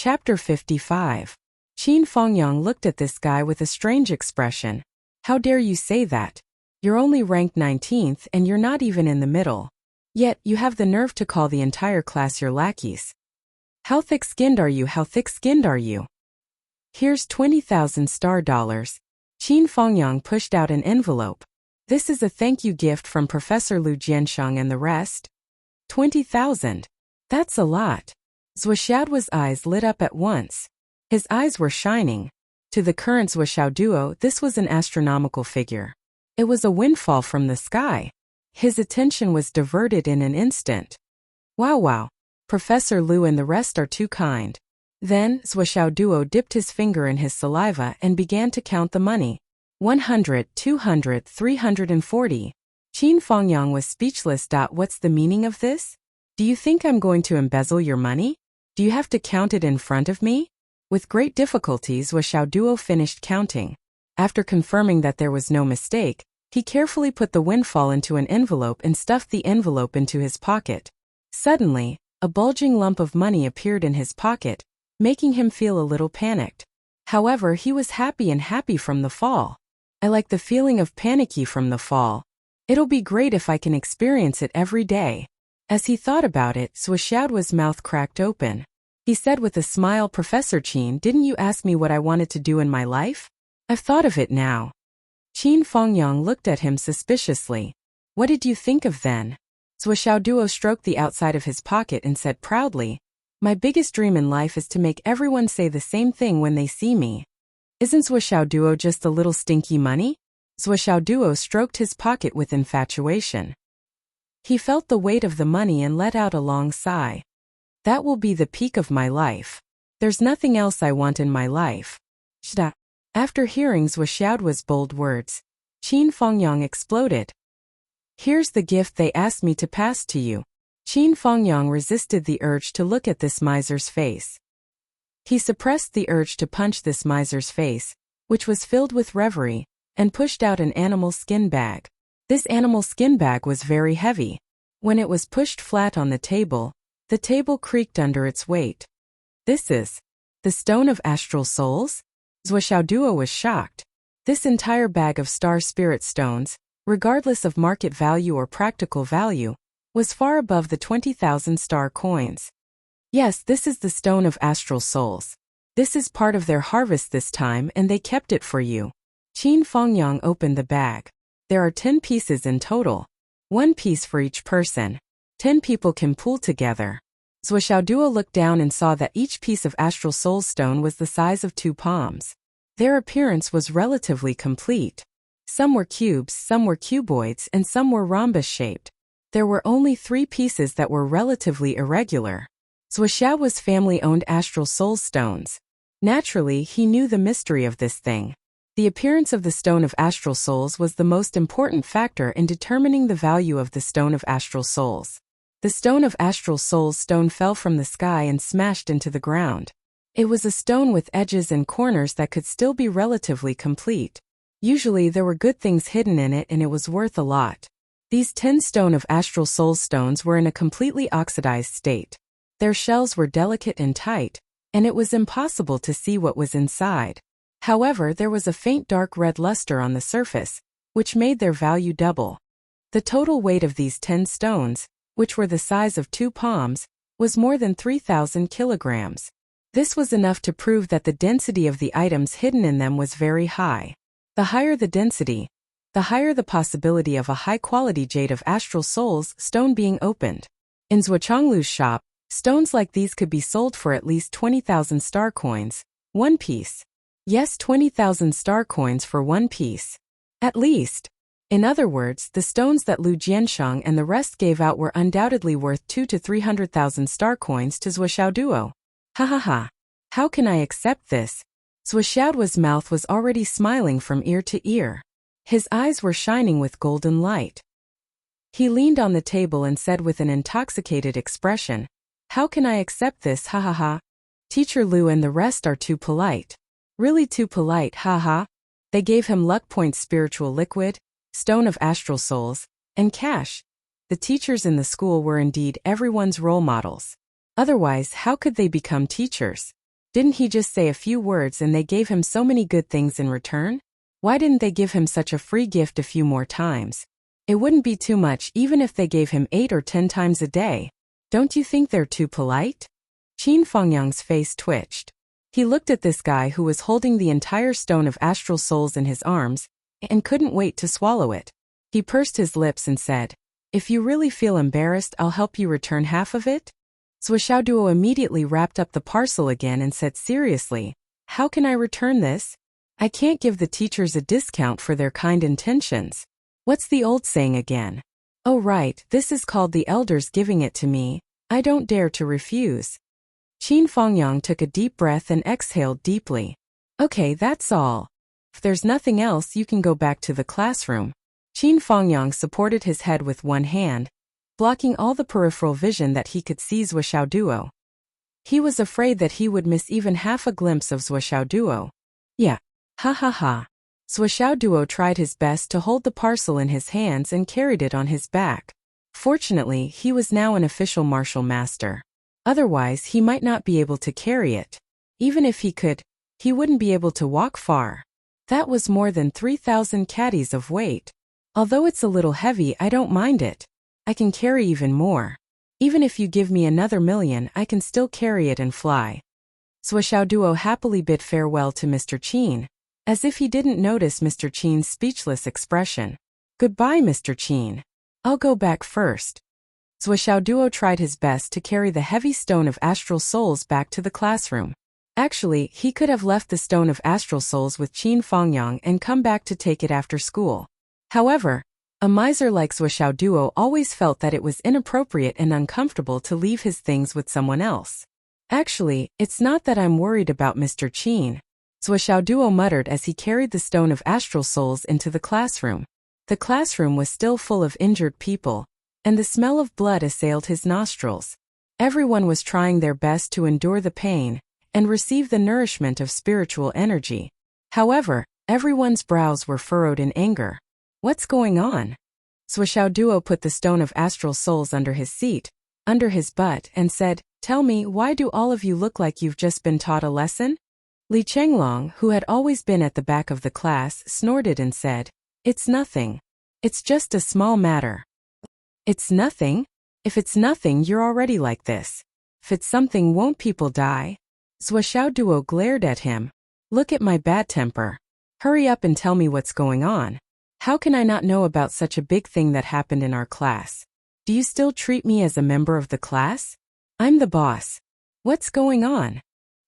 Chapter 55. Qin Fengyang looked at this guy with a strange expression. How dare you say that? You're only ranked 19th and you're not even in the middle. Yet, you have the nerve to call the entire class your lackeys. How thick-skinned are you? How thick-skinned are you? Here's 20,000 star dollars. Qin Fengyang pushed out an envelope. This is a thank you gift from Professor Lu Jiansheng and the rest. 20,000. That's a lot. Zhuoxiaoduo's eyes lit up at once. His eyes were shining. To the current Zhuoxiaoduo, this was an astronomical figure. It was a windfall from the sky. His attention was diverted in an instant. Wow. Professor Lu and the rest are too kind. Then, Zhuoxiaoduo dipped his finger in his saliva and began to count the money. 100, 200, 340. Qin Fengyang was speechless. What's the meaning of this? Do you think I'm going to embezzle your money? Do you have to count it in front of me? With great difficulty, Zhuoxiaoduo finished counting. After confirming that there was no mistake, he carefully put the windfall into an envelope and stuffed the envelope into his pocket. Suddenly, a bulging lump of money appeared in his pocket, making him feel a little panicked. However, he was happy from the fall. I like the feeling of panicky from the fall. It'll be great if I can experience it every day. As he thought about it, Zhuoxiaoduo's mouth cracked open. He said with a smile, Professor Qin, didn't you ask me what I wanted to do in my life? I've thought of it now. Qin Fengyang looked at him suspiciously. What did you think of then? Zhuoxiaoduo stroked the outside of his pocket and said proudly, my biggest dream in life is to make everyone say the same thing when they see me. Isn't Zhuoxiaoduo just a little stinky money? Zhuoxiaoduo stroked his pocket with infatuation. He felt the weight of the money and let out a long sigh. That will be the peak of my life. There's nothing else I want in my life. Shda. After hearing Zhuoxiaoduo's bold words, Qin Fengyang exploded. Here's the gift they asked me to pass to you. Qin Fengyang resisted the urge to look at this miser's face. He suppressed the urge to punch this miser's face, which was filled with reverie, and pushed out an animal skin bag. This animal skin bag was very heavy. When it was pushed flat on the table creaked under its weight. This is the stone of astral souls? Zhuoxiaoduo was shocked. This entire bag of star spirit stones, regardless of market value or practical value, was far above the 20,000 star coins. Yes, this is the stone of astral souls. This is part of their harvest this time and they kept it for you. Qin Fengyang opened the bag. There are 10 pieces in total. 1 piece for each person. 10 people can pool together. Zhuoxiaoduo looked down and saw that each piece of astral soul stone was the size of 2 palms. Their appearance was relatively complete. Some were cubes, some were cuboids, and some were rhombus-shaped. There were only 3 pieces that were relatively irregular. Zhuoxiaoduo's family owned astral soul stones. Naturally, he knew the mystery of this thing. The appearance of the stone of astral souls was the most important factor in determining the value of the stone of astral souls. The stone of astral souls stone fell from the sky and smashed into the ground. It was a stone with edges and corners that could still be relatively complete. Usually there were good things hidden in it and it was worth a lot. These 10 stone of astral souls stones were in a completely oxidized state. Their shells were delicate and tight, and it was impossible to see what was inside. However, there was a faint dark red luster on the surface, which made their value double. The total weight of these 10 stones, which were the size of 2 palms, was more than 3,000 kilograms. This was enough to prove that the density of the items hidden in them was very high. The higher the density, the higher the possibility of a high-quality jade of astral souls stone being opened. In Zhuoxiaoduo's shop, stones like these could be sold for at least 20,000 star coins, 1 piece. Yes, 20,000 star coins for 1 piece. At least. In other words, the stones that Lu Jiansheng and the rest gave out were undoubtedly worth 200,000 to 300,000 star coins to Zhuoxiaoduo. Ha. How can I accept this? Zhuoxiaoduo's mouth was already smiling from ear to ear. His eyes were shining with golden light. He leaned on the table and said with an intoxicated expression, how can I accept this? Ha. Teacher Lu and the rest are too polite. Really too polite, ha. They gave him luck points, spiritual liquid, stone of astral souls, and cash. The teachers in the school were indeed everyone's role models. Otherwise, how could they become teachers? Didn't he just say a few words and they gave him so many good things in return? Why didn't they give him such a free gift a few more times? It wouldn't be too much even if they gave him 8 or 10 times a day. Don't you think they're too polite? Qin Fengyang's face twitched. He looked at this guy who was holding the entire stone of astral souls in his arms and couldn't wait to swallow it. He pursed his lips and said, "If you really feel embarrassed, I'll help you return half of it?" Zhuo immediately wrapped up the parcel again and said seriously, "How can I return this? I can't give the teachers a discount for their kind intentions. What's the old saying again? Oh right, this is called the elders giving it to me. I don't dare to refuse." Qin Fengyang took a deep breath and exhaled deeply. "Okay, that's all. If there's nothing else, you can go back to the classroom." Qin Fengyang supported his head with one hand, blocking all the peripheral vision that he could see Duo. He was afraid that he would miss even half a glimpse of Duo. Yeah. Ha ha ha. Duo tried his best to hold the parcel in his hands and carried it on his back. Fortunately, he was now an official martial master. Otherwise, he might not be able to carry it. Even if he could, he wouldn't be able to walk far. That was more than 3,000 caddies of weight. Although it's a little heavy, I don't mind it. I can carry even more. Even if you give me another 1,000,000, I can still carry it and fly. Duo happily bid farewell to Mr. Qin, as if he didn't notice Mr. Qin's speechless expression. "Goodbye, Mr. Qin. I'll go back first." Duo tried his best to carry the heavy stone of astral souls back to the classroom. Actually, he could have left the stone of astral souls with Qin Fengyang and come back to take it after school. However, a miser like Duo always felt that it was inappropriate and uncomfortable to leave his things with someone else. "Actually, it's not that I'm worried about Mr. Qin," Duo muttered as he carried the stone of astral souls into the classroom. The classroom was still full of injured people, and the smell of blood assailed his nostrils. Everyone was trying their best to endure the pain and receive the nourishment of spiritual energy. However, everyone's brows were furrowed in anger. What's going on? Duo put the stone of astral souls under his seat, under his butt, and said, "Tell me, why do all of you look like you've just been taught a lesson?" Li Chenglong, who had always been at the back of the class, snorted and said, "It's nothing. It's just a small matter." "It's nothing? If it's nothing, you're already like this. If it's something, won't people die?" Duo glared at him. "Look at my bad temper. Hurry up and tell me what's going on. How can I not know about such a big thing that happened in our class? Do you still treat me as a member of the class? I'm the boss. What's going on?"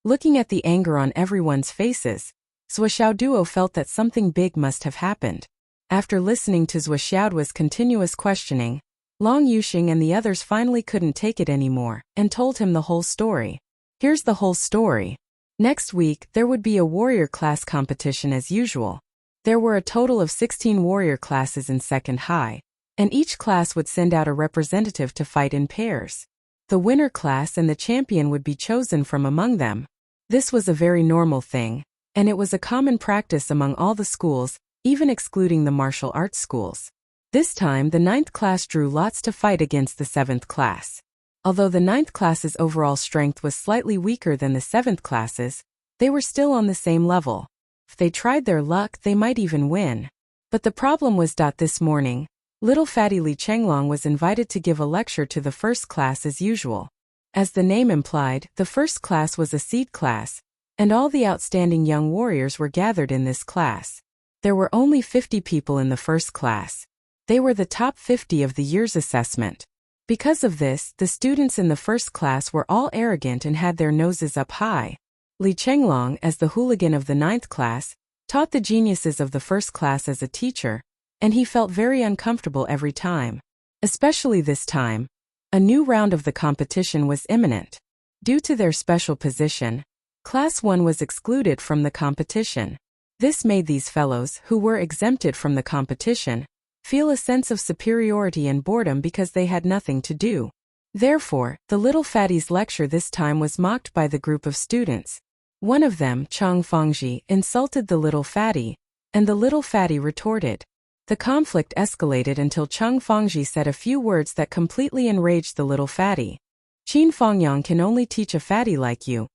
Looking at the anger on everyone's faces, Duo felt that something big must have happened. After listening to Duo's continuous questioning, Long Yuxing and the others finally couldn't take it anymore and told him the whole story. Here's the whole story. Next week, there would be a warrior class competition as usual. There were a total of 16 warrior classes in Second High, and each class would send out a representative to fight in pairs. The winner class and the champion would be chosen from among them. This was a very normal thing, and it was a common practice among all the schools, even excluding the martial arts schools. This time, the 9th class drew lots to fight against the 7th class. Although the 9th class's overall strength was slightly weaker than the 7th class's, they were still on the same level. If they tried their luck, they might even win. But the problem was that this morning, little fatty Li Chenglong was invited to give a lecture to the first class as usual. As the name implied, the first class was a seed class, and all the outstanding young warriors were gathered in this class. There were only 50 people in the first class. They were the top 50 of the year's assessment. Because of this, the students in the first class were all arrogant and had their noses up high. Li Chenglong, as the hooligan of the 9th class, taught the geniuses of the first class as a teacher, and he felt very uncomfortable every time. Especially this time. A new round of the competition was imminent. Due to their special position, Class 1 was excluded from the competition. This made these fellows, who were exempted from the competition, feel a sense of superiority and boredom because they had nothing to do. Therefore, the little fatty's lecture this time was mocked by the group of students. One of them, Chang Fengji, insulted the little fatty, and the little fatty retorted. The conflict escalated until Chang Fengji said a few words that completely enraged the little fatty. "Qin Fengyang can only teach a fatty like you.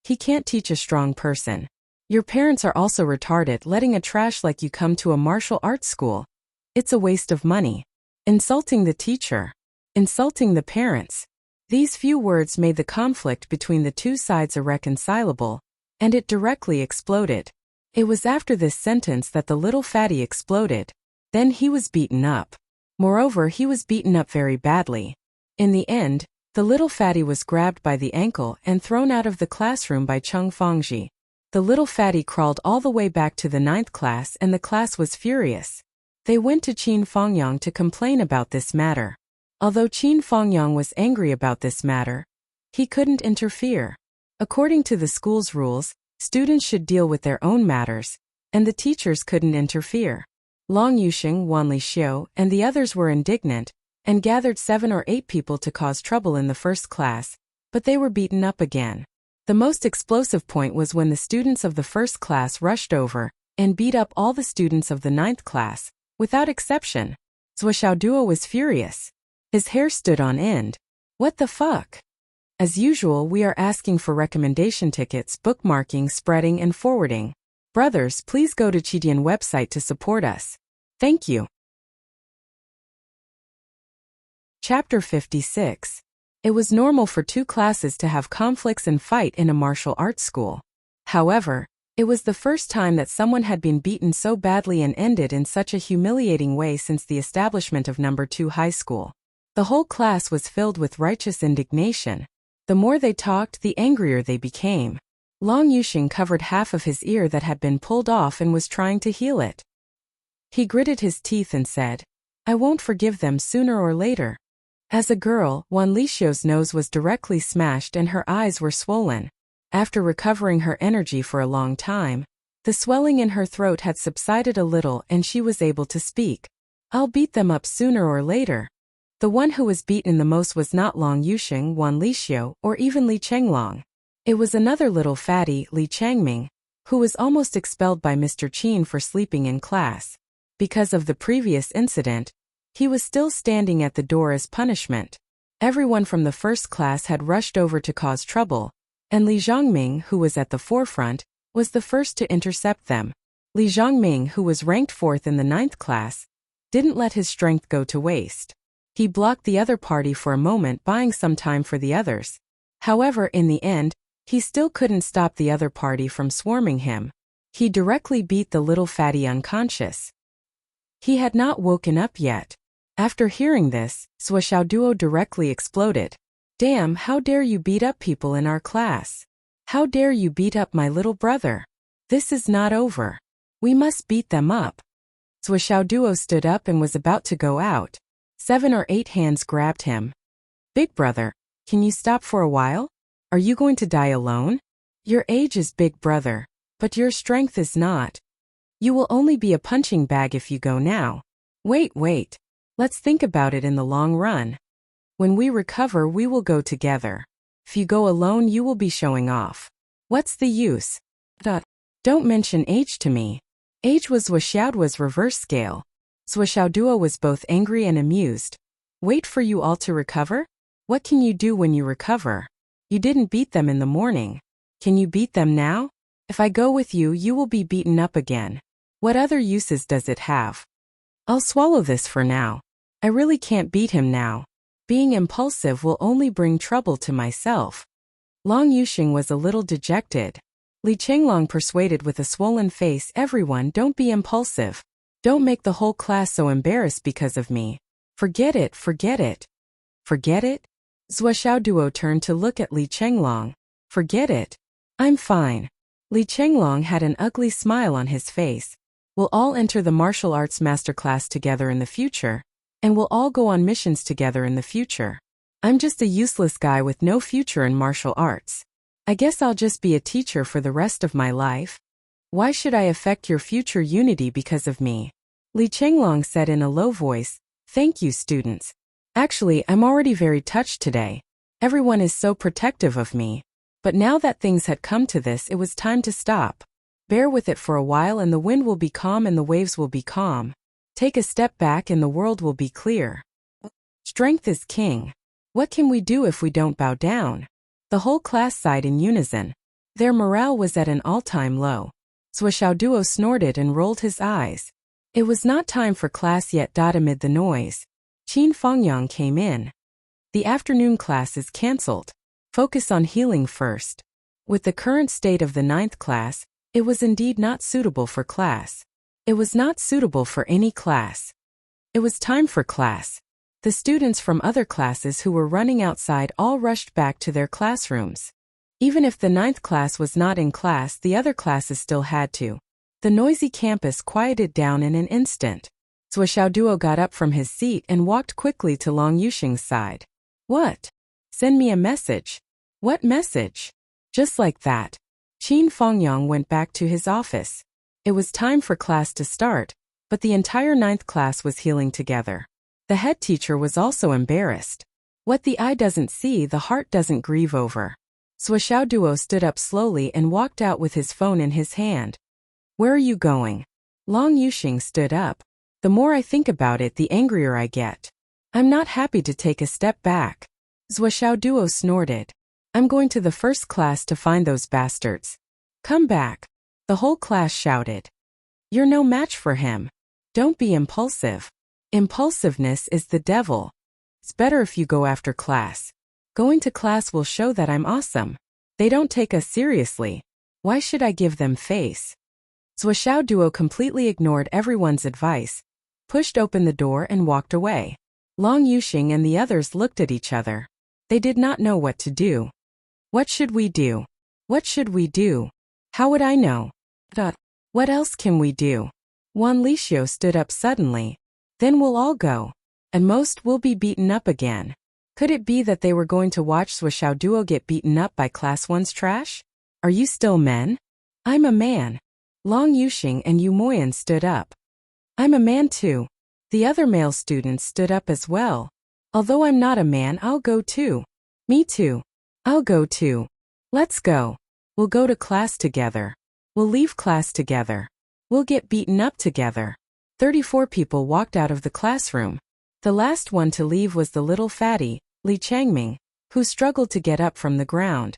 He can't teach a strong person. Your parents are also retarded letting a trash like you come to a martial arts school. It's a waste of money. Insulting the teacher. Insulting the parents. These few words made the conflict between the two sides irreconcilable, and it directly exploded. It was after this sentence that the little fatty exploded. Then he was beaten up. Moreover, he was beaten up very badly. In the end, the little fatty was grabbed by the ankle and thrown out of the classroom by Cheng Fangji. The little fatty crawled all the way back to the 9th class and the class was furious. They went to Qin Fengyang to complain about this matter. Although Qin Fengyang was angry about this matter, he couldn't interfere. According to the school's rules, students should deal with their own matters, and the teachers couldn't interfere. Long Yuxing, Wan Lixiu, and the others were indignant, and gathered 7 or 8 people to cause trouble in the first class, but they were beaten up again. The most explosive point was when the students of the first class rushed over and beat up all the students of the 9th class, without exception. Zhou Xiaoduo was furious. His hair stood on end. What the fuck? As usual, we are asking for recommendation tickets, bookmarking, spreading, and forwarding. Brothers, please go to Qidian website to support us. Thank you. Chapter 56. It was normal for 2 classes to have conflicts and fight in a martial arts school. However, it was the first time that someone had been beaten so badly and ended in such a humiliating way since the establishment of No. 2 high school. The whole class was filled with righteous indignation. The more they talked, the angrier they became. Long Yuxing covered half of his ear that had been pulled off and was trying to heal it. He gritted his teeth and said, "I won't forgive them sooner or later." As a girl, Wan Lixiu's nose was directly smashed and her eyes were swollen. After recovering her energy for a long time, the swelling in her throat had subsided a little and she was able to speak. "I'll beat them up sooner or later." The one who was beaten the most was not Long Yuxing, Wan Lixiu, or even Li Chenglong. It was another little fatty, Li Changming, who was almost expelled by Mr. Qin for sleeping in class. Because of the previous incident, he was still standing at the door as punishment. Everyone from the first class had rushed over to cause trouble, and Li Zhongming, who was at the forefront, was the first to intercept them. Li Zhongming, who was ranked 4th in the 9th class, didn't let his strength go to waste. He blocked the other party for a moment, buying some time for the others. However, in the end, he still couldn't stop the other party from swarming him. He directly beat the little fatty unconscious. He had not woken up yet. After hearing this, Zhou Xiaoduo directly exploded. "Damn, how dare you beat up people in our class? How dare you beat up my little brother? This is not over. We must beat them up." Zhou Xiaoduo stood up and was about to go out. 7 or 8 hands grabbed him. "Big brother, can you stop for a while? Are you going to die alone? Your age is big brother, but your strength is not. You will only be a punching bag if you go now. Wait. Let's think about it in the long run. When we recover, we will go together. If you go alone, you will be showing off. What's the use? Don't mention age to me." Age was Zhou Xiaoduo's reverse scale. Zhou Xiaoduo was both angry and amused. "Wait for you all to recover? What can you do when you recover? You didn't beat them in the morning. Can you beat them now? If I go with you, you will be beaten up again. What other uses does it have? I'll swallow this for now. I really can't beat him now. Being impulsive will only bring trouble to myself." Long Yuxing was a little dejected. Li Chenglong persuaded with a swollen face, "Everyone, don't be impulsive. Don't make the whole class so embarrassed because of me. Forget it. Forget it?" Zhou Xiaoduo turned to look at Li Chenglong. "Forget it? I'm fine." Li Chenglong had an ugly smile on his face. "We'll all enter the martial arts masterclass together in the future, and we'll all go on missions together in the future. I'm just a useless guy with no future in martial arts. I guess I'll just be a teacher for the rest of my life. Why should I affect your future unity because of me?" Li Chenglong said in a low voice, "Thank you, students. Actually, I'm already very touched today. Everyone is so protective of me. But now that things had come to this, it was time to stop. Bear with it for a while and the wind will be calm and the waves will be calm. Take a step back and the world will be clear. Strength is king. What can we do if we don't bow down?" The whole class sighed in unison. Their morale was at an all-time low. Swishaoduo snorted and rolled his eyes. It was not time for class yet. Amid the noise, Qin Fengyang came in. The afternoon class is cancelled. Focus on healing first. With the current state of the 9th class, it was indeed not suitable for class. It was not suitable for any class. It was time for class. The students from other classes who were running outside all rushed back to their classrooms. Even if the 9th class was not in class, the other classes still had to. The noisy campus quieted down in an instant. Swishaoduo got up from his seat and walked quickly to Long Yuxing's side. What? Send me a message. What message? Just like that, Qin Fengyang went back to his office. It was time for class to start, but the entire 9th class was healing together. The head teacher was also embarrassed. What the eye doesn't see, the heart doesn't grieve over. Swishaoduo stood up slowly and walked out with his phone in his hand. Where are you going? Long Yuxing stood up. The more I think about it, the angrier I get. I'm not happy to take a step back. Swishaoduo snorted. I'm going to the first class to find those bastards. Come back. The whole class shouted. You're no match for him. Don't be impulsive. Impulsiveness is the devil. It's better if you go after class. Going to class will show that I'm awesome. They don't take us seriously. Why should I give them face? Swishaoduo completely ignored everyone's advice, pushed open the door and walked away. Long Yuxing and the others looked at each other. They did not know what to do. What should we do? What should we do? How would I know? What else can we do? Wan Lixio stood up suddenly. Then we'll all go. And most will be beaten up again. Could it be that they were going to watch Swishaoduo get beaten up by Class 1's trash? Are you still men? I'm a man. Long Yuxing and Yu Moyan stood up. I'm a man too. The other male students stood up as well. Although I'm not a man, I'll go too. Me too. I'll go too. Let's go. We'll go to class together. We'll leave class together. We'll get beaten up together. 34 people walked out of the classroom. The last one to leave was the little fatty, Li Changming, who struggled to get up from the ground.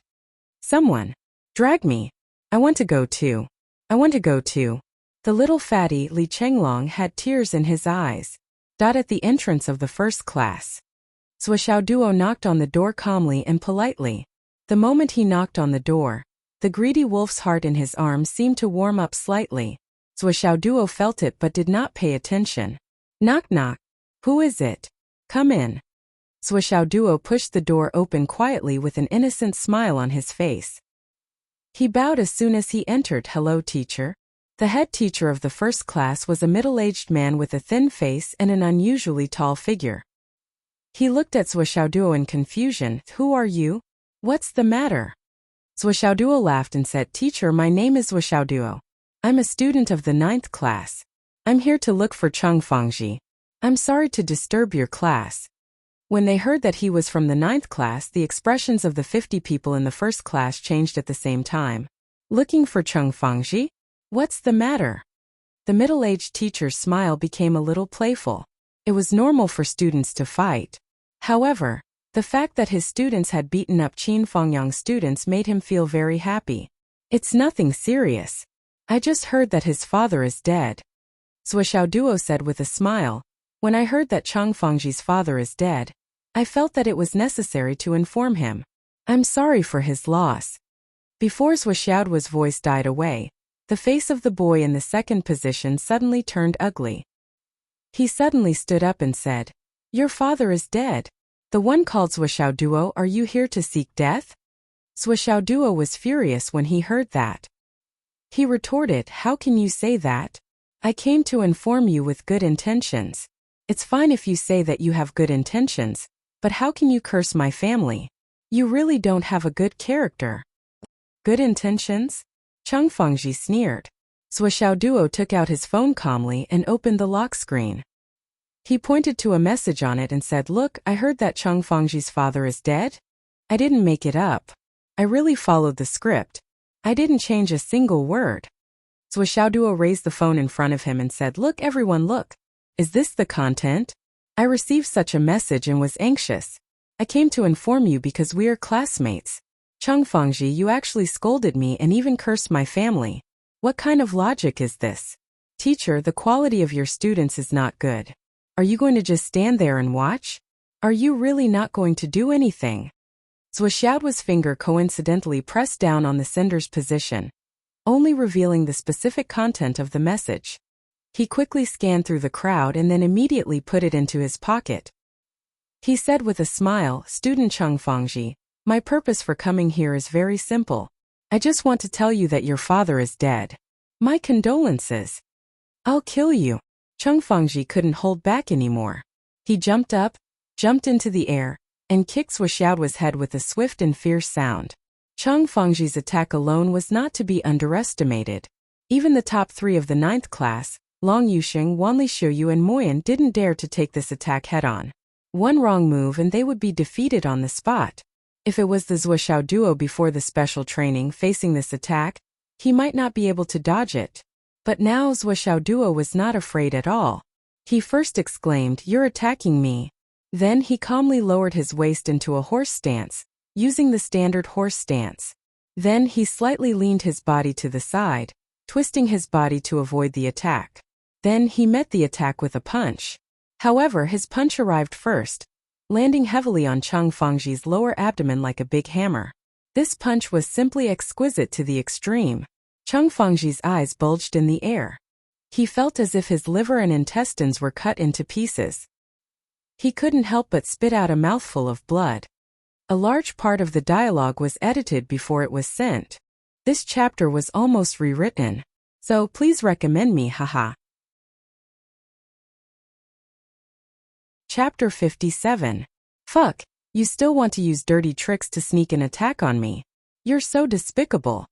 Someone. Drag me. I want to go too. I want to go too. The little fatty Li Chenglong had tears in his eyes. At the entrance of the first class, Swishaoduo knocked on the door calmly and politely. The moment he knocked on the door, the greedy wolf's heart in his arm seemed to warm up slightly. Swishaoduo felt it but did not pay attention. Knock knock. Who is it? Come in. Swishaoduo pushed the door open quietly with an innocent smile on his face. He bowed as soon as he entered. Hello, teacher. The head teacher of the first class was a middle-aged man with a thin face and an unusually tall figure. He looked at Swishaoduo in confusion. Who are you? What's the matter? Swishaoduo laughed and said, Teacher, my name is Swishaoduo. I'm a student of the 9th class. I'm here to look for Cheng Fengji. I'm sorry to disturb your class. When they heard that he was from the 9th class, the expressions of the 50 people in the first class changed at the same time. Looking for Cheng Fengji? What's the matter? The middle-aged teacher's smile became a little playful. It was normal for students to fight. However, the fact that his students had beaten up Qin Fengyang's students made him feel very happy. It's nothing serious. I just heard that his father is dead. Swishaoduo said with a smile. When I heard that Cheng Fengji's father is dead, I felt that it was necessary to inform him. I'm sorry for his loss. Before Swishaoduo's voice died away, the face of the boy in the second position suddenly turned ugly. He suddenly stood up and said, Your father is dead. The one called Swishaoduo, are you here to seek death? Swishaoduo was furious when he heard that. He retorted, How can you say that? I came to inform you with good intentions. It's fine if you say that you have good intentions, but how can you curse my family? You really don't have a good character. Good intentions? Cheng Fengji sneered. Swishaoduo took out his phone calmly and opened the lock screen. He pointed to a message on it and said, Look, I heard that Cheng Fengji's father is dead. I didn't make it up. I really followed the script. I didn't change a single word. Swishaoduo raised the phone in front of him and said, Look, everyone, look. Is this the content? I received such a message and was anxious. I came to inform you because we are classmates. Chung Fengji, you actually scolded me and even cursed my family. What kind of logic is this? Teacher, the quality of your students is not good. Are you going to just stand there and watch? Are you really not going to do anything? Zhuoxiao's finger coincidentally pressed down on the sender's position, only revealing the specific content of the message. He quickly scanned through the crowd and then immediately put it into his pocket. He said with a smile, Student Chung Fengji, my purpose for coming here is very simple. I just want to tell you that your father is dead. My condolences. I'll kill you. Chung Fengji couldn't hold back anymore. He jumped up, jumped into the air, and kicked Zhuoxiao's head with a swift and fierce sound. Chung Fengji's attack alone was not to be underestimated. Even the top 3 of the 9th class, Long Yuxing, Wanli Xiuyu and Moyan, didn't dare to take this attack head-on. One wrong move and they would be defeated on the spot. If it was the Zhuoxiao duo before the special training facing this attack, he might not be able to dodge it. But now Zhuoxiao duo was not afraid at all. He first exclaimed, "You're attacking me." Then he calmly lowered his waist into a horse stance, using the standard horse stance. Then he slightly leaned his body to the side, twisting his body to avoid the attack. Then he met the attack with a punch. However, his punch arrived first, landing heavily on Chung Fengji's lower abdomen like a big hammer. This punch was simply exquisite to the extreme. Chung Fengji's eyes bulged in the air. He felt as if his liver and intestines were cut into pieces. He couldn't help but spit out a mouthful of blood. A large part of the dialogue was edited before it was sent. This chapter was almost rewritten. So please recommend me, haha. Chapter 57. Fuck, you still want to use dirty tricks to sneak an attack on me. You're so despicable.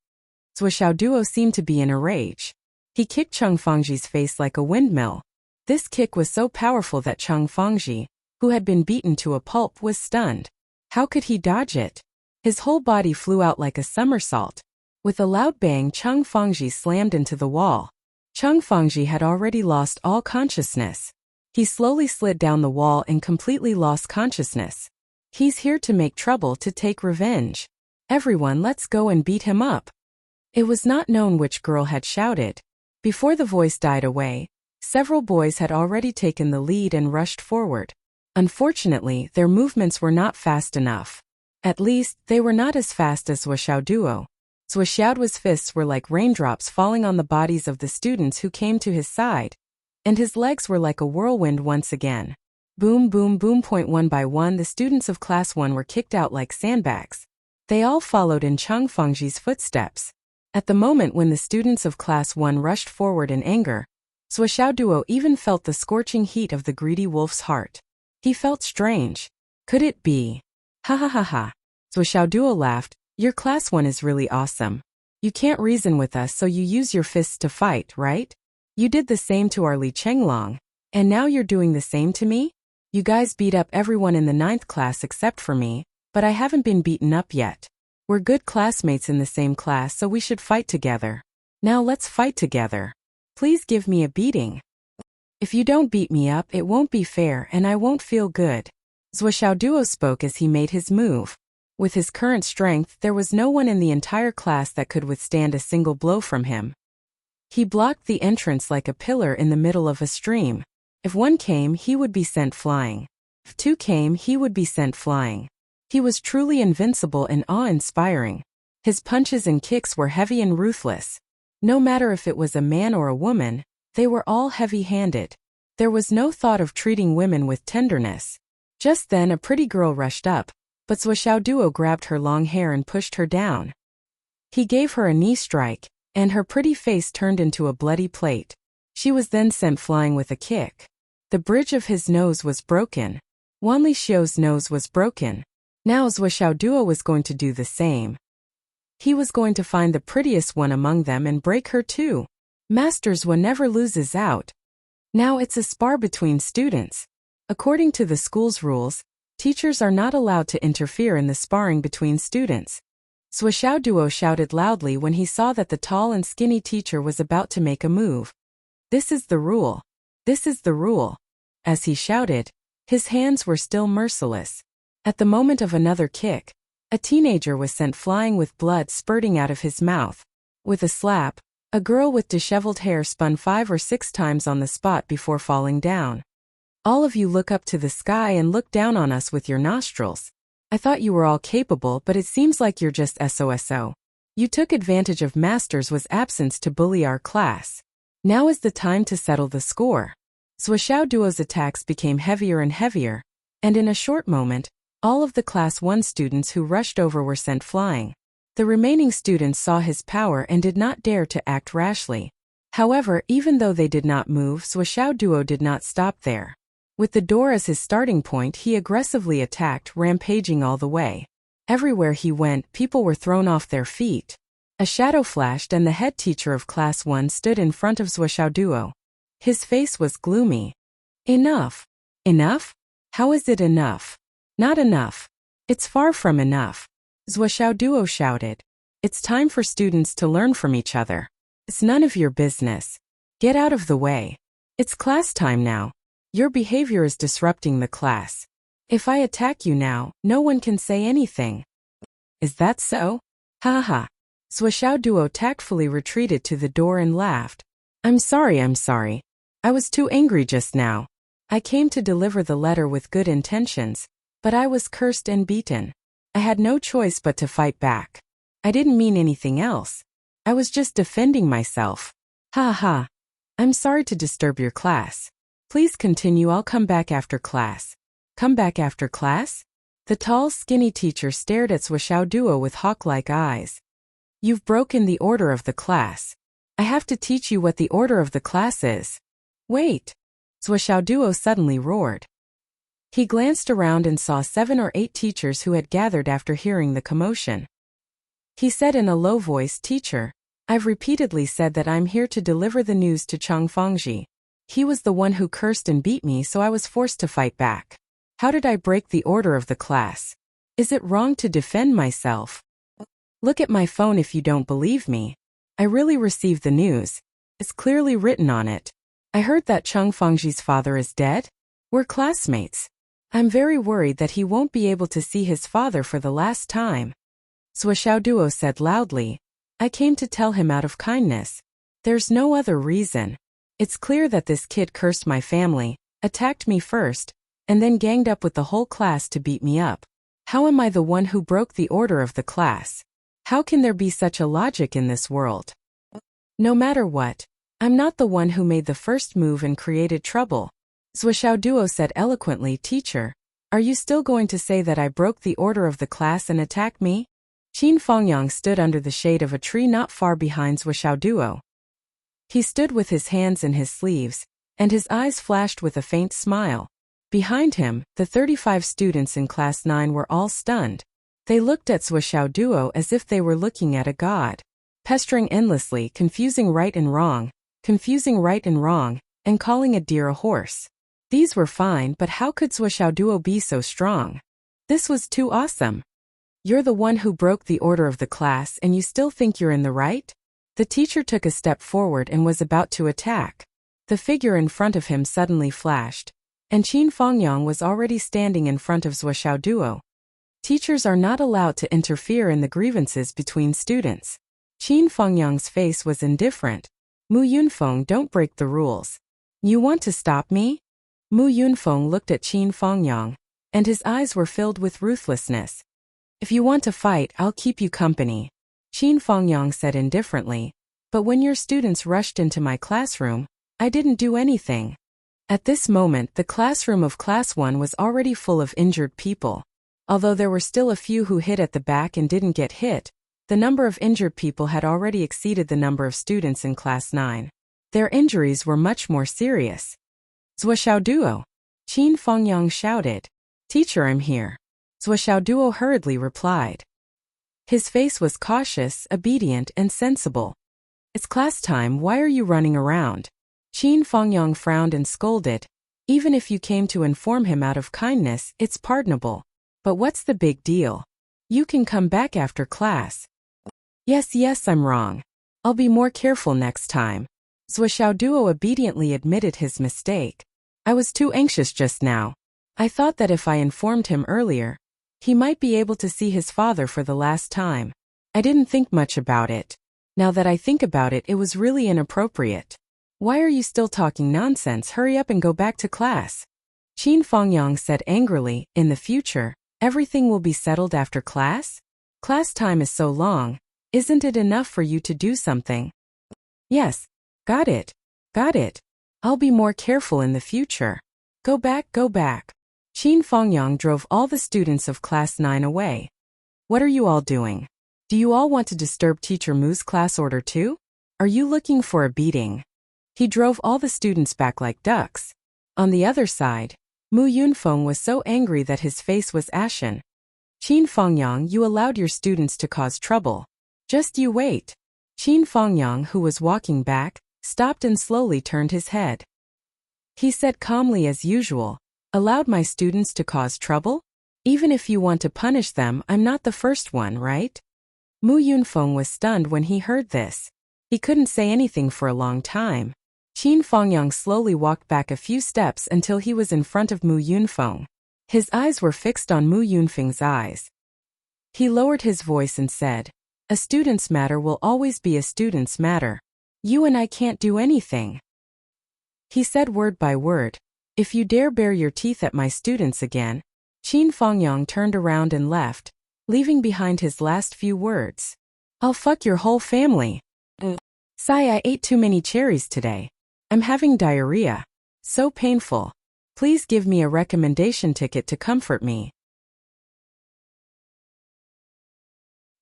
Zhuoxiao duo seemed to be in a rage. He kicked Chung Fengji's face like a windmill. This kick was so powerful that Chung Fengji, who had been beaten to a pulp, was stunned. How could he dodge it? His whole body flew out like a somersault. With a loud bang, Chung Fengji slammed into the wall. Chung Fengji had already lost all consciousness. He slowly slid down the wall and completely lost consciousness. He's here to make trouble, to take revenge. Everyone, let's go and beat him up. It was not known which girl had shouted. Before the voice died away, several boys had already taken the lead and rushed forward. Unfortunately, their movements were not fast enough. At least, they were not as fast as Zhuoxiao duo. Zhuoxiao's fists were like raindrops falling on the bodies of the students who came to his side, and his legs were like a whirlwind once again. Boom, boom, boom. One by one, the students of Class 1 were kicked out like sandbags. They all followed in Chung Fengji's footsteps. At the moment when the students of Class 1 rushed forward in anger, Zhuoxiao duo even felt the scorching heat of the greedy wolf's heart. He felt strange. Could it be? Ha ha ha ha. Zhuoxiao duo laughed. Your Class 1 is really awesome. You can't reason with us, so you use your fists to fight, right? You did the same to our Li Chenglong, and now you're doing the same to me? You guys beat up everyone in the 9th class except for me, but I haven't been beaten up yet. We're good classmates in the same class, so we should fight together. Now let's fight together. Please give me a beating. If you don't beat me up, it won't be fair and I won't feel good. Zhuoxiao duo spoke as he made his move. With his current strength, there was no one in the entire class that could withstand a single blow from him. He blocked the entrance like a pillar in the middle of a stream. If one came, he would be sent flying. If 2 came, he would be sent flying. He was truly invincible and awe-inspiring. His punches and kicks were heavy and ruthless. No matter if it was a man or a woman, they were all heavy-handed. There was no thought of treating women with tenderness. Just then a pretty girl rushed up, but Zhuoxiao duo grabbed her long hair and pushed her down. He gave her a knee strike, and her pretty face turned into a bloody plate. She was then sent flying with a kick. The bridge of his nose was broken. Wanli Xiu's nose was broken. Now Zhuoxiao duo was going to do the same. He was going to find the prettiest one among them and break her too. Master Zhuo never loses out. Now it's a spar between students. According to the school's rules, teachers are not allowed to interfere in the sparring between students. Zhuoxiao duo shouted loudly when he saw that the tall and skinny teacher was about to make a move. This is the rule. This is the rule. As he shouted, his hands were still merciless. At the moment of another kick, A teenager was sent flying with blood spurting out of his mouth. With a slap, a girl with disheveled hair spun 5 or 6 times on the spot before falling down. All of you look up to the sky and look down on us with your nostrils. I thought you were all capable, but it seems like you're just SOSO. You took advantage of Master's was absence to bully our class. Now is the time to settle the score. Zuoxiao Duo's attacks became heavier and heavier, and in a short moment, all of the Class 1 students who rushed over were sent flying. The remaining students saw his power and did not dare to act rashly. However, even though they did not move, Zuoxiao Duo did not stop there. With the door as his starting point, he aggressively attacked, rampaging all the way. Everywhere he went, people were thrown off their feet. A shadow flashed and the head teacher of Class 1 stood in front of Zuoxiao Duo. His face was gloomy. Enough. Enough? How is it enough? Not enough. It's far from enough. Zuoxiao Duo shouted. It's time for students to learn from each other. It's none of your business. Get out of the way. It's class time now. Your behavior is disrupting the class. If I attack you now, no one can say anything. Is that so? Ha ha. Zuoxiao Duo tactfully retreated to the door and laughed. I'm sorry. I was too angry just now. I came to deliver the letter with good intentions, but I was cursed and beaten. I had no choice but to fight back. I didn't mean anything else. I was just defending myself. Ha ha. I'm sorry to disturb your class. Please continue. I'll come back after class. Come back after class? The tall, skinny teacher stared at Zuoxiao Duo with hawk-like eyes. You've broken the order of the class. I have to teach you what the order of the class is. Wait. Zuoxiao Duo suddenly roared. He glanced around and saw 7 or 8 teachers who had gathered after hearing the commotion. He said in a low voice, Teacher, I've repeatedly said that I'm here to deliver the news to Chang Fengji. He was the one who cursed and beat me, so I was forced to fight back. How did I break the order of the class? Is it wrong to defend myself? Look at my phone if you don't believe me. I really received the news. It's clearly written on it. I heard that Chang Fengji's father is dead. We're classmates. I'm very worried that he won't be able to see his father for the last time. Zuoxiao Duo said loudly. I came to tell him out of kindness. There's no other reason. It's clear that this kid cursed my family, attacked me first, and then ganged up with the whole class to beat me up. How am I the one who broke the order of the class? How can there be such a logic in this world? No matter what, I'm not the one who made the first move and created trouble. Zuoxiao Duo said eloquently, Teacher, are you still going to say that I broke the order of the class and attacked me? Qin Fengyang stood under the shade of a tree not far behind Zuoxiao Duo. He stood with his hands in his sleeves, and his eyes flashed with a faint smile. Behind him, the 35 students in Class 9 were all stunned. They looked at Zuoxiao Duo as if they were looking at a god. Pestering endlessly, confusing right and wrong, and calling a deer a horse. These were fine, but how could Zuoxiao Duo be so strong? This was too awesome. You're the one who broke the order of the class and you still think you're in the right? The teacher took a step forward and was about to attack. The figure in front of him suddenly flashed, and Qin Fengyang was already standing in front of Zuoxiao Duo. Teachers are not allowed to interfere in the grievances between students. Qin Fengyang's face was indifferent. Mu Yunfeng, don't break the rules. You want to stop me? Mu Yunfeng looked at Qin Fengyang, and his eyes were filled with ruthlessness. If you want to fight, I'll keep you company. Qin Fengyang said indifferently, but when your students rushed into my classroom, I didn't do anything. At this moment, the classroom of Class 1 was already full of injured people. Although there were still a few who hit at the back and didn't get hit, the number of injured people had already exceeded the number of students in Class 9. Their injuries were much more serious. Zuoxiao Duo! Qin Fengyang shouted. Teacher, I'm here. Zuoxiao Duo hurriedly replied. His face was cautious, obedient, and sensible. It's class time, why are you running around? Qin Fengyang frowned and scolded. Even if you came to inform him out of kindness, it's pardonable. But what's the big deal? You can come back after class. Yes, I'm wrong. I'll be more careful next time. Zuoxiao Duo obediently admitted his mistake. I was too anxious just now. I thought that if I informed him earlier, He might be able to see his father for the last time. I didn't think much about it. Now that I think about it, it was really inappropriate. Why are you still talking nonsense? Hurry up and go back to class. Qin Fengyang said angrily. In the future, everything will be settled after class? Class time is so long. Isn't it enough for you to do something? Yes. Got it. Got it. I'll be more careful in the future. Go back, go back. Qin Fengyang drove all the students of class 9 away. What are you all doing? Do you all want to disturb Teacher Mu's class order too? Are you looking for a beating? He drove all the students back like ducks. On the other side, Mu Yunfeng was so angry that his face was ashen. Qin Fengyang, you allowed your students to cause trouble. Just you wait. Qin Fengyang, who was walking back, stopped and slowly turned his head. He said calmly as usual, allowed my students to cause trouble? Even if you want to punish them, I'm not the first one, right? Mu Yunfeng was stunned when he heard this. He couldn't say anything for a long time. Qin Fengyang slowly walked back a few steps until he was in front of Mu Yunfeng. His eyes were fixed on Mu Yunfeng's eyes. He lowered his voice and said, a student's matter will always be a student's matter. You and I can't do anything. He said word by word, if you dare bare your teeth at my students again. Qin Fengyang turned around and left, leaving behind his last few words. I'll fuck your whole family. Sigh, I ate too many cherries today. I'm having diarrhea. So painful. Please give me a recommendation ticket to comfort me.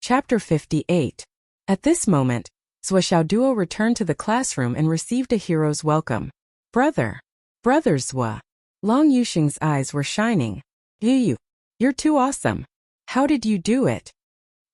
Chapter 58. At this moment, Zhuo Duo returned to the classroom and received a hero's welcome. Brother Zhuo. Long Yuxing's eyes were shining. You're too awesome. How did you do it?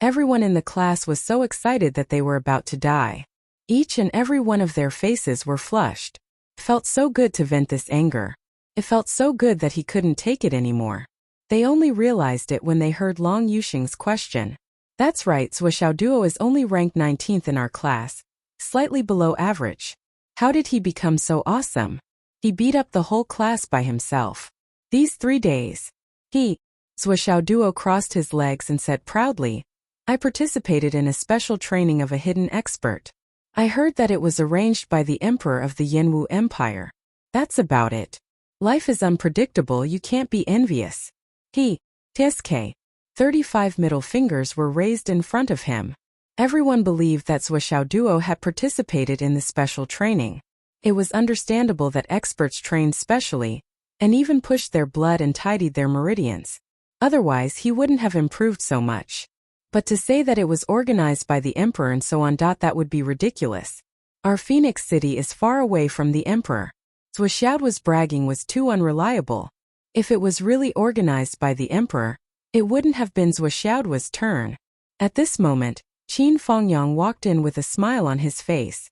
Everyone in the class was so excited that they were about to die. Each and every one of their faces were flushed. It felt so good to vent this anger. It felt so good that he couldn't take it anymore. They only realized it when they heard Long Yuxing's question. That's right, Zhuo Duo is only ranked 19th in our class, slightly below average. How did he become so awesome? He beat up the whole class by himself. These 3 days. Zhuo Duo crossed his legs and said proudly, I participated in a special training of a hidden expert. I heard that it was arranged by the emperor of the Yanwu Empire. That's about it. Life is unpredictable, you can't be envious. TSK. 35 middle fingers were raised in front of him. Everyone believed that Zhuo Duo had participated in the special training. It was understandable that experts trained specially, and even pushed their blood and tidied their meridians. Otherwise, he wouldn't have improved so much. But to say that it was organized by the emperor and so on, that would be ridiculous. Our Phoenix City is far away from the emperor. Zhuo was bragging was too unreliable. If it was really organized by the emperor, it wouldn't have been Zhuo's turn. At this moment, Qin Fengyang walked in with a smile on his face.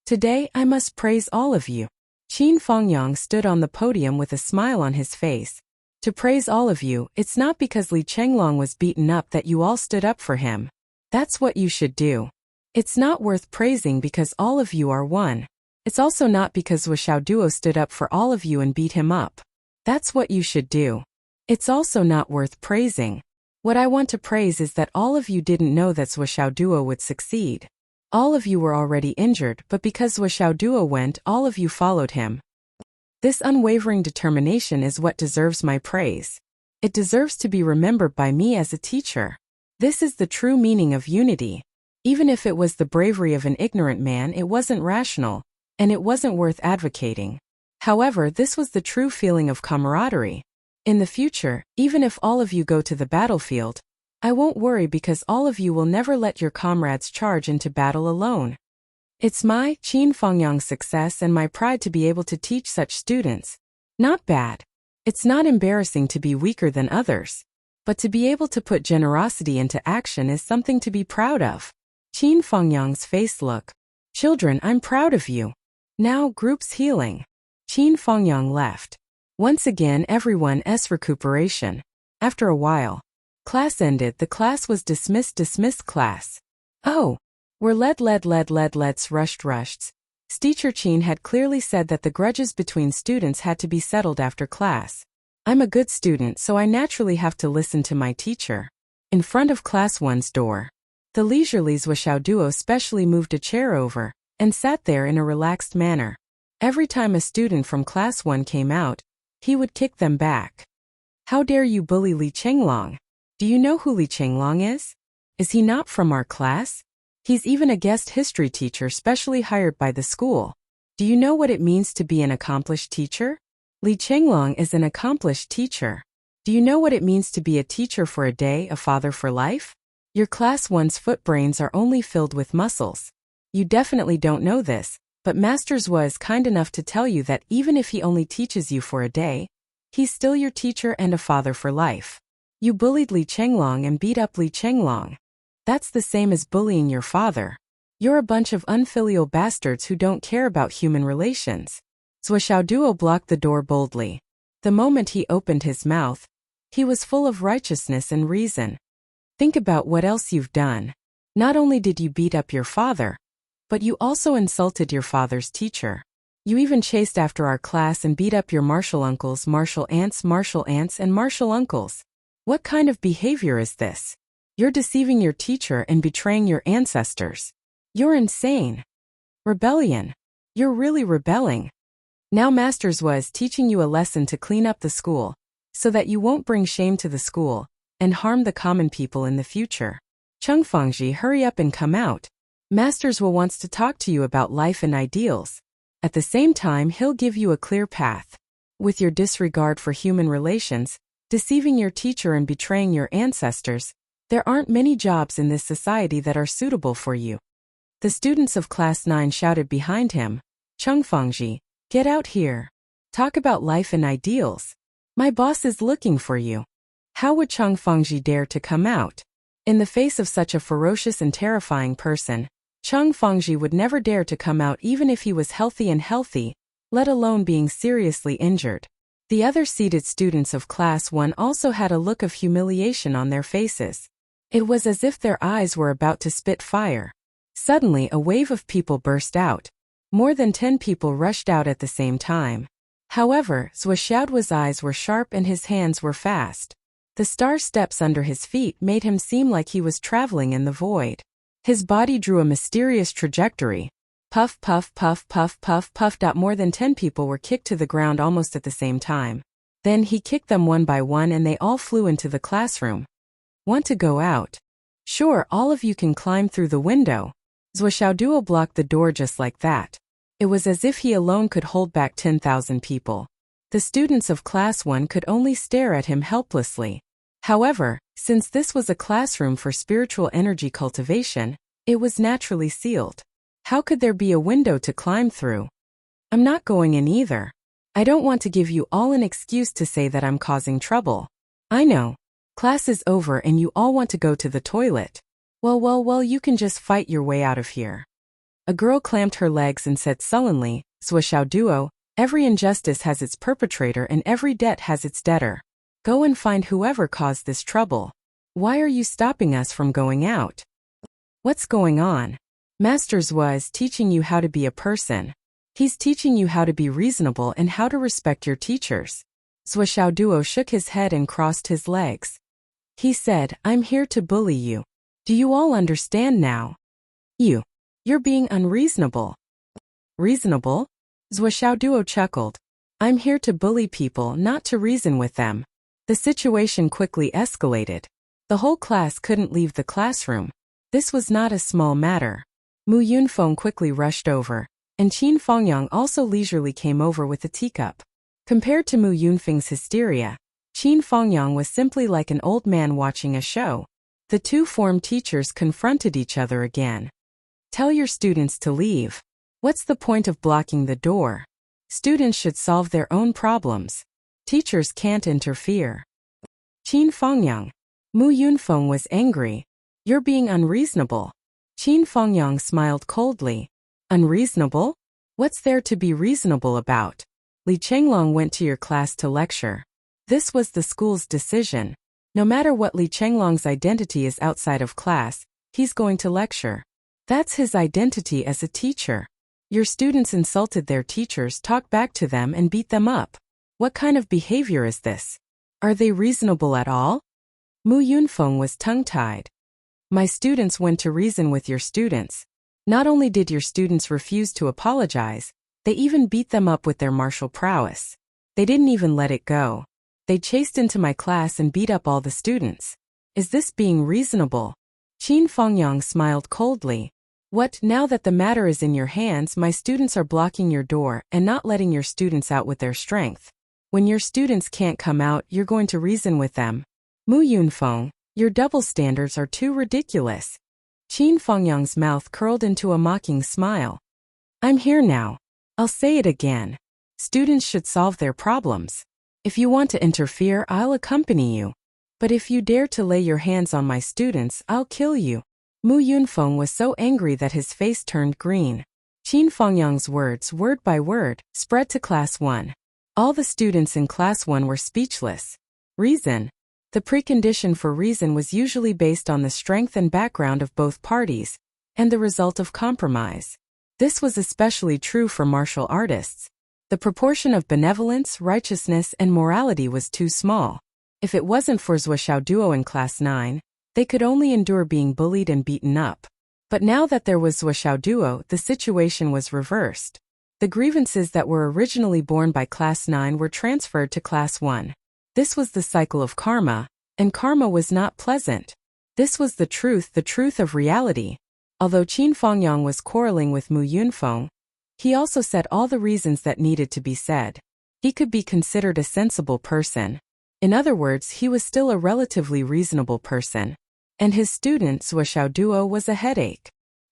Today, I must praise all of you. Qin Fengyang stood on the podium with a smile on his face. To praise all of you, it's not because Li Chenglong was beaten up that you all stood up for him. That's what you should do. It's not worth praising because all of you are one. It's also not because Zhuo Duo stood up for all of you and beat him up. That's what you should do. It's also not worth praising. What I want to praise is that all of you didn't know that Zhuo Duo would succeed. All of you were already injured, but because Zhuo Duo went, all of you followed him. This unwavering determination is what deserves my praise. It deserves to be remembered by me as a teacher. This is the true meaning of unity. Even if it was the bravery of an ignorant man, it wasn't rational, and it wasn't worth advocating. However, this was the true feeling of camaraderie. In the future, even if all of you go to the battlefield, I won't worry because all of you will never let your comrades charge into battle alone. It's my, Qin Fengyang's success and my pride to be able to teach such students. Not bad. It's not embarrassing to be weaker than others. But to be able to put generosity into action is something to be proud of. Qin Fengyang's face look. Children, I'm proud of you. Now, group's healing. Qin Fengyang left. Once again, everyone's recuperation. After a while, class ended. The class was dismissed. Class. Oh. We're let's rushed. Teacher Qin had clearly said that the grudges between students had to be settled after class. I'm a good student, so I naturally have to listen to my teacher. In front of class 1's door, the leisurely Zhou Xiaoduo specially moved a chair over and sat there in a relaxed manner. Every time a student from class 1 came out, he would kick them back. How dare you bully Li Chenglong? Do you know who Li Chenglong is? Is he not from our class? He's even a guest history teacher specially hired by the school. Do you know what it means to be an accomplished teacher? Li Chenglong is an accomplished teacher. Do you know what it means to be a teacher for a day, a father for life? Your class 1's foot brains are only filled with muscles. You definitely don't know this, but Master Zhou is kind enough to tell you that even if he only teaches you for a day, he's still your teacher and a father for life. You bullied Li Chenglong and beat up Li Chenglong. That's the same as bullying your father. You're a bunch of unfilial bastards who don't care about human relations. Zhou Xiaoduo blocked the door boldly. The moment he opened his mouth, he was full of righteousness and reason. Think about what else you've done. Not only did you beat up your father, but you also insulted your father's teacher. You even chased after our class and beat up your martial uncles, martial aunts, and martial uncles. What kind of behavior is this? You're deceiving your teacher and betraying your ancestors. You're insane. Rebellion. You're really rebelling. Now Master Zhou is teaching you a lesson to clean up the school, so that you won't bring shame to the school and harm the common people in the future. Cheng Fengji, hurry up and come out. Master Zhou wants to talk to you about life and ideals. At the same time, he'll give you a clear path. With your disregard for human relations, deceiving your teacher and betraying your ancestors, there aren't many jobs in this society that are suitable for you. The students of class 9 shouted behind him, Cheng Fengji, get out here. Talk about life and ideals. My boss is looking for you. How would Cheng Fengji dare to come out? In the face of such a ferocious and terrifying person, Cheng Fengji would never dare to come out even if he was healthy, let alone being seriously injured. The other seated students of class 1 also had a look of humiliation on their faces. It was as if their eyes were about to spit fire. Suddenly, a wave of people burst out. More than 10 people rushed out at the same time. However, Zhou Xiaoduo's eyes were sharp and his hands were fast. The star steps under his feet made him seem like he was traveling in the void. His body drew a mysterious trajectory. Puff, puff, puff, puff, puff, puff. More than 10 people were kicked to the ground almost at the same time. Then he kicked them one by one and they all flew into the classroom. Want to go out? Sure, all of you can climb through the window. Zhou Xiaoduo blocked the door just like that. It was as if he alone could hold back 10,000 people. The students of class 1 could only stare at him helplessly. However, since this was a classroom for spiritual energy cultivation, it was naturally sealed. How could there be a window to climb through? I'm not going in either. I don't want to give you all an excuse to say that I'm causing trouble. I know. Class is over and you all want to go to the toilet. Well, you can just fight your way out of here. A girl clamped her legs and said sullenly, Zhou Xiaoduo, every injustice has its perpetrator and every debt has its debtor. Go and find whoever caused this trouble. Why are you stopping us from going out? What's going on? Master Zhou is teaching you how to be a person. He's teaching you how to be reasonable and how to respect your teachers. Zhou Xiaoduo shook his head and crossed his legs. He said, I'm here to bully you. Do you all understand now? You're being unreasonable. Reasonable? Zhou Xiaoduo chuckled. I'm here to bully people, not to reason with them. The situation quickly escalated. The whole class couldn't leave the classroom. This was not a small matter. Mu Yunfeng quickly rushed over, and Qin Fengyang also leisurely came over with a teacup. Compared to Mu Yunfeng's hysteria, Qin Fengyang was simply like an old man watching a show. The two form teachers confronted each other again. Tell your students to leave. What's the point of blocking the door? Students should solve their own problems. Teachers can't interfere. Qin Fengyang. Mu Yunfeng was angry. You're being unreasonable. Qin Fengyang smiled coldly. Unreasonable? What's there to be reasonable about? Li Chenglong went to your class to lecture. This was the school's decision. No matter what Li Chenglong's identity is outside of class, he's going to lecture. That's his identity as a teacher. Your students insulted their teachers, talked back to them and beat them up. What kind of behavior is this? Are they reasonable at all? Mu Yunfeng was tongue-tied. My students went to reason with your students. Not only did your students refuse to apologize, they even beat them up with their martial prowess. They didn't even let it go. They chased into my class and beat up all the students. Is this being reasonable? Qin Fengyang smiled coldly. What, now that the matter is in your hands, my students are blocking your door and not letting your students out with their strength. When your students can't come out, you're going to reason with them. Mu Yunfeng, your double standards are too ridiculous. Qin Fengyang's mouth curled into a mocking smile. I'm here now. I'll say it again. Students should solve their problems. If you want to interfere, I'll accompany you. But if you dare to lay your hands on my students, I'll kill you. Mu Yunfeng was so angry that his face turned green. Qin Fengyang's words, word by word, spread to Class 1. All the students in Class 1 were speechless. Reason. The precondition for reason was usually based on the strength and background of both parties, and the result of compromise. This was especially true for martial artists. The proportion of benevolence, righteousness, and morality was too small. If it wasn't for Zuo Duo in Class 9, they could only endure being bullied and beaten up. But now that there was Zuo Duo, the situation was reversed. The grievances that were originally borne by Class 9 were transferred to Class 1. This was the cycle of karma, and karma was not pleasant. This was the truth of reality. Although Qin Fengyang was quarreling with Mu Yunfeng, he also said all the reasons that needed to be said. He could be considered a sensible person. In other words, he was still a relatively reasonable person. And his student Zuo Duo was a headache.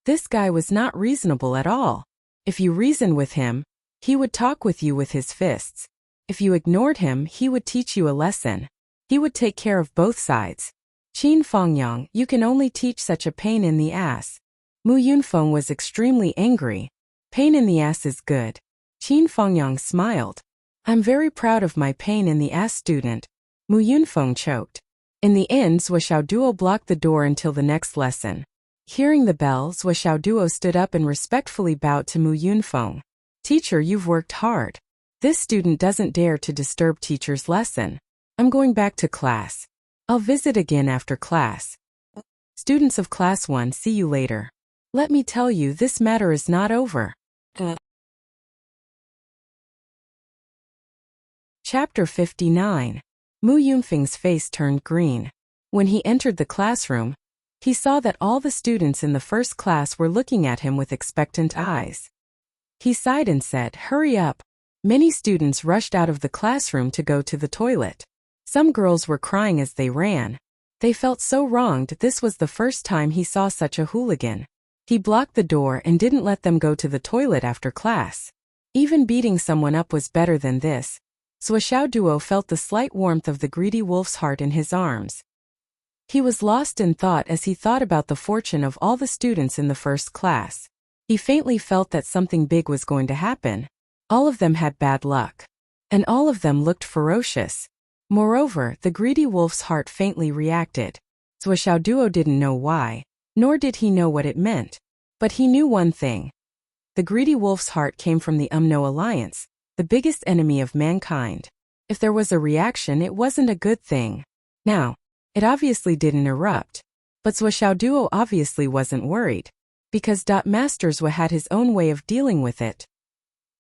This guy was not reasonable at all. If you reason with him, he would talk with you with his fists. If you ignored him, he would teach you a lesson. He would take care of both sides. Qin Fengyang, you can only teach such a pain in the ass. Mu Yunfeng was extremely angry. Pain in the ass is good. Qin Fengyang smiled. I'm very proud of my pain in the ass student. Mu Yunfeng choked. In the end, Zuo Duo blocked the door until the next lesson. Hearing the bell, Zuo Duo stood up and respectfully bowed to Mu Yunfeng. Teacher, you've worked hard. This student doesn't dare to disturb teacher's lesson. I'm going back to class. I'll visit again after class. Students of Class 1, see you later. Let me tell you, this matter is not over. Chapter 59. Mu Yunfeng's face turned green. When he entered the classroom, he saw that all the students in the first class were looking at him with expectant eyes. He sighed and said, "Hurry up." Many students rushed out of the classroom to go to the toilet. Some girls were crying as they ran. They felt so wronged. This was the first time he saw such a hooligan. He blocked the door and didn't let them go to the toilet after class. Even beating someone up was better than this. Zuo Duo felt the slight warmth of the greedy wolf's heart in his arms. He was lost in thought as he thought about the fortune of all the students in the first class. He faintly felt that something big was going to happen. All of them had bad luck. And all of them looked ferocious. Moreover, the greedy wolf's heart faintly reacted. Zuo Duo didn't know why, nor did he know what it meant. But he knew one thing. The greedy wolf's heart came from the Umno Alliance, the biggest enemy of mankind. If there was a reaction, it wasn't a good thing. Now, it obviously didn't erupt. But Zuo Duo obviously wasn't worried. Because Master Zhuo had his own way of dealing with it.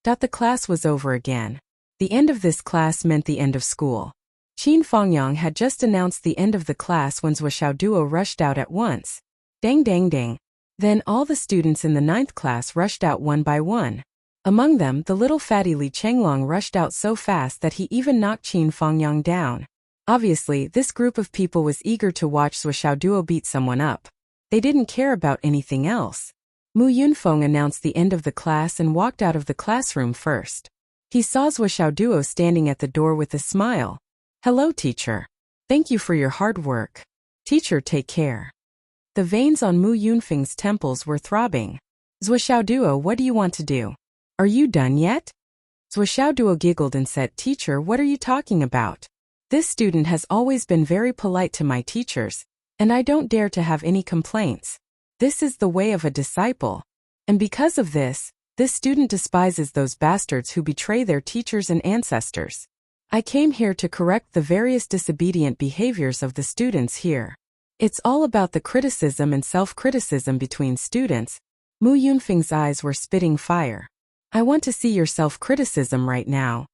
The class was over again. The end of this class meant the end of school. Qin Fengyang had just announced the end of the class when Zuo Duo rushed out at once. Dang dang dang. Then all the students in the 9th class rushed out one by one. Among them, the little fatty Li Chenglong rushed out so fast that he even knocked Qin Fengyang down. Obviously, this group of people was eager to watch Zuo Duo beat someone up. They didn't care about anything else. Mu Yunfeng announced the end of the class and walked out of the classroom first. He saw Zuo Duo standing at the door with a smile. "Hello, teacher. Thank you for your hard work. Teacher, take care." The veins on Mu Yunfeng's temples were throbbing. "Zuo Duo, what do you want to do? Are you done yet?" Zuo Duo giggled and said, "Teacher, what are you talking about? This student has always been very polite to my teachers, and I don't dare to have any complaints. This is the way of a disciple. And because of this student despises those bastards who betray their teachers and ancestors. I came here to correct the various disobedient behaviors of the students here. It's all about the criticism and self-criticism between students. Mu Yunfeng's eyes were spitting fire. I want to see your self-criticism right now.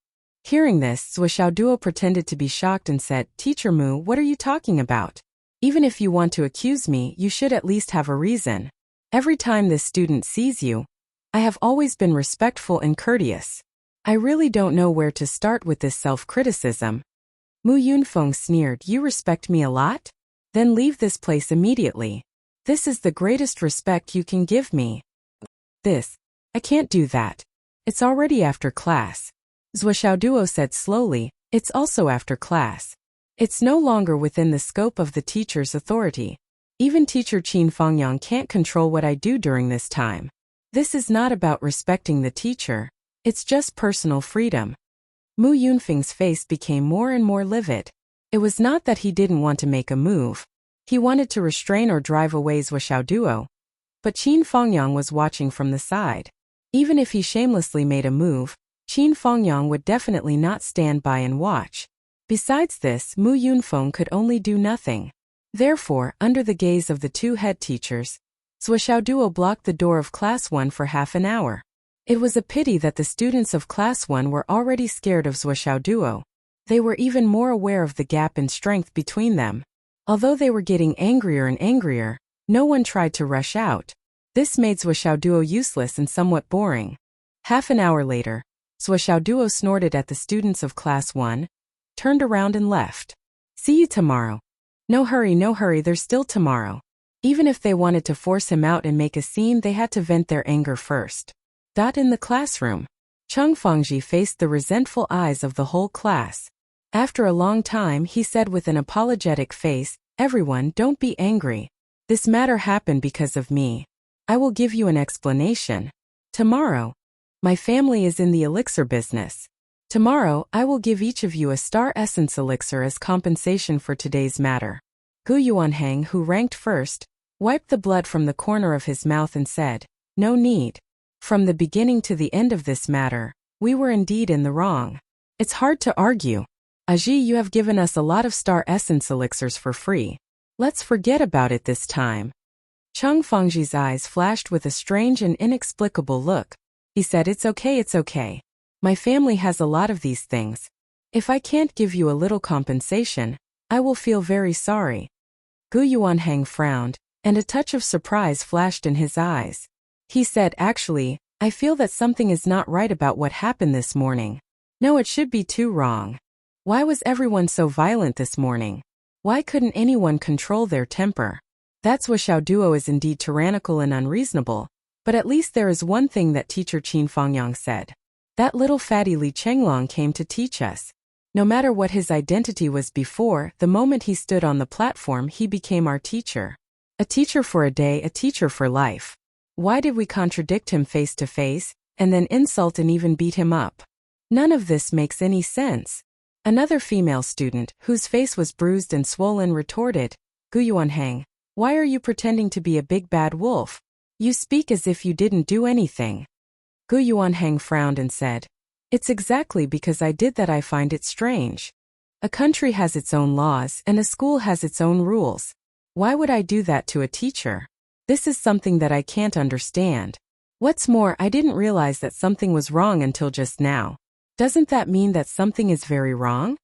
Hearing this, Zhuo Xiaoduo pretended to be shocked and said, Teacher Mu, what are you talking about? Even if you want to accuse me, you should at least have a reason. Every time this student sees you, I have always been respectful and courteous. I really don't know where to start with this self-criticism. Mu Yunfeng sneered, You respect me a lot? Then leave this place immediately. This is the greatest respect you can give me. I can't do that. It's already after class. Zhuo Xiaoduo said slowly, It's also after class. It's no longer within the scope of the teacher's authority. Even teacher Qin Fangyang can't control what I do during this time. This is not about respecting the teacher. It's just personal freedom. Mu Yunfeng's face became more and more livid. It was not that he didn't want to make a move. He wanted to restrain or drive away Zhuo Xiaoduo. But Qin Fangyang was watching from the side. Even if he shamelessly made a move, Qin Fangyang would definitely not stand by and watch. Besides this, Mu Yunfeng could only do nothing. Therefore, under the gaze of the two head teachers, Zhuo Xiaoduo blocked the door of Class 1 for half an hour. It was a pity that the students of Class 1 were already scared of Zhuo Xiaoduo. They were even more aware of the gap in strength between them. Although they were getting angrier and angrier, no one tried to rush out. This made Zhuo Xiaoduo useless and somewhat boring. Half an hour later, Zhuo Xiaoduo snorted at the students of Class 1, turned around and left. See you tomorrow. No hurry, there's still tomorrow. Even if they wanted to force him out and make a scene, they had to vent their anger first. In the classroom, Cheng Fangji faced the resentful eyes of the whole class. After a long time, he said with an apologetic face, Everyone, don't be angry. This matter happened because of me. I will give you an explanation. Tomorrow, my family is in the elixir business. Tomorrow, I will give each of you a star essence elixir as compensation for today's matter. Gu Yuanhang, who ranked first, wiped the blood from the corner of his mouth and said, No need. From the beginning to the end of this matter, we were indeed in the wrong. It's hard to argue. Aji, you have given us a lot of star essence elixirs for free. Let's forget about it this time. Cheng Fangji's eyes flashed with a strange and inexplicable look. He said, It's okay. My family has a lot of these things. If I can't give you a little compensation, I will feel very sorry. Gu Yuanhang frowned, and a touch of surprise flashed in his eyes. He said, Actually, I feel that something is not right about what happened this morning. No, it should be too wrong. Why was everyone so violent this morning? Why couldn't anyone control their temper? That Zhuo Xiaoduo is indeed tyrannical and unreasonable, but at least there is one thing that teacher Qin Fangyang said. That little fatty Li Chenglong came to teach us. No matter what his identity was before, the moment he stood on the platform, he became our teacher. A teacher for a day, a teacher for life. Why did we contradict him face to face, and then insult and even beat him up? None of this makes any sense. Another female student, whose face was bruised and swollen, retorted, Gu Yuanhang, why are you pretending to be a big bad wolf? You speak as if you didn't do anything. Gu Yuanhang frowned and said, It's exactly because I did that I find it strange. A country has its own laws and a school has its own rules. Why would I do that to a teacher? This is something that I can't understand. What's more, I didn't realize that something was wrong until just now. Doesn't that mean that something is very wrong?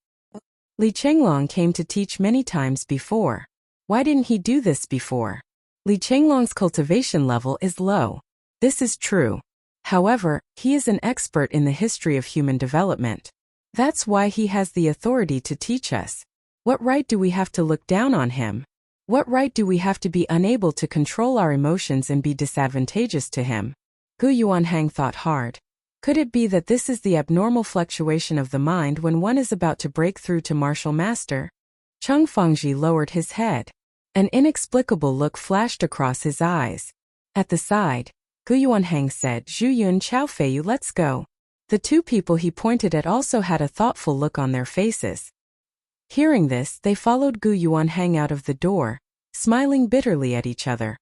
Li Chenglong came to teach many times before. Why didn't he do this before? Li Chenglong's cultivation level is low. This is true. However, he is an expert in the history of human development. That's why he has the authority to teach us. What right do we have to look down on him? What right do we have to be unable to control our emotions and be disadvantageous to him? Gu Yuanhang thought hard. Could it be that this is the abnormal fluctuation of the mind when one is about to break through to martial master? Cheng Fangji lowered his head. An inexplicable look flashed across his eyes. At the side, Gu Yuanhang said, Zhu Yun Chaofeiyu, let's go. The two people he pointed at also had a thoughtful look on their faces. Hearing this, they followed Gu Yuanhang out of the door, smiling bitterly at each other.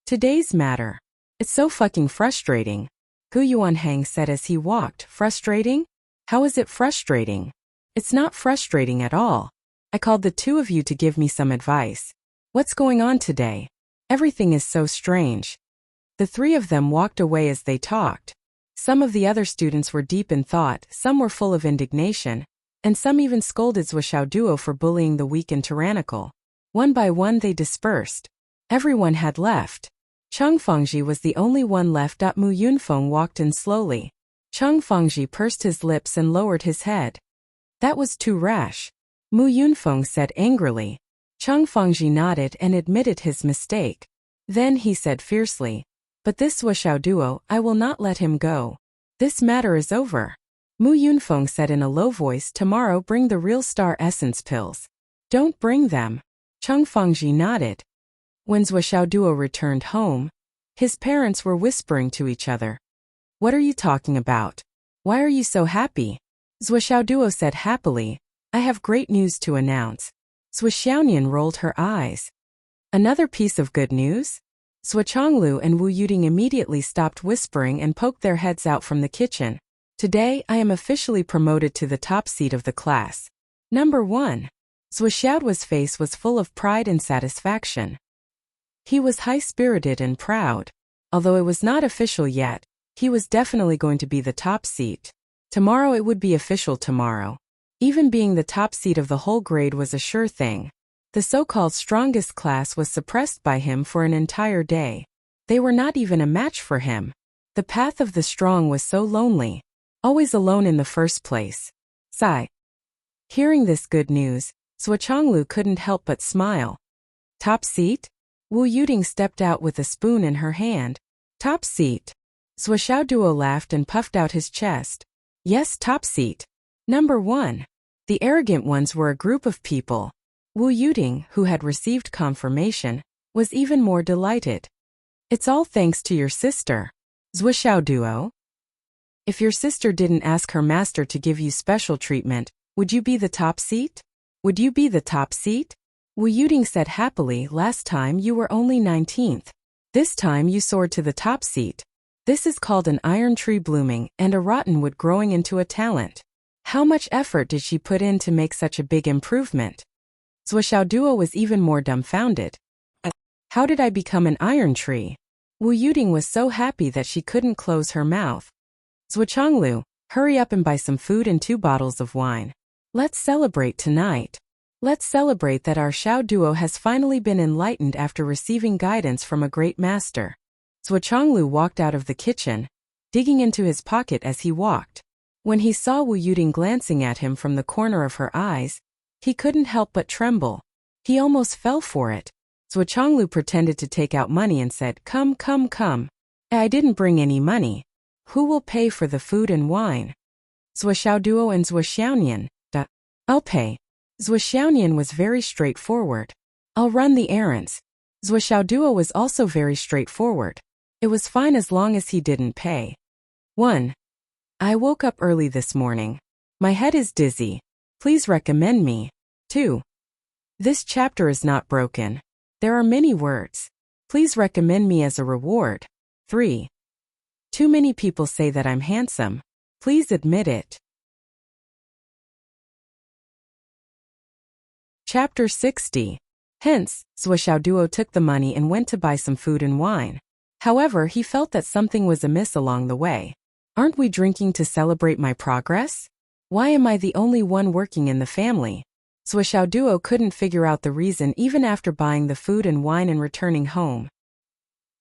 Today's matter. It's so fucking frustrating. Gu Yuanhang said as he walked. Frustrating? How is it frustrating? It's not frustrating at all. I called the two of you to give me some advice. What's going on today? Everything is so strange. The three of them walked away as they talked. Some of the other students were deep in thought, some were full of indignation, and some even scolded Zhuo Duo for bullying the weak and tyrannical. One by one they dispersed. Everyone had left. Cheng Fengji was the only one left. Mu Yunfeng walked in slowly. Cheng Fengji pursed his lips and lowered his head. That was too rash, Mu Yunfeng said angrily. Cheng Fengji nodded and admitted his mistake. Then he said fiercely, "But this Zhuo Duo, I will not let him go. This matter is over." Mu Yunfeng said in a low voice, "Tomorrow bring the real star essence pills." "Don't bring them." Cheng Fengji nodded. When Zhuo Duo returned home, his parents were whispering to each other. "What are you talking about? Why are you so happy?" Zhuo Duo said happily, "I have great news to announce." Zhuo Xiaonian rolled her eyes. "Another piece of good news?" Zhuo Chonglu and Wu Yuding immediately stopped whispering and poked their heads out from the kitchen. "Today, I am officially promoted to the top seat of the class. Number 1. Zhuo Xiaoduo's face was full of pride and satisfaction. He was high-spirited and proud. Although it was not official yet, he was definitely going to be the top seat. Tomorrow it would be official tomorrow. Even being the top seat of the whole grade was a sure thing. The so-called strongest class was suppressed by him for an entire day. They were not even a match for him. The path of the strong was so lonely. Always alone in the first place. Sigh. Hearing this good news, Zhuo Chonglu couldn't help but smile. Top seat? Wu Yuding stepped out with a spoon in her hand. Top seat. Zhuo Duo laughed and puffed out his chest. Yes, top seat. Number 1. The arrogant ones were a group of people. Wu Yuding, who had received confirmation, was even more delighted. It's all thanks to your sister. Zhuo Duo? If your sister didn't ask her master to give you special treatment, would you be the top seat? Would you be the top seat? Wu Yuding said happily, last time you were only 19th. This time you soared to the top seat. This is called an iron tree blooming and a rotten wood growing into a talent. How much effort did she put in to make such a big improvement? Zhuo Duo was even more dumbfounded. How did I become an iron tree? Wu Yuding was so happy that she couldn't close her mouth. Zhuo Chonglu, hurry up and buy some food and 2 bottles of wine. Let's celebrate tonight. Let's celebrate that our Xiao Duo has finally been enlightened after receiving guidance from a great master. Zhuo Chonglu walked out of the kitchen, digging into his pocket as he walked. When he saw Wu Yuding glancing at him from the corner of her eyes, he couldn't help but tremble. He almost fell for it. Zhuo Chonglu pretended to take out money and said, Come. I didn't bring any money. Who will pay for the food and wine? Zhuo Duo and Zhuo Xiaonian. I'll pay. Zhuo Xiaonian was very straightforward. I'll run the errands. Zhuo Duo was also very straightforward. It was fine as long as he didn't pay. 1. I woke up early this morning. My head is dizzy. Please recommend me. 2. This chapter is not broken. There are many words. Please recommend me as a reward. 3. Too many people say that I'm handsome. Please admit it. Chapter 60. Hence, Zhuo Duo took the money and went to buy some food and wine. However, he felt that something was amiss along the way. Aren't we drinking to celebrate my progress? Why am I the only one working in the family? Zhuo Duo couldn't figure out the reason even after buying the food and wine and returning home.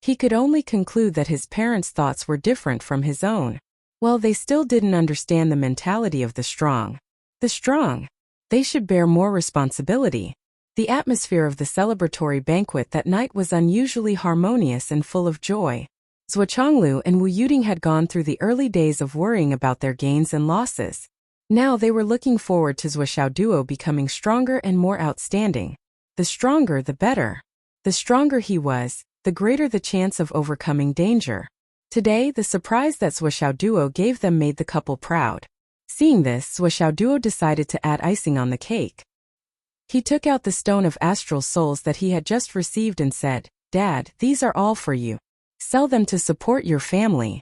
He could only conclude that his parents' thoughts were different from his own. Well, they still didn't understand the mentality of the strong. The strong. They should bear more responsibility. The atmosphere of the celebratory banquet that night was unusually harmonious and full of joy. Zhuo Chonglu and Wu Yuding had gone through the early days of worrying about their gains and losses. Now they were looking forward to Zhuo Duo becoming stronger and more outstanding. The stronger the better. The stronger he was, the greater the chance of overcoming danger. Today, the surprise that Zhuo Duo gave them made the couple proud. Seeing this, Zhuo Duo decided to add icing on the cake. He took out the stone of astral souls that he had just received and said, Dad, these are all for you. Sell them to support your family.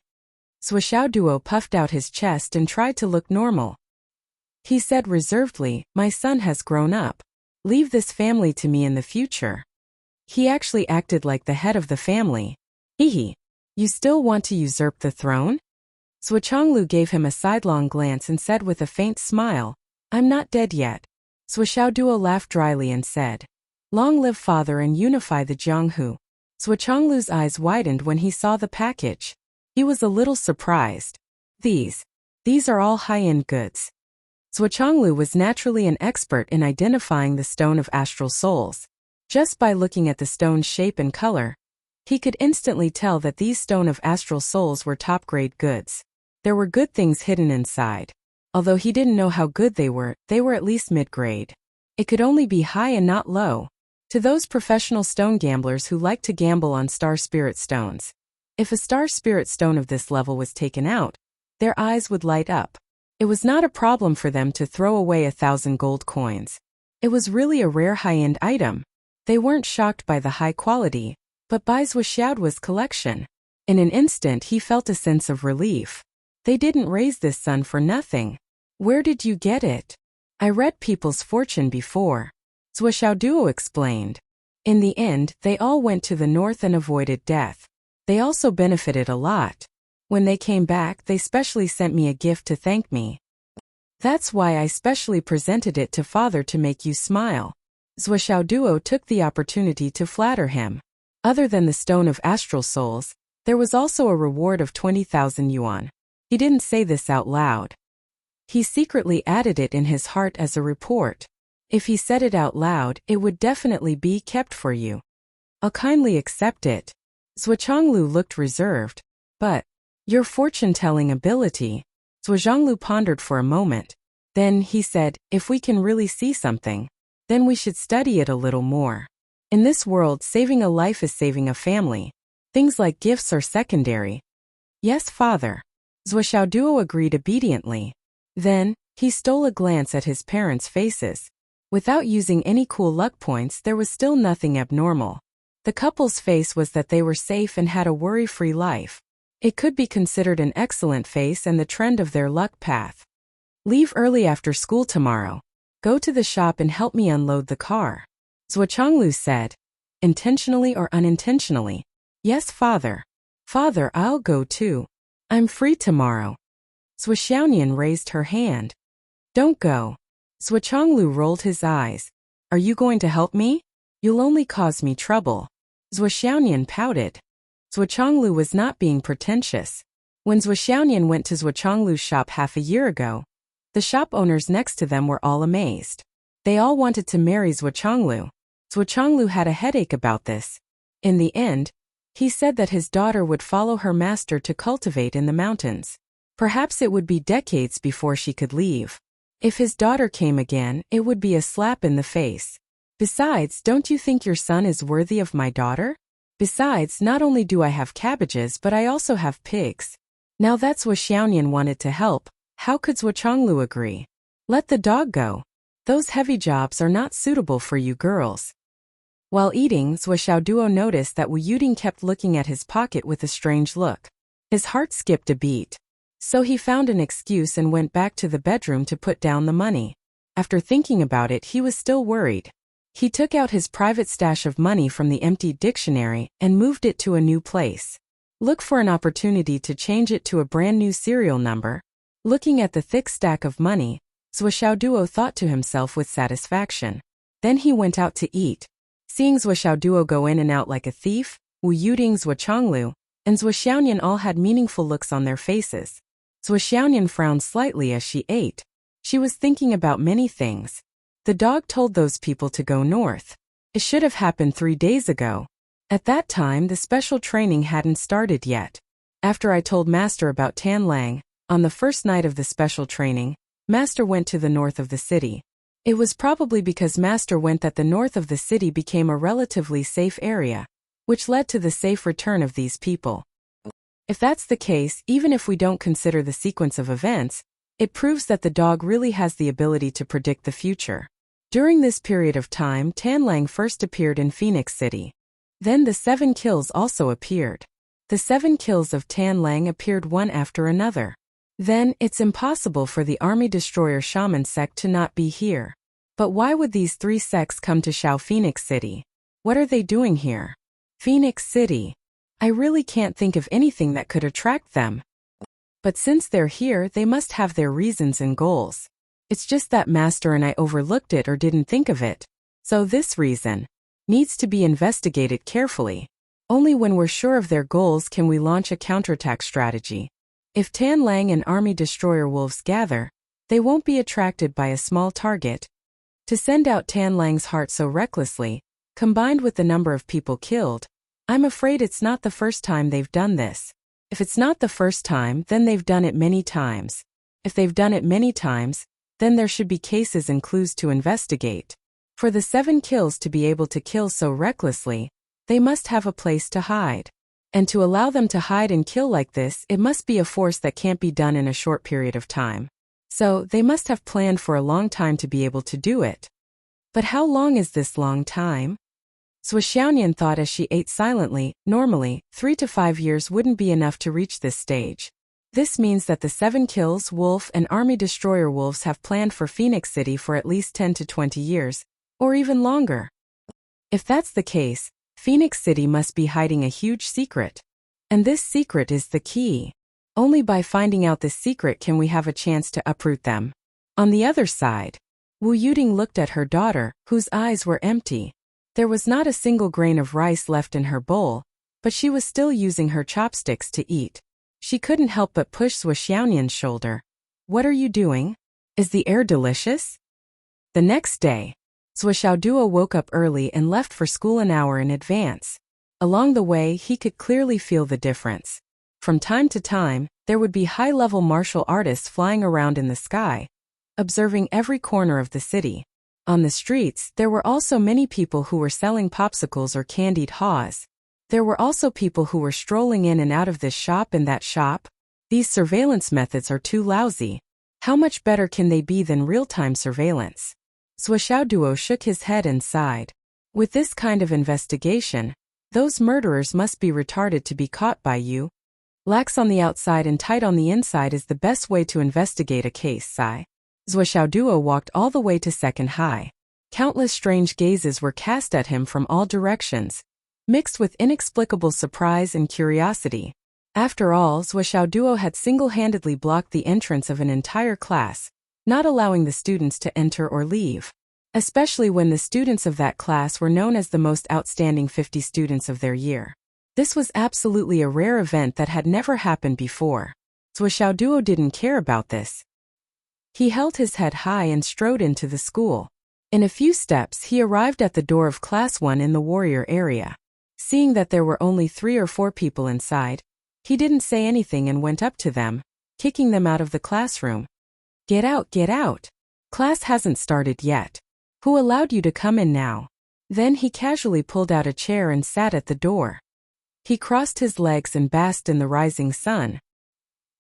Zhuo Duo puffed out his chest and tried to look normal. He said reservedly, "My son has grown up. Leave this family to me in the future." He actually acted like the head of the family. Hehe. You still want to usurp the throne? Zhuochanglu gave him a sidelong glance and said with a faint smile, "I'm not dead yet." Zhuoxiaoduo laughed dryly and said, "Long live father and unify the Jianghu." Zhuochanglu's eyes widened when he saw the package. He was a little surprised. These are all high-end goods. Zhuochanglu was naturally an expert in identifying the stone of astral souls. Just by looking at the stone's shape and color, he could instantly tell that these stone of astral souls were top-grade goods. There were good things hidden inside. Although he didn't know how good they were at least mid-grade. It could only be high and not low. To those professional stone gamblers who like to gamble on star spirit stones, if a star spirit stone of this level was taken out, their eyes would light up. It was not a problem for them to throw away 1,000 gold coins. It was really a rare high-end item. They weren't shocked by the high quality, but by Zhuoxiaoduo's collection. In an instant he felt a sense of relief. They didn't raise this son for nothing. Where did you get it? I read People's Fortune before. Zhuoxiaoduo explained. In the end, they all went to the north and avoided death. They also benefited a lot. When they came back, they specially sent me a gift to thank me. That's why I specially presented it to father to make you smile. Zhuoxiaoduo took the opportunity to flatter him. Other than the stone of astral souls, there was also a reward of 20,000 yuan. He didn't say this out loud. He secretly added it in his heart as a report. If he said it out loud, it would definitely be kept for you. I'll kindly accept it. Zhuochanglu looked reserved. But your fortune-telling ability. Zhuochanglu pondered for a moment. Then he said, if we can really see something, then we should study it a little more. In this world, saving a life is saving a family. Things like gifts are secondary. Yes, father. Zhuoxiaoduo agreed obediently. Then, he stole a glance at his parents' faces. Without using any cool luck points, there was still nothing abnormal. The couple's face was that they were safe and had a worry-free life. It could be considered an excellent face and the trend of their luck path. Leave early after school tomorrow. Go to the shop and help me unload the car. Zhuochanglu said. Intentionally or unintentionally? Yes, father. Father, I'll go too. I'm free tomorrow. Zhuoxiaonian raised her hand. Don't go. Zhuochanglu rolled his eyes. Are you going to help me? You'll only cause me trouble. Zhuoxiaonian pouted. Zhuochanglu was not being pretentious. When Zhuoxiaonian went to Zhuochanglu's shop half a year ago, the shop owners next to them were all amazed. They all wanted to marry Zhuochanglu. Zhuochanglu had a headache about this. In the end, he said that his daughter would follow her master to cultivate in the mountains. Perhaps it would be decades before she could leave. If his daughter came again, it would be a slap in the face. Besides, don't you think your son is worthy of my daughter? Besides, not only do I have cabbages but I also have pigs. Now that Zhuoxiaonian wanted to help, how could Zhuochanglu agree? Let the dog go. Those heavy jobs are not suitable for you girls. While eating, Zhuoxiaoduo noticed that Wu Yuding kept looking at his pocket with a strange look. His heart skipped a beat. So he found an excuse and went back to the bedroom to put down the money. After thinking about it, he was still worried. He took out his private stash of money from the emptied dictionary and moved it to a new place. Look for an opportunity to change it to a brand new serial number. Looking at the thick stack of money, Zhuoxiaoduo thought to himself with satisfaction. Then he went out to eat. Seeing Zhuoxiaoduo go in and out like a thief, Wu Yuding, Zhuochanglu, and Zhuoxiaonian all had meaningful looks on their faces. Zhuoxiaonian frowned slightly as she ate. She was thinking about many things. The dog told those people to go north. It should have happened 3 days ago. At that time, the special training hadn't started yet. After I told Master about Tan Lang, on the first night of the special training, Master went to the north of the city. It was probably because Master went that the north of the city became a relatively safe area, which led to the safe return of these people. If that's the case, even if we don't consider the sequence of events, it proves that the dog really has the ability to predict the future. During this period of time, Tan Lang first appeared in Phoenix City. Then the 7 kills also appeared. The 7 kills of Tan Lang appeared one after another. Then, it's impossible for the Army Destroyer Shaman sect to not be here. But why would these 3 sects come to Shao Phoenix City? What are they doing here? Phoenix City. I really can't think of anything that could attract them. But since they're here, they must have their reasons and goals. It's just that Master and I overlooked it or didn't think of it. So this reason needs to be investigated carefully. Only when we're sure of their goals can we launch a counterattack strategy. If Tan Lang and Army Destroyer Wolves gather, they won't be attracted by a small target. To send out Tan Lang's heart so recklessly, combined with the number of people killed, I'm afraid it's not the first time they've done this. If it's not the first time, then they've done it many times. If they've done it many times, then there should be cases and clues to investigate. For the 7 kills to be able to kill so recklessly, they must have a place to hide. And to allow them to hide and kill like this, it must be a force that can't be done in a short period of time. So, they must have planned for a long time to be able to do it. But how long is this long time? Xiaonian thought as she ate silently. Normally, 3 to 5 years wouldn't be enough to reach this stage. This means that the 7 kills, Wolf and Army Destroyer Wolves have planned for Phoenix City for at least 10 to 20 years, or even longer. If that's the case, Phoenix City must be hiding a huge secret. And this secret is the key. Only by finding out this secret can we have a chance to uproot them. On the other side, Wu Yuding looked at her daughter, whose eyes were empty. There was not a single grain of rice left in her bowl, but she was still using her chopsticks to eat. She couldn't help but push Xiaonian's shoulder. What are you doing? Is the air delicious? The next day, Xiaoduo woke up early and left for school an hour in advance. Along the way, he could clearly feel the difference. From time to time, there would be high-level martial artists flying around in the sky, observing every corner of the city. On the streets, there were also many people who were selling popsicles or candied haws. There were also people who were strolling in and out of this shop and that shop. These surveillance methods are too lousy. How much better can they be than real-time surveillance? Xiaoduo shook his head and sighed. With this kind of investigation, those murderers must be retarded to be caught by you. Lax on the outside and tight on the inside is the best way to investigate a case, sigh. Xiaoduo walked all the way to second high. Countless strange gazes were cast at him from all directions, mixed with inexplicable surprise and curiosity. After all, Xiaoduo had single-handedly blocked the entrance of an entire class, not allowing the students to enter or leave. Especially when the students of that class were known as the most outstanding 50 students of their year. This was absolutely a rare event that had never happened before. Xiaoduo didn't care about this. He held his head high and strode into the school. In a few steps, he arrived at the door of Class 1 in the warrior area. Seeing that there were only 3 or 4 people inside, he didn't say anything and went up to them, kicking them out of the classroom. Get out, get out. Class hasn't started yet. Who allowed you to come in now? Then he casually pulled out a chair and sat at the door. He crossed his legs and basked in the rising sun.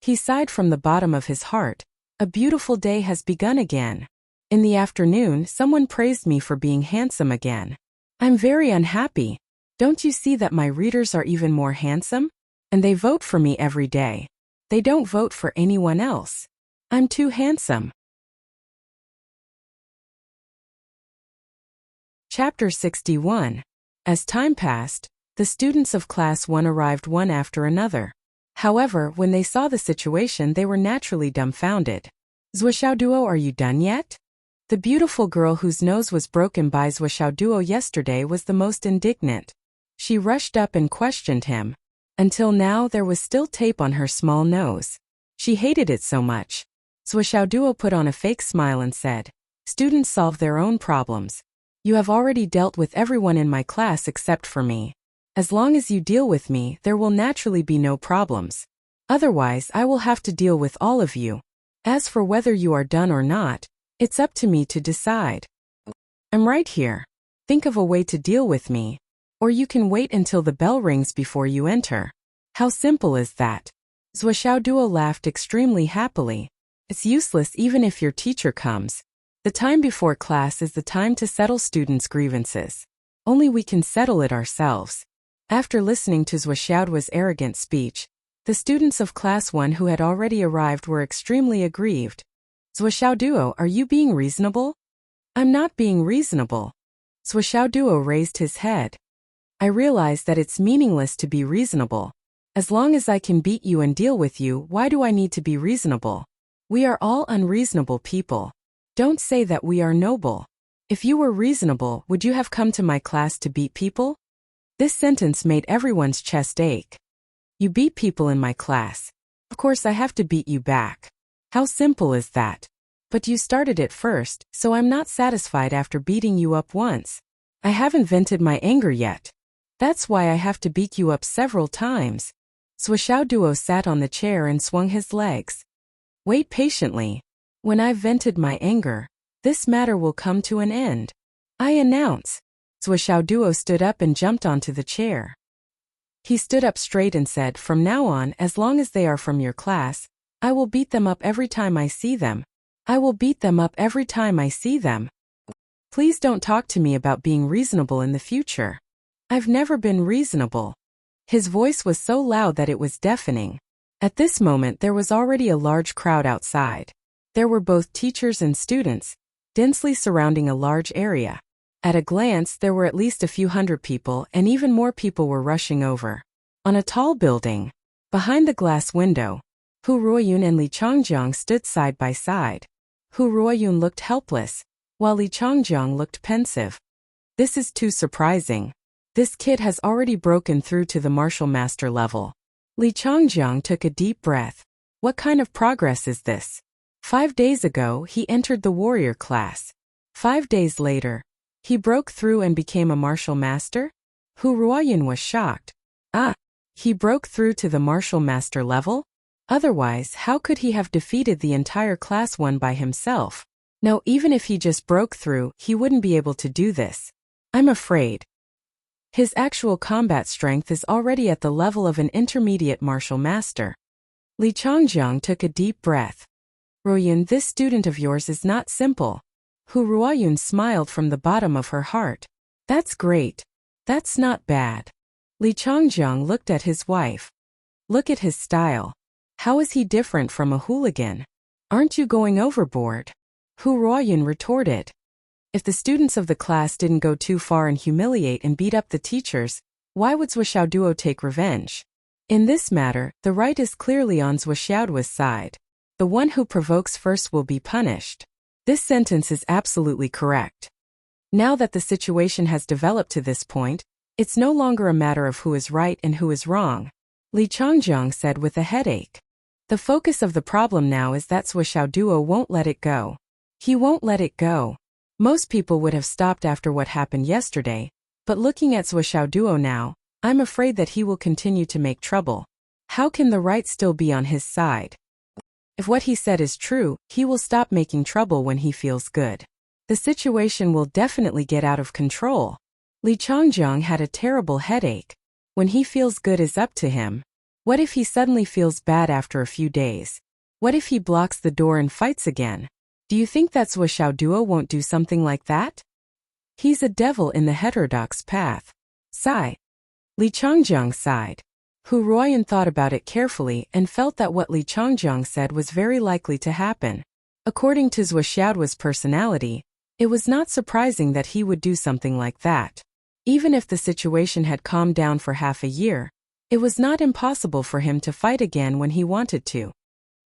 He sighed from the bottom of his heart. A beautiful day has begun again. In the afternoon, someone praised me for being handsome again. I'm very unhappy. Don't you see that my readers are even more handsome? And they vote for me every day. They don't vote for anyone else. I'm too handsome. Chapter 61. As time passed, the students of Class 1 arrived one after another. However, when they saw the situation, they were naturally dumbfounded. Xiaoduo, are you done yet? The beautiful girl whose nose was broken by Xiaoduo yesterday was the most indignant. She rushed up and questioned him. Until now, there was still tape on her small nose. She hated it so much. Xiaoduo put on a fake smile and said, "Students solve their own problems. You have already dealt with everyone in my class except for me. As long as you deal with me, there will naturally be no problems. Otherwise, I will have to deal with all of you. As for whether you are done or not, it's up to me to decide. I'm right here. Think of a way to deal with me. Or you can wait until the bell rings before you enter. How simple is that?" Xiaoduo laughed extremely happily. It's useless even if your teacher comes. The time before class is the time to settle students' grievances. Only we can settle it ourselves. After listening to Xiaoduo's arrogant speech, The students of Class 1 who had already arrived were extremely aggrieved. Zuoxiaoduo, are you being reasonable? I'm not being reasonable. Zuoxiaoduo raised his head. I realize that it's meaningless to be reasonable. As long as I can beat you and deal with you, why do I need to be reasonable? We are all unreasonable people. Don't say that we are noble. If you were reasonable, would you have come to my class to beat people? This sentence made everyone's chest ache. You beat people in my class. Of course I have to beat you back. How simple is that? But you started it first, so I'm not satisfied after beating you up once. I haven't vented my anger yet. That's why I have to beat you up several times. Zuoxiaoduo sat on the chair and swung his legs. Wait patiently. When I've vented my anger, this matter will come to an end. I announce. Zuoxiaoduo stood up and jumped onto the chair. He stood up straight and said, from now on, as long as they are from your class, I will beat them up every time I see them. I will beat them up every time I see them. Please don't talk to me about being reasonable in the future. I've never been reasonable. His voice was so loud that it was deafening. At this moment there was already a large crowd outside. There were both teachers and students, densely surrounding a large area. At a glance there were at least a few hundred people, and even more people were rushing over. On a tall building, behind the glass window, Hu Ruoyun and Li Changjiang stood side by side. Hu Ruoyun looked helpless, while Li Changjiang looked pensive. This is too surprising. This kid has already broken through to the martial master level. Li Changjiang took a deep breath. What kind of progress is this? 5 days ago he entered the warrior class. 5 days later, he broke through and became a martial master? Hu Ruoyun was shocked. He broke through to the martial master level? Otherwise, how could he have defeated the entire class 1 by himself? No, even if he just broke through, he wouldn't be able to do this. I'm afraid. His actual combat strength is already at the level of an intermediate martial master. Li Changjiang took a deep breath. Ruoyun, this student of yours is not simple. Hu Ruoyun smiled from the bottom of her heart. That's great. That's not bad. Li Changjiang looked at his wife. Look at his style. How is he different from a hooligan? Aren't you going overboard? Hu Ruoyun retorted. If the students of the class didn't go too far and humiliate and beat up the teachers, why would Zuoxiaoduo take revenge? In this matter, the right is clearly on Zuoxiaoduo's side. The one who provokes first will be punished. This sentence is absolutely correct. Now that the situation has developed to this point, it's no longer a matter of who is right and who is wrong. Li Changjiang said with a headache. The focus of the problem now is that Zuoxiaoduo won't let it go. He won't let it go. Most people would have stopped after what happened yesterday, but looking at Zuoxiaoduo now, I'm afraid that he will continue to make trouble. How can the right still be on his side? If what he said is true, he will stop making trouble when he feels good. The situation will definitely get out of control. Li Changjiang had a terrible headache. When he feels good is up to him. What if he suddenly feels bad after a few days? What if he blocks the door and fights again? Do you think that Zuoxiaoduo won't do something like that? He's a devil in the heterodox path. Sigh. Li Changjiang sighed. Hu Ruoyun thought about it carefully and felt that what Li Changjiang said was very likely to happen. According to Zuoxiaoduo's personality, it was not surprising that he would do something like that. Even if the situation had calmed down for half a year, it was not impossible for him to fight again when he wanted to.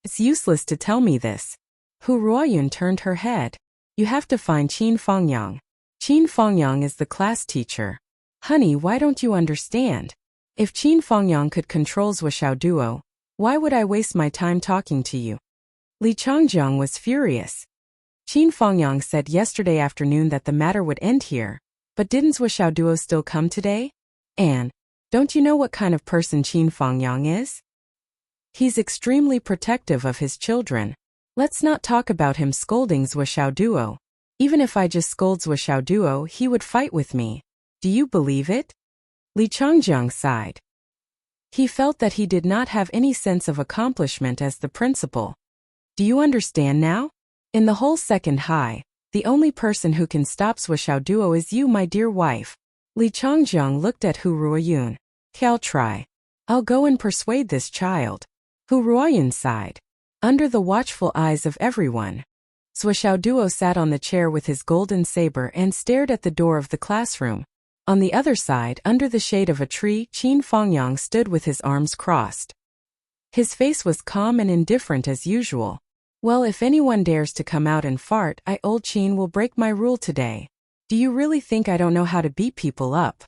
It's useless to tell me this. Hu Ruoyun turned her head. You have to find Qin Fengyang. Qin Fengyang is the class teacher. Honey, why don't you understand? If Qin Fengyang could control Zuoxiaoduo, why would I waste my time talking to you? Li Changjiang was furious. Qin Fengyang said yesterday afternoon that the matter would end here, but didn't Zuoxiaoduo still come today? And, don't you know what kind of person Qin Fengyang is? He's extremely protective of his children. Let's not talk about him scolding Zuoxiaoduo. Even if I just scold Zuoxiaoduo, he would fight with me. Do you believe it? Li Changjiang sighed. He felt that he did not have any sense of accomplishment as the principal. Do you understand now? In the whole second high, the only person who can stop Zuoxiaoduo is you, my dear wife. Li Changjiang looked at Hu Ruoyun. I'll try. I'll go and persuade this child. Hu Ruoyun sighed. Under the watchful eyes of everyone, Swixiao Duo sat on the chair with his golden saber and stared at the door of the classroom. On the other side, under the shade of a tree, Qin Fengyang stood with his arms crossed. His face was calm and indifferent as usual. Well, if anyone dares to come out and fart, old Qin will break my rule today. Do you really think I don't know how to beat people up?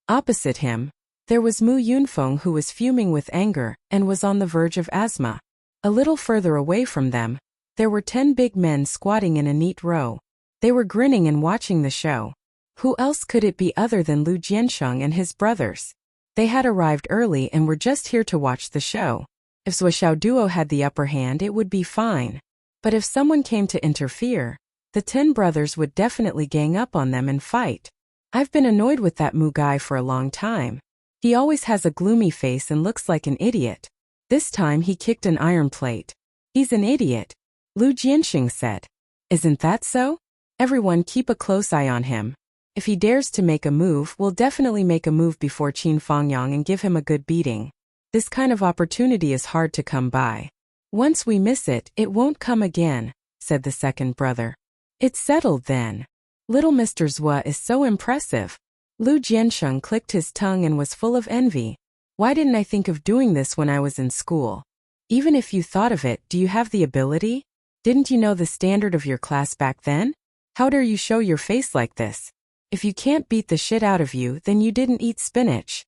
Opposite him, there was Mu Yunfeng, who was fuming with anger and was on the verge of asthma. A little further away from them, there were 10 big men squatting in a neat row. They were grinning and watching the show. Who else could it be other than Lu Jiansheng and his brothers? They had arrived early and were just here to watch the show. If Swixiao Duo had the upper hand, it would be fine. But if someone came to interfere, the 10 brothers would definitely gang up on them and fight. I've been annoyed with that Mu guy for a long time. He always has a gloomy face and looks like an idiot. This time he kicked an iron plate. He's an idiot, Lu Jianxing said. Isn't that so? Everyone keep a close eye on him. If he dares to make a move, we'll definitely make a move before Qin Fengyang and give him a good beating. This kind of opportunity is hard to come by. Once we miss it, it won't come again, said the second brother. It's settled then. Little Mr. Zhua is so impressive. Lu Jiansheng clicked his tongue and was full of envy. Why didn't I think of doing this when I was in school? Even if you thought of it, do you have the ability? Didn't you know the standard of your class back then? How dare you show your face like this? If you can't beat the shit out of you, then you didn't eat spinach.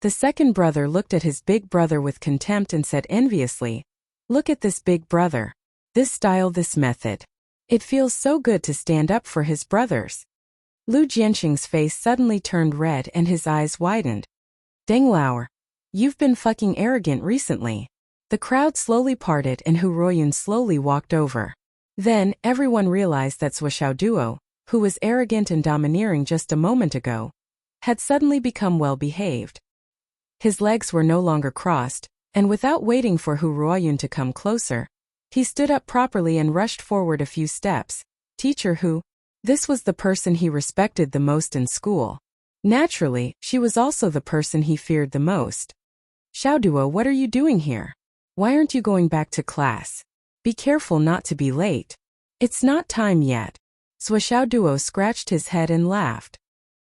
The second brother looked at his big brother with contempt and said enviously, Look at this big brother. This style, this method. It feels so good to stand up for his brothers. Lu Jianxing's face suddenly turned red and his eyes widened. Deng Lauer. You've been fucking arrogant recently. The crowd slowly parted and Hu Ruoyun slowly walked over. Then, everyone realized that Swixiao Duo, who was arrogant and domineering just a moment ago, had suddenly become well-behaved. His legs were no longer crossed, and without waiting for Hu Ruoyun to come closer, he stood up properly and rushed forward a few steps. Teacher Hu. This was the person he respected the most in school. Naturally, she was also the person he feared the most. Xiao Duo, what are you doing here? Why aren't you going back to class? Be careful not to be late. It's not time yet. Swixiao Duo scratched his head and laughed.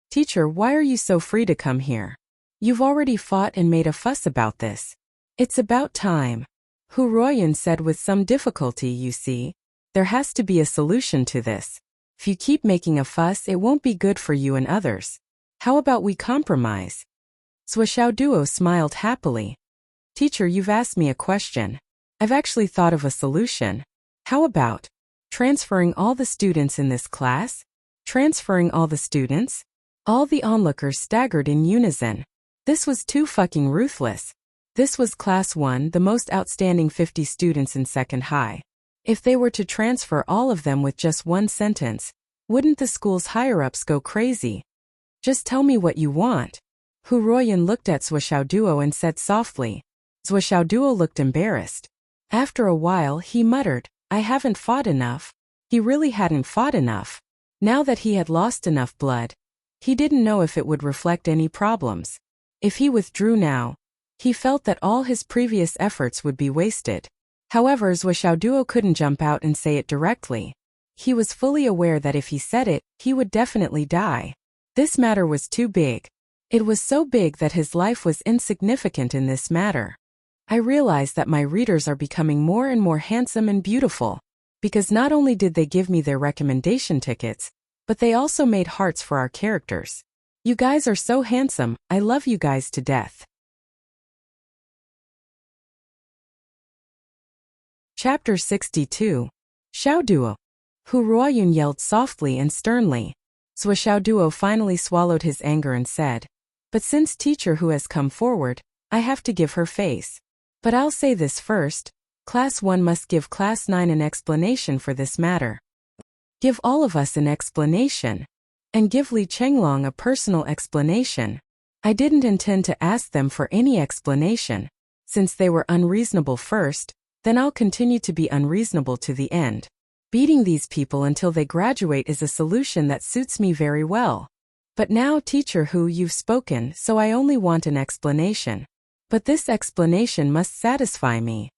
Teacher, why are you so free to come here? You've already fought and made a fuss about this. It's about time. Hu Ruoyun said with some difficulty. You see, there has to be a solution to this. If you keep making a fuss, it won't be good for you and others. How about we compromise? Swixiao Duo smiled happily. Teacher, you've asked me a question. I've actually thought of a solution. How about transferring all the students in this class? Transferring all the students? All the onlookers staggered in unison. This was too fucking ruthless. This was Class 1, the most outstanding 50 students in second high. If they were to transfer all of them with just one sentence, wouldn't the school's higher-ups go crazy? Just tell me what you want. Hu Ruoyun looked at Swixiao Duo and said softly. Swixiao Duo looked embarrassed. After a while he muttered, I haven't fought enough. He really hadn't fought enough. Now that he had lost enough blood, he didn't know if it would reflect any problems. If he withdrew now, he felt that all his previous efforts would be wasted. However, Swixiao Duo couldn't jump out and say it directly. He was fully aware that if he said it, he would definitely die. This matter was too big. It was so big that his life was insignificant in this matter. I realize that my readers are becoming more and more handsome and beautiful, because not only did they give me their recommendation tickets, but they also made hearts for our characters. You guys are so handsome, I love you guys to death. Chapter 62. Xiao Duo. Hu Ruoyun yelled softly and sternly. Swixiao Duo finally swallowed his anger and said, But since Teacher Hu has come forward, I have to give her face. But I'll say this first, Class 1 must give Class 9 an explanation for this matter. Give all of us an explanation. And give Li Chenglong a personal explanation. I didn't intend to ask them for any explanation. Since they were unreasonable first, then I'll continue to be unreasonable to the end. Beating these people until they graduate is a solution that suits me very well. But now, Teacher Hu, you've spoken, so I only want an explanation. But this explanation must satisfy me.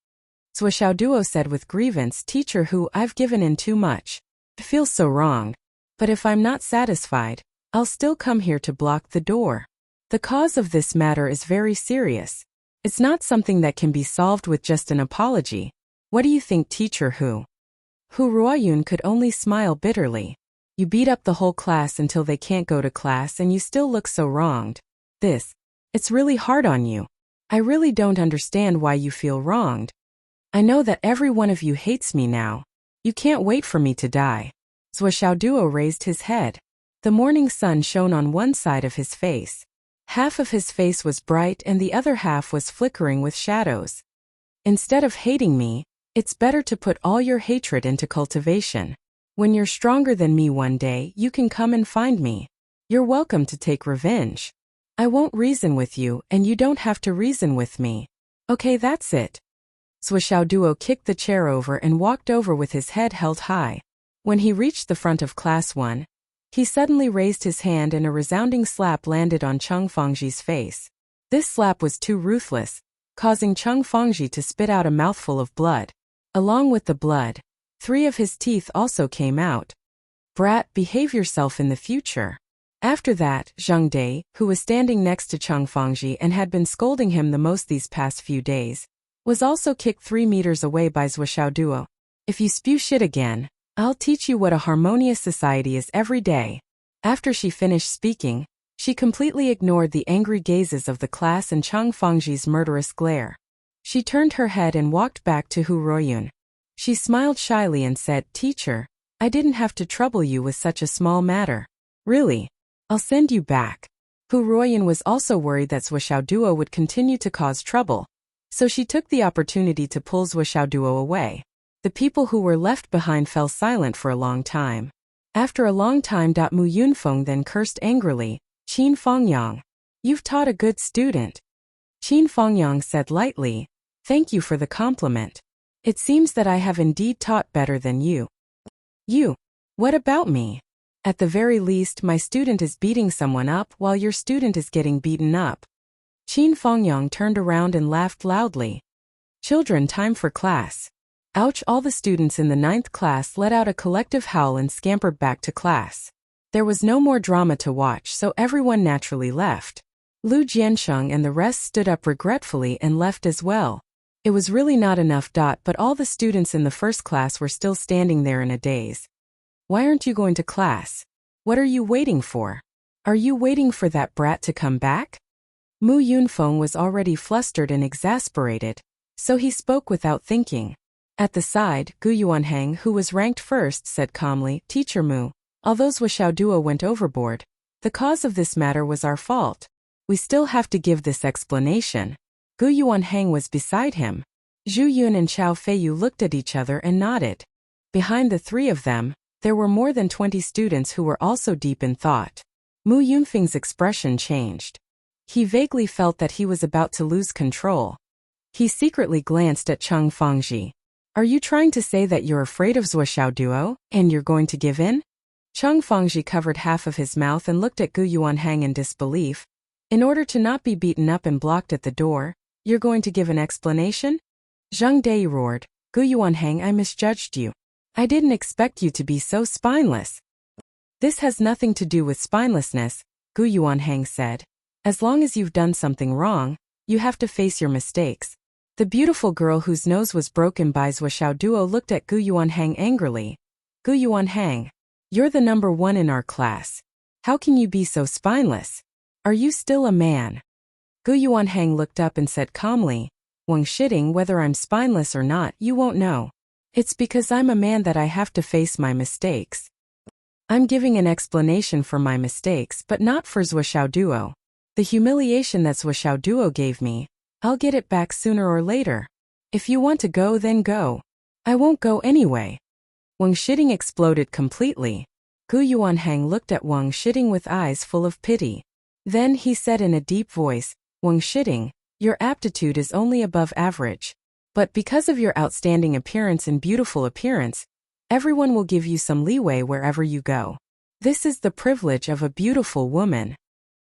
Zhou Xiaoduo said with grievance, teacher who I've given in too much. It feels so wrong. But if I'm not satisfied, I'll still come here to block the door. The cause of this matter is very serious. It's not something that can be solved with just an apology. What do you think, teacher Hu? Hu Ruoyun could only smile bitterly. You beat up the whole class until they can't go to class and you still look so wronged. It's really hard on you. I really don't understand why you feel wronged. I know that every one of you hates me now. You can't wait for me to die. Zhou Xiaoduo raised his head. The morning sun shone on one side of his face. Half of his face was bright and the other half was flickering with shadows. Instead of hating me, it's better to put all your hatred into cultivation. When you're stronger than me one day, you can come and find me. You're welcome to take revenge. I won't reason with you, and you don't have to reason with me. Okay, that's it. Zhou Xiaoduo kicked the chair over and walked over with his head held high. When he reached the front of class 1, he suddenly raised his hand and a resounding slap landed on Cheng Fengji's face. This slap was too ruthless, causing Cheng Fengji to spit out a mouthful of blood. Along with the blood, 3 of his teeth also came out. Brat, behave yourself in the future. After that, Zhang Dai, who was standing next to Cheng Fengji and had been scolding him the most these past few days, was also kicked 3 meters away by Zhou Xiaoduo. If you spew shit again, I'll teach you what a harmonious society is every day. After she finished speaking, she completely ignored the angry gazes of the class and Cheng Fengji's murderous glare. She turned her head and walked back to Hu Ruoyun. She smiled shyly and said, teacher, I didn't have to trouble you with such a small matter. Really? I'll send you back. Hu Ruoyun was also worried that Zhou Xiaoduo would continue to cause trouble, so she took the opportunity to pull Zhou Xiaoduo away. The people who were left behind fell silent for a long time. After a long time, Mu Yunfeng then cursed angrily, Qin Fengyang, you've taught a good student. Qin Fengyang said lightly, thank you for the compliment. It seems that I have indeed taught better than you. You? What about me? At the very least, my student is beating someone up while your student is getting beaten up. Qin Fengyang turned around and laughed loudly. Children, time for class. Ouch! All the students in the 9th class let out a collective howl and scampered back to class. There was no more drama to watch, so everyone naturally left. Lu Jiansheng and the rest stood up regretfully and left as well. It was really not enough. But all the students in the 1st class were still standing there in a daze. Why aren't you going to class? What are you waiting for? Are you waiting for that brat to come back? Mu Yunfeng was already flustered and exasperated, so he spoke without thinking. At the side, Gu Yuanhang, who was ranked 1st, said calmly, Teacher Mu, although Zhou Xiaoduo went overboard, the cause of this matter was our fault. We still have to give this explanation. Gu Yuanhang was beside him. Zhu Yun and Chao Feiyu looked at each other and nodded. Behind the 3 of them, there were more than 20 students who were also deep in thought. Mu Yunfeng's expression changed. He vaguely felt that he was about to lose control. He secretly glanced at Cheng Fengji. Are you trying to say that you're afraid of Zhou Xiaoduo, and you're going to give in? Cheng Fengji covered half of his mouth and looked at Gu Yuanhang in disbelief. In order to not be beaten up and blocked at the door, you're going to give an explanation? Zhang Dai roared, Gu Yuanhang, I misjudged you. I didn't expect you to be so spineless. This has nothing to do with spinelessness, Gu Yuanhang said. As long as you've done something wrong, you have to face your mistakes. The beautiful girl whose nose was broken by Zhou Xiaoduo looked at Gu Yuanhang angrily. Gu Yuanhang, you're the number 1 in our class. How can you be so spineless? Are you still a man? Gu Yuanhang looked up and said calmly, Wang Shiding, whether I'm spineless or not, you won't know. It's because I'm a man that I have to face my mistakes. I'm giving an explanation for my mistakes, but not for Zhou Xiaoduo. The humiliation that Zhou Xiaoduo gave me, I'll get it back sooner or later. If you want to go, then go. I won't go anyway. Wang Shiding exploded completely. Gu Yuanhang looked at Wang Shiding with eyes full of pity. Then he said in a deep voice, Wang Shiding, your aptitude is only above average. But because of your outstanding appearance and beautiful appearance, everyone will give you some leeway wherever you go. This is the privilege of a beautiful woman.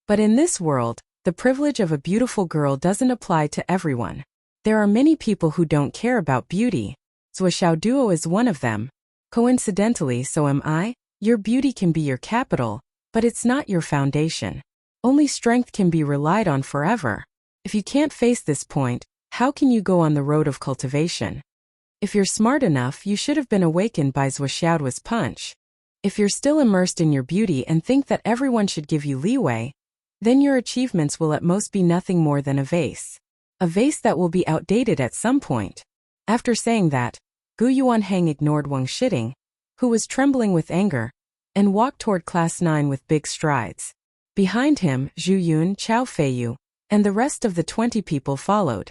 But in this world, The privilege of a beautiful girl doesn't apply to everyone. There are many people who don't care about beauty. Zhuo Xiaoduo is one of them. Coincidentally, so am I. Your beauty can be your capital, but it's not your foundation. Only strength can be relied on forever. If you can't face this point, how can you go on the road of cultivation? If you're smart enough, you should have been awakened by Zhuo Xiaoduo's punch. If you're still immersed in your beauty and think that everyone should give you leeway, then your achievements will at most be nothing more than a vase. A vase that will be outdated at some point. After saying that, Gu Yuanhang ignored Wang Shiting, who was trembling with anger, and walked toward Class 9 with big strides. Behind him, Zhu Yun, Chao Feiyu, and the rest of the 20 people followed.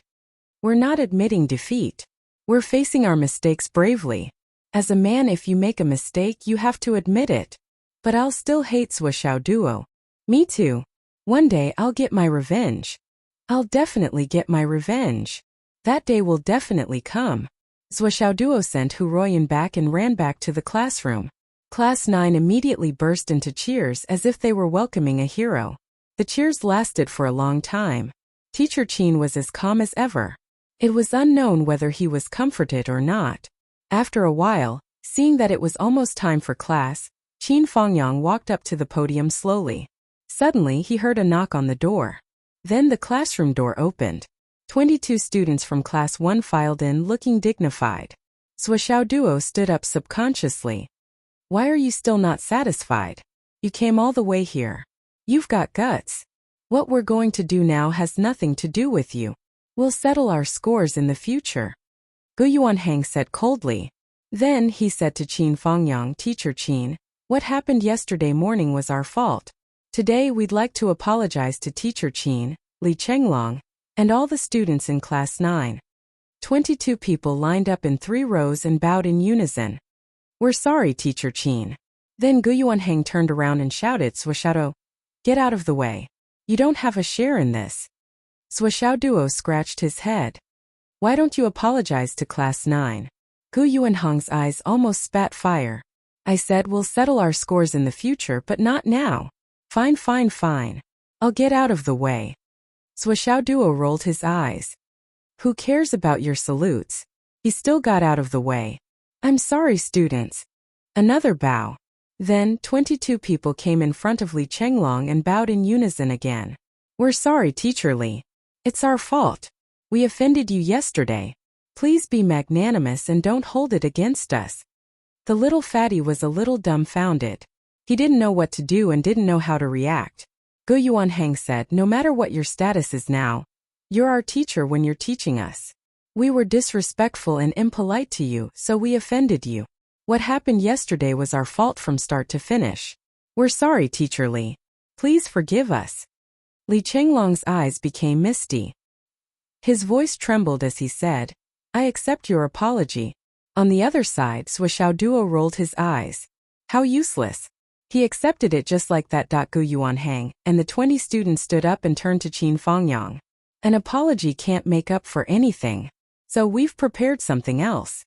We're not admitting defeat. We're facing our mistakes bravely. As a man, if you make a mistake, you have to admit it. But I'll still hate Zhuo Xiaoduo. Me too. One day I'll get my revenge. I'll definitely get my revenge. That day will definitely come. Zhuo Xiaoduo sent Hu Ruoyan back and ran back to the classroom. Class 9 immediately burst into cheers as if they were welcoming a hero. The cheers lasted for a long time. Teacher Qin was as calm as ever. It was unknown whether he was comforted or not. After a while, seeing that it was almost time for class, Qin Fengyang walked up to the podium slowly. Suddenly he heard a knock on the door. Then the classroom door opened. 22 students from Class 1 filed in looking dignified. Zhuo Xiaoduo stood up subconsciously. Why are you still not satisfied? You came all the way here. You've got guts. What we're going to do now has nothing to do with you. We'll settle our scores in the future. Gu Yuanhang said coldly. Then he said to Qin Fengyang, Teacher Qin, what happened yesterday morning was our fault. Today we'd like to apologize to Teacher Qin, Li Chenglong, and all the students in Class 9. 22 people lined up in 3 rows and bowed in unison. We're sorry, Teacher Qin. Then Gu Yuanhang turned around and shouted, Zhuo Xiaoduo, get out of the way. You don't have a share in this. Zhuo Xiaoduo scratched his head. Why don't you apologize to Class 9? Gu Yuanhang's eyes almost spat fire. I said we'll settle our scores in the future, but not now. Fine, fine, fine. I'll get out of the way. Zhuo Xiaoduo rolled his eyes. Who cares about your salutes? He still got out of the way. I'm sorry, students. Another bow. Then 22 people came in front of Li Chenglong and bowed in unison again. We're sorry, Teacher Li. It's our fault. We offended you yesterday. Please be magnanimous and don't hold it against us. The little fatty was a little dumbfounded. He didn't know what to do and didn't know how to react. Gu Yuanhang said, no matter what your status is now, you're our teacher when you're teaching us. We were disrespectful and impolite to you, so we offended you. What happened yesterday was our fault from start to finish. We're sorry, Teacher Li. Please forgive us. Li Chenglong's eyes became misty. His voice trembled as he said, I accept your apology. On the other side, Zhuo Xiaoduo rolled his eyes. How useless. He accepted it just like that. Gu Yuanhang, and the 20 students stood up and turned to Qin Fengyang. An apology can't make up for anything. So we've prepared something else.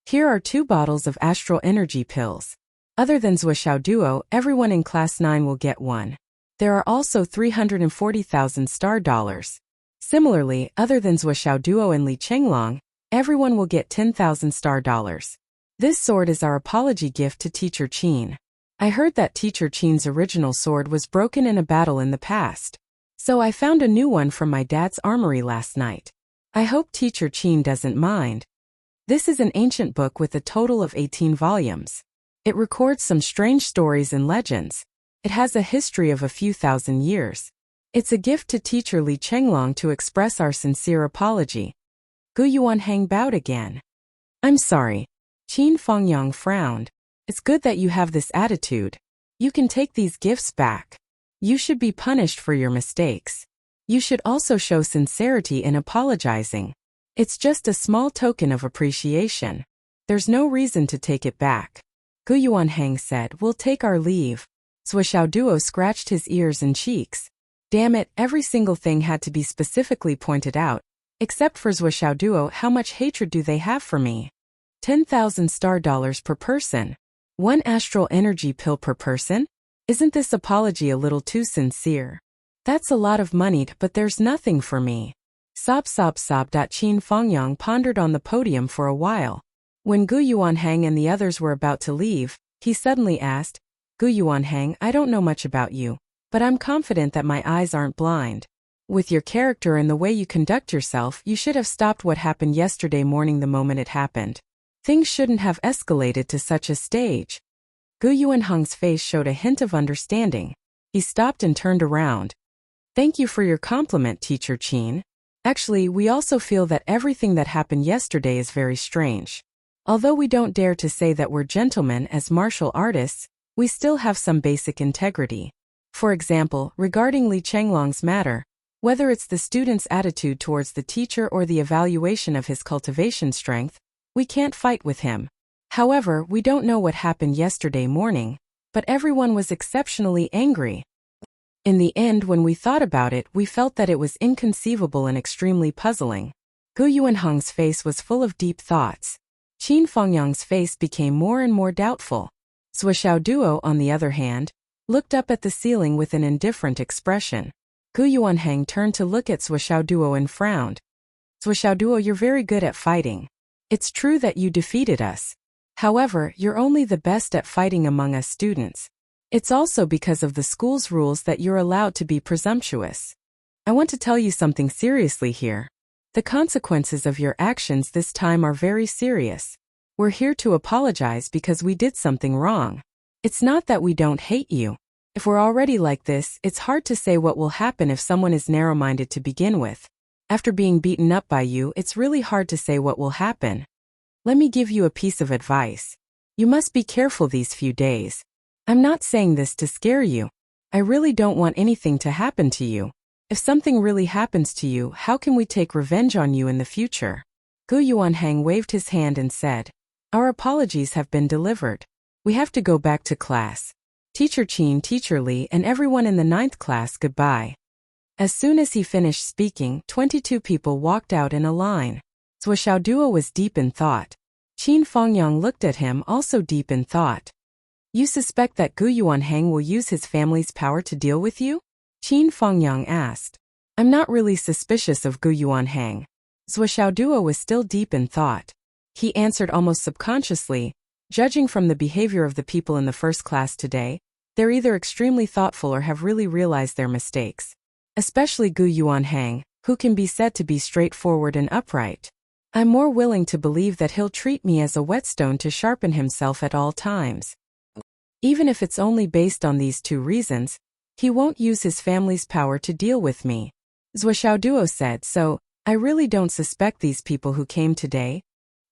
Here are 2 bottles of astral energy pills. Other than Zhuo Xiaoduo, everyone in Class 9 will get one. There are also 340,000 star dollars. Similarly, other than Zhuo Xiaoduo and Li Chenglong, everyone will get 10,000 star dollars. This sword is our apology gift to Teacher Qin. I heard that Teacher Qin's original sword was broken in a battle in the past. So I found a new one from my dad's armory last night. I hope Teacher Qin doesn't mind. This is an ancient book with a total of 18 volumes. It records some strange stories and legends. It has a history of a few thousand years. It's a gift to Teacher Li Chenglong to express our sincere apology. Gu Yuanhang bowed again. I'm sorry. Qin Fengyang frowned. It's good that you have this attitude. You can take these gifts back. You should be punished for your mistakes. You should also show sincerity in apologizing. It's just a small token of appreciation. There's no reason to take it back. Gu Yuanhang said, we'll take our leave. Zhuo Xiaoduo scratched his ears and cheeks. Damn it, every single thing had to be specifically pointed out. Except for Zhuo Xiaoduo, how much hatred do they have for me? 10,000 star dollars per person. 1 astral energy pill per person? Isn't this apology a little too sincere? That's a lot of money, but there's nothing for me. Sob sob sob. Qin Fengyang pondered on the podium for a while. When Gu Yuanhang and the others were about to leave, he suddenly asked, Gu Yuanhang, I don't know much about you, but I'm confident that my eyes aren't blind. With your character and the way you conduct yourself, you should have stopped what happened yesterday morning the moment it happened. Things shouldn't have escalated to such a stage. Gu Yuanhang's face showed a hint of understanding. He stopped and turned around. Thank you for your compliment, Teacher Qin. Actually, we also feel that everything that happened yesterday is very strange. Although we don't dare to say that we're gentlemen as martial artists, we still have some basic integrity. For example, regarding Li Chenglong's matter, whether it's the student's attitude towards the teacher or the evaluation of his cultivation strength, we can't fight with him. However, we don't know what happened yesterday morning, but everyone was exceptionally angry. In the end, when we thought about it, we felt that it was inconceivable and extremely puzzling. Gu Yuanhang's face was full of deep thoughts. Qin Fengyang's face became more and more doubtful. Zhuo Duo, on the other hand, looked up at the ceiling with an indifferent expression. Gu Yuanhang turned to look at Zhuo Duo and frowned. Zhuo Duo, you're very good at fighting. It's true that you defeated us. However, you're only the best at fighting among us students. It's also because of the school's rules that you're allowed to be presumptuous. I want to tell you something seriously here. The consequences of your actions this time are very serious. We're here to apologize because we did something wrong. It's not that we don't hate you. If we're already like this, it's hard to say what will happen if someone is narrow-minded to begin with. After being beaten up by you, it's really hard to say what will happen. Let me give you a piece of advice. You must be careful these few days. I'm not saying this to scare you. I really don't want anything to happen to you. If something really happens to you, how can we take revenge on you in the future? Gu Yuanhang waved his hand and said, Our apologies have been delivered. We have to go back to class. Teacher Qin, Teacher Li, and everyone in the 9th class, goodbye. As soon as he finished speaking, 22 people walked out in a line. Zhuo Duo was deep in thought. Qin Fengyang looked at him, also deep in thought. You suspect that Gu Yuanhang will use his family's power to deal with you? Qin Fengyang asked. I'm not really suspicious of Gu Yuanhang. Zhuo Duo was still deep in thought. He answered almost subconsciously, judging from the behavior of the people in the first class today, they're either extremely thoughtful or have really realized their mistakes. Especially Gu Yuanhang, who can be said to be straightforward and upright. I'm more willing to believe that he'll treat me as a whetstone to sharpen himself at all times. Even if it's only based on these two reasons, he won't use his family's power to deal with me. Zhuo Duo said, so, I really don't suspect these people who came today.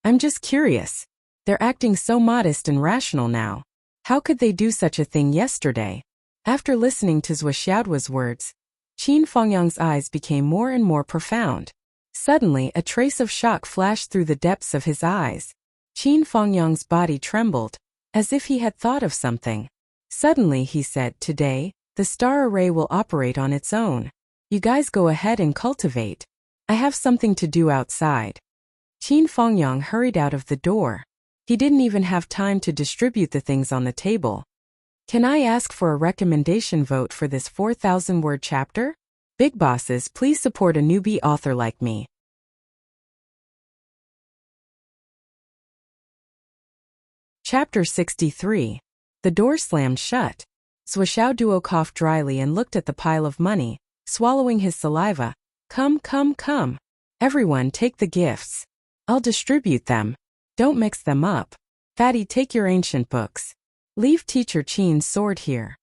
I'm just curious. They're acting so modest and rational now. How could they do such a thing yesterday? After listening to Zhuo Duo's words, Qin Fengyang's eyes became more and more profound. Suddenly, a trace of shock flashed through the depths of his eyes. Qin Fengyang's body trembled, as if he had thought of something. Suddenly he said, Today, the star array will operate on its own. You guys go ahead and cultivate. I have something to do outside. Qin Fengyang hurried out of the door. He didn't even have time to distribute the things on the table. Can I ask for a recommendation vote for this 4,000-word chapter? Big bosses, please support a newbie author like me. Chapter 63. The door slammed shut. Zhuo Duo coughed dryly and looked at the pile of money, swallowing his saliva. Come, come, come. Everyone take the gifts. I'll distribute them. Don't mix them up. Fatty, take your ancient books. Leave Teacher Qin's sword here.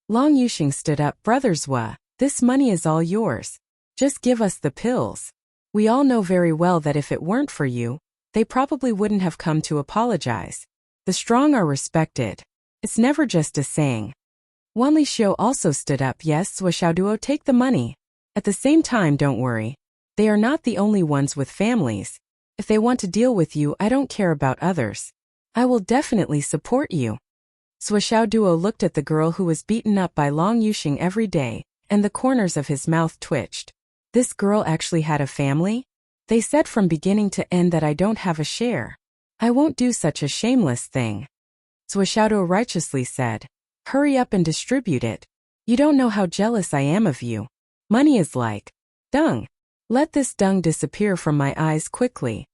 Long Yuxing stood up. Brother Zhuo, this money is all yours. Just give us the pills. We all know very well that if it weren't for you, they probably wouldn't have come to apologize. The strong are respected. It's never just a saying. Wan Lixio also stood up. Yes, Zhuo Duo, take the money. At the same time, don't worry. They are not the only ones with families. If they want to deal with you, I don't care about others. I will definitely support you. Zhuo Duo looked at the girl who was beaten up by Long Yuxing every day, and the corners of his mouth twitched. This girl actually had a family? They said from beginning to end that I don't have a share. I won't do such a shameless thing. Zhuo Duo righteously said. Hurry up and distribute it. You don't know how jealous I am of you. Money is like dung. Let this dung disappear from my eyes quickly.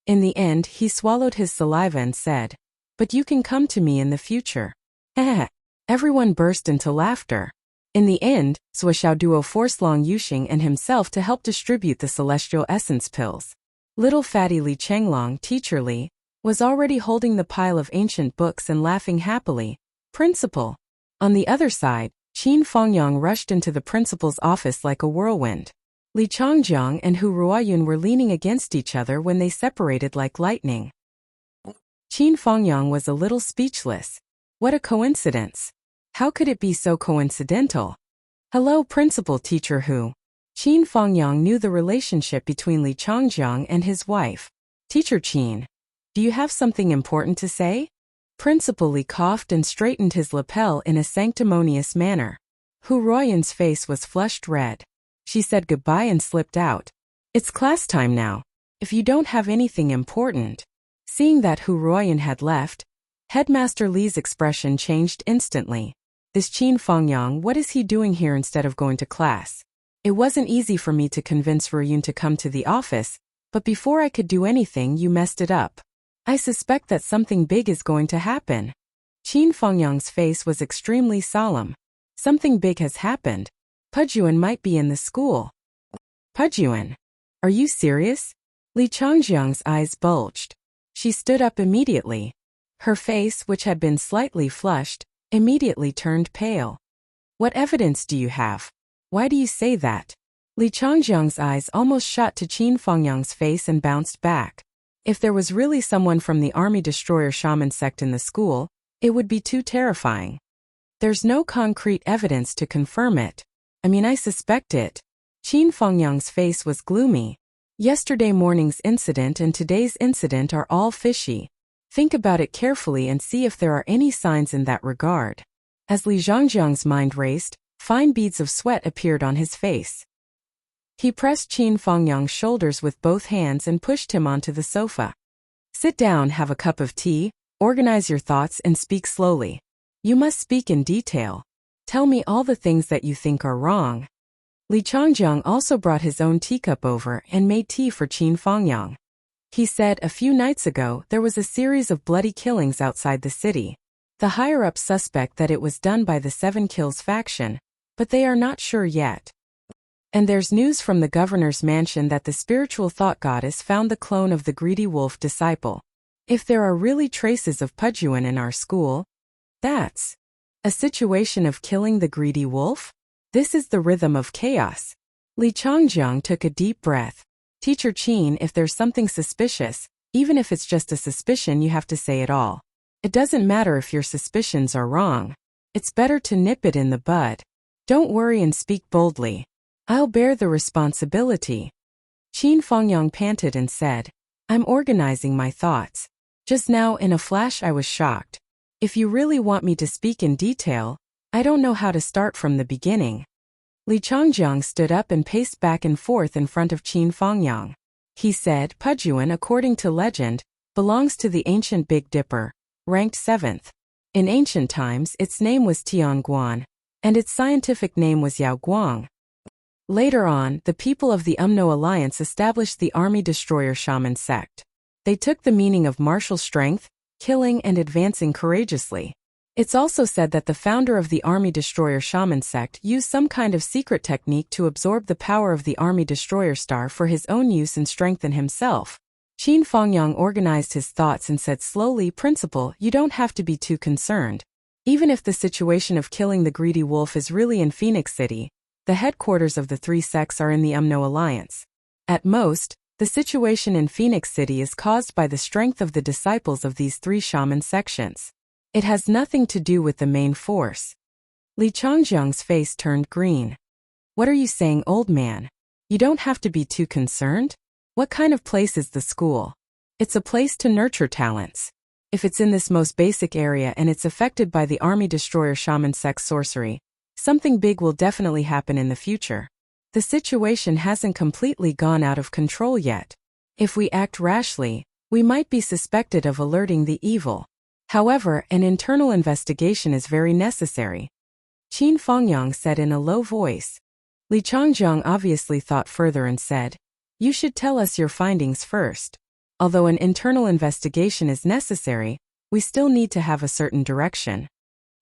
In the end, he swallowed his saliva and said, but you can come to me in the future. Everyone burst into laughter. In the end, Zhou Xiaoduo forced Long Yuxing and himself to help distribute the celestial essence pills. Little fatty Li Chenglong, teacher Li, was already holding the pile of ancient books and laughing happily. Principal. On the other side, Qin Fengyang rushed into the principal's office like a whirlwind. Li Changjiang and Hu Ruoyun were leaning against each other when they separated like lightning. Qin Fengyang was a little speechless. What a coincidence. How could it be so coincidental? Hello, Principal Teacher Hu. Qin Fengyang knew the relationship between Li Changjiang and his wife. Teacher Qin, do you have something important to say? Principal Li coughed and straightened his lapel in a sanctimonious manner. Hu Ruoyun's face was flushed red. She said goodbye and slipped out. It's class time now. If you don't have anything important. Seeing that Hu Ruoyun had left, Headmaster Li's expression changed instantly. This Qin Fengyang, what is he doing here instead of going to class? It wasn't easy for me to convince Ruoyun to come to the office, but before I could do anything you messed it up. I suspect that something big is going to happen. Qin Fengyang's face was extremely solemn. Something big has happened. Pujuan might be in the school. Pujuan? Are you serious? Li Changjiang's eyes bulged. She stood up immediately. Her face, which had been slightly flushed, immediately turned pale. What evidence do you have? Why do you say that? Li Changjiang's eyes almost shot to Qin Fengyang's face and bounced back. If there was really someone from the Army Destroyer Shaman sect in the school, it would be too terrifying. There's no concrete evidence to confirm it. I suspect it. Qin Fengyang's face was gloomy. Yesterday morning's incident and today's incident are all fishy. Think about it carefully and see if there are any signs in that regard. As Li Zhangjiang's mind raced, fine beads of sweat appeared on his face. He pressed Qin Fengyang's shoulders with both hands and pushed him onto the sofa. Sit down, have a cup of tea, organize your thoughts and speak slowly. You must speak in detail. Tell me all the things that you think are wrong. Li Changjiang also brought his own teacup over and made tea for Qin Fengyang. He said a few nights ago there was a series of bloody killings outside the city. The higher-ups suspect that it was done by the Seven Kills faction, but they are not sure yet. And there's news from the governor's mansion that the spiritual thought goddess found the clone of the greedy wolf disciple. If there are really traces of Pujuan in our school, that's a situation of killing the greedy wolf? This is the rhythm of chaos. Li Changjiang took a deep breath. Teacher Qin, if there's something suspicious, even if it's just a suspicion, you have to say it all. It doesn't matter if your suspicions are wrong. It's better to nip it in the bud. Don't worry and speak boldly. I'll bear the responsibility. Qin Fengyang panted and said, I'm organizing my thoughts. Just now in a flash I was shocked. If you really want me to speak in detail, I don't know how to start from the beginning. Li Changjiang stood up and paced back and forth in front of Qin Fengyang. He said, Pujuan, according to legend, belongs to the ancient Big Dipper, ranked 7th. In ancient times its name was Tianguan, and its scientific name was Yaoguang. Later on, the people of the Umno Alliance established the Army Destroyer Shaman sect. They took the meaning of martial strength, killing and advancing courageously. It's also said that the founder of the Army Destroyer Shaman sect used some kind of secret technique to absorb the power of the Army Destroyer Star for his own use and strengthen himself. Qin Fengyang organized his thoughts and said slowly, Principal, you don't have to be too concerned. Even if the situation of killing the greedy wolf is really in Phoenix City, the headquarters of the three sects are in the Umno Alliance. At most, the situation in Phoenix City is caused by the strength of the disciples of these three shaman sections. It has nothing to do with the main force. Li Changjiang's face turned green. What are you saying, old man? You don't have to be too concerned? What kind of place is the school? It's a place to nurture talents. If it's in this most basic area and it's affected by the Army Destroyer Shaman sect sorcery, something big will definitely happen in the future. The situation hasn't completely gone out of control yet. If we act rashly, we might be suspected of alerting the evil. However, an internal investigation is very necessary. Qin Fengyang said in a low voice. Li Changjiang obviously thought further and said, "You should tell us your findings first. Although an internal investigation is necessary, we still need to have a certain direction."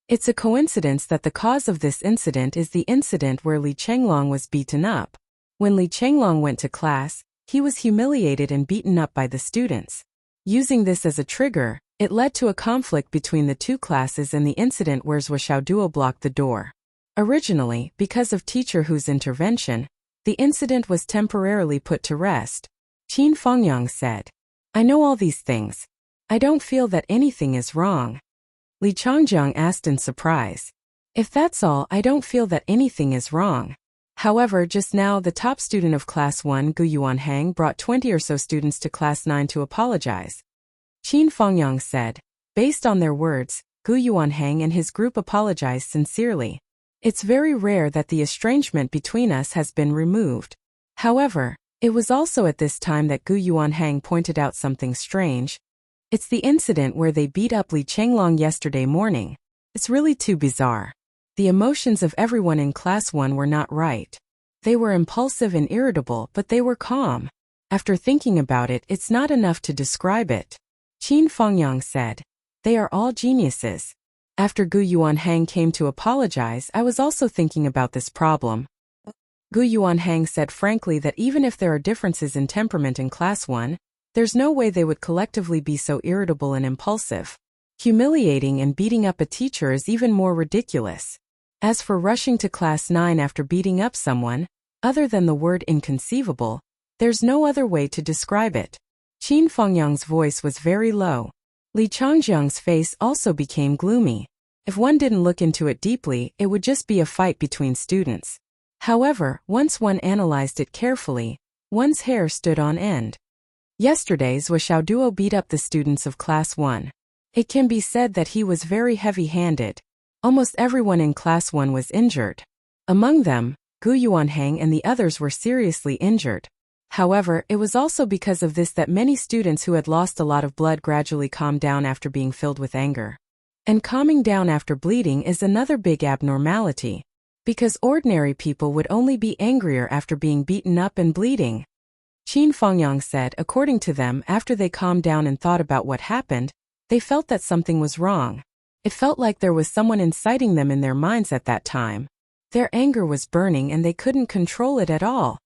It's a coincidence that the cause of this incident is the incident where Li Chenglong was beaten up. When Li Chenglong went to class, he was humiliated and beaten up by the students. Using this as a trigger, it led to a conflict between the two classes and the incident where Zhou Xiaoduo blocked the door. Originally, because of Teacher Hu's intervention, the incident was temporarily put to rest. Qin Fengyang said, "I know all these things. I don't feel that anything is wrong." Li Changjiang asked in surprise, "If that's all, I don't feel that anything is wrong." However, just now the top student of Class 1, Gu Yuanhang, brought 20 or so students to Class 9 to apologize. Qin Fengyang said, based on their words, Gu Yuanhang and his group apologized sincerely. It's very rare that the estrangement between us has been removed. However, it was also at this time that Gu Yuanhang pointed out something strange. It's the incident where they beat up Li Chenglong yesterday morning. It's really too bizarre. The emotions of everyone in Class 1 were not right. They were impulsive and irritable, but they were calm. After thinking about it, it's not enough to describe it. Qin Fengyang said, "They are all geniuses." After Gu Yuanhang came to apologize, I was also thinking about this problem. Gu Yuanhang said frankly that even if there are differences in temperament in Class 1, there's no way they would collectively be so irritable and impulsive. Humiliating and beating up a teacher is even more ridiculous. As for rushing to Class 9 after beating up someone, other than the word inconceivable, there's no other way to describe it. Qin Fengyang's voice was very low. Li Changjiang's face also became gloomy. If one didn't look into it deeply, it would just be a fight between students. However, once one analyzed it carefully, one's hair stood on end. Yesterday, Zhou Xiaoduo beat up the students of Class 1. It can be said that he was very heavy-handed. Almost everyone in Class 1 was injured. Among them, Gu Yuanhang and the others were seriously injured. However, it was also because of this that many students who had lost a lot of blood gradually calmed down after being filled with anger. And calming down after bleeding is another big abnormality, because ordinary people would only be angrier after being beaten up and bleeding. Qin Fengyang said, according to them, after they calmed down and thought about what happened, they felt that something was wrong. It felt like there was someone inciting them in their minds at that time. Their anger was burning and they couldn't control it at all.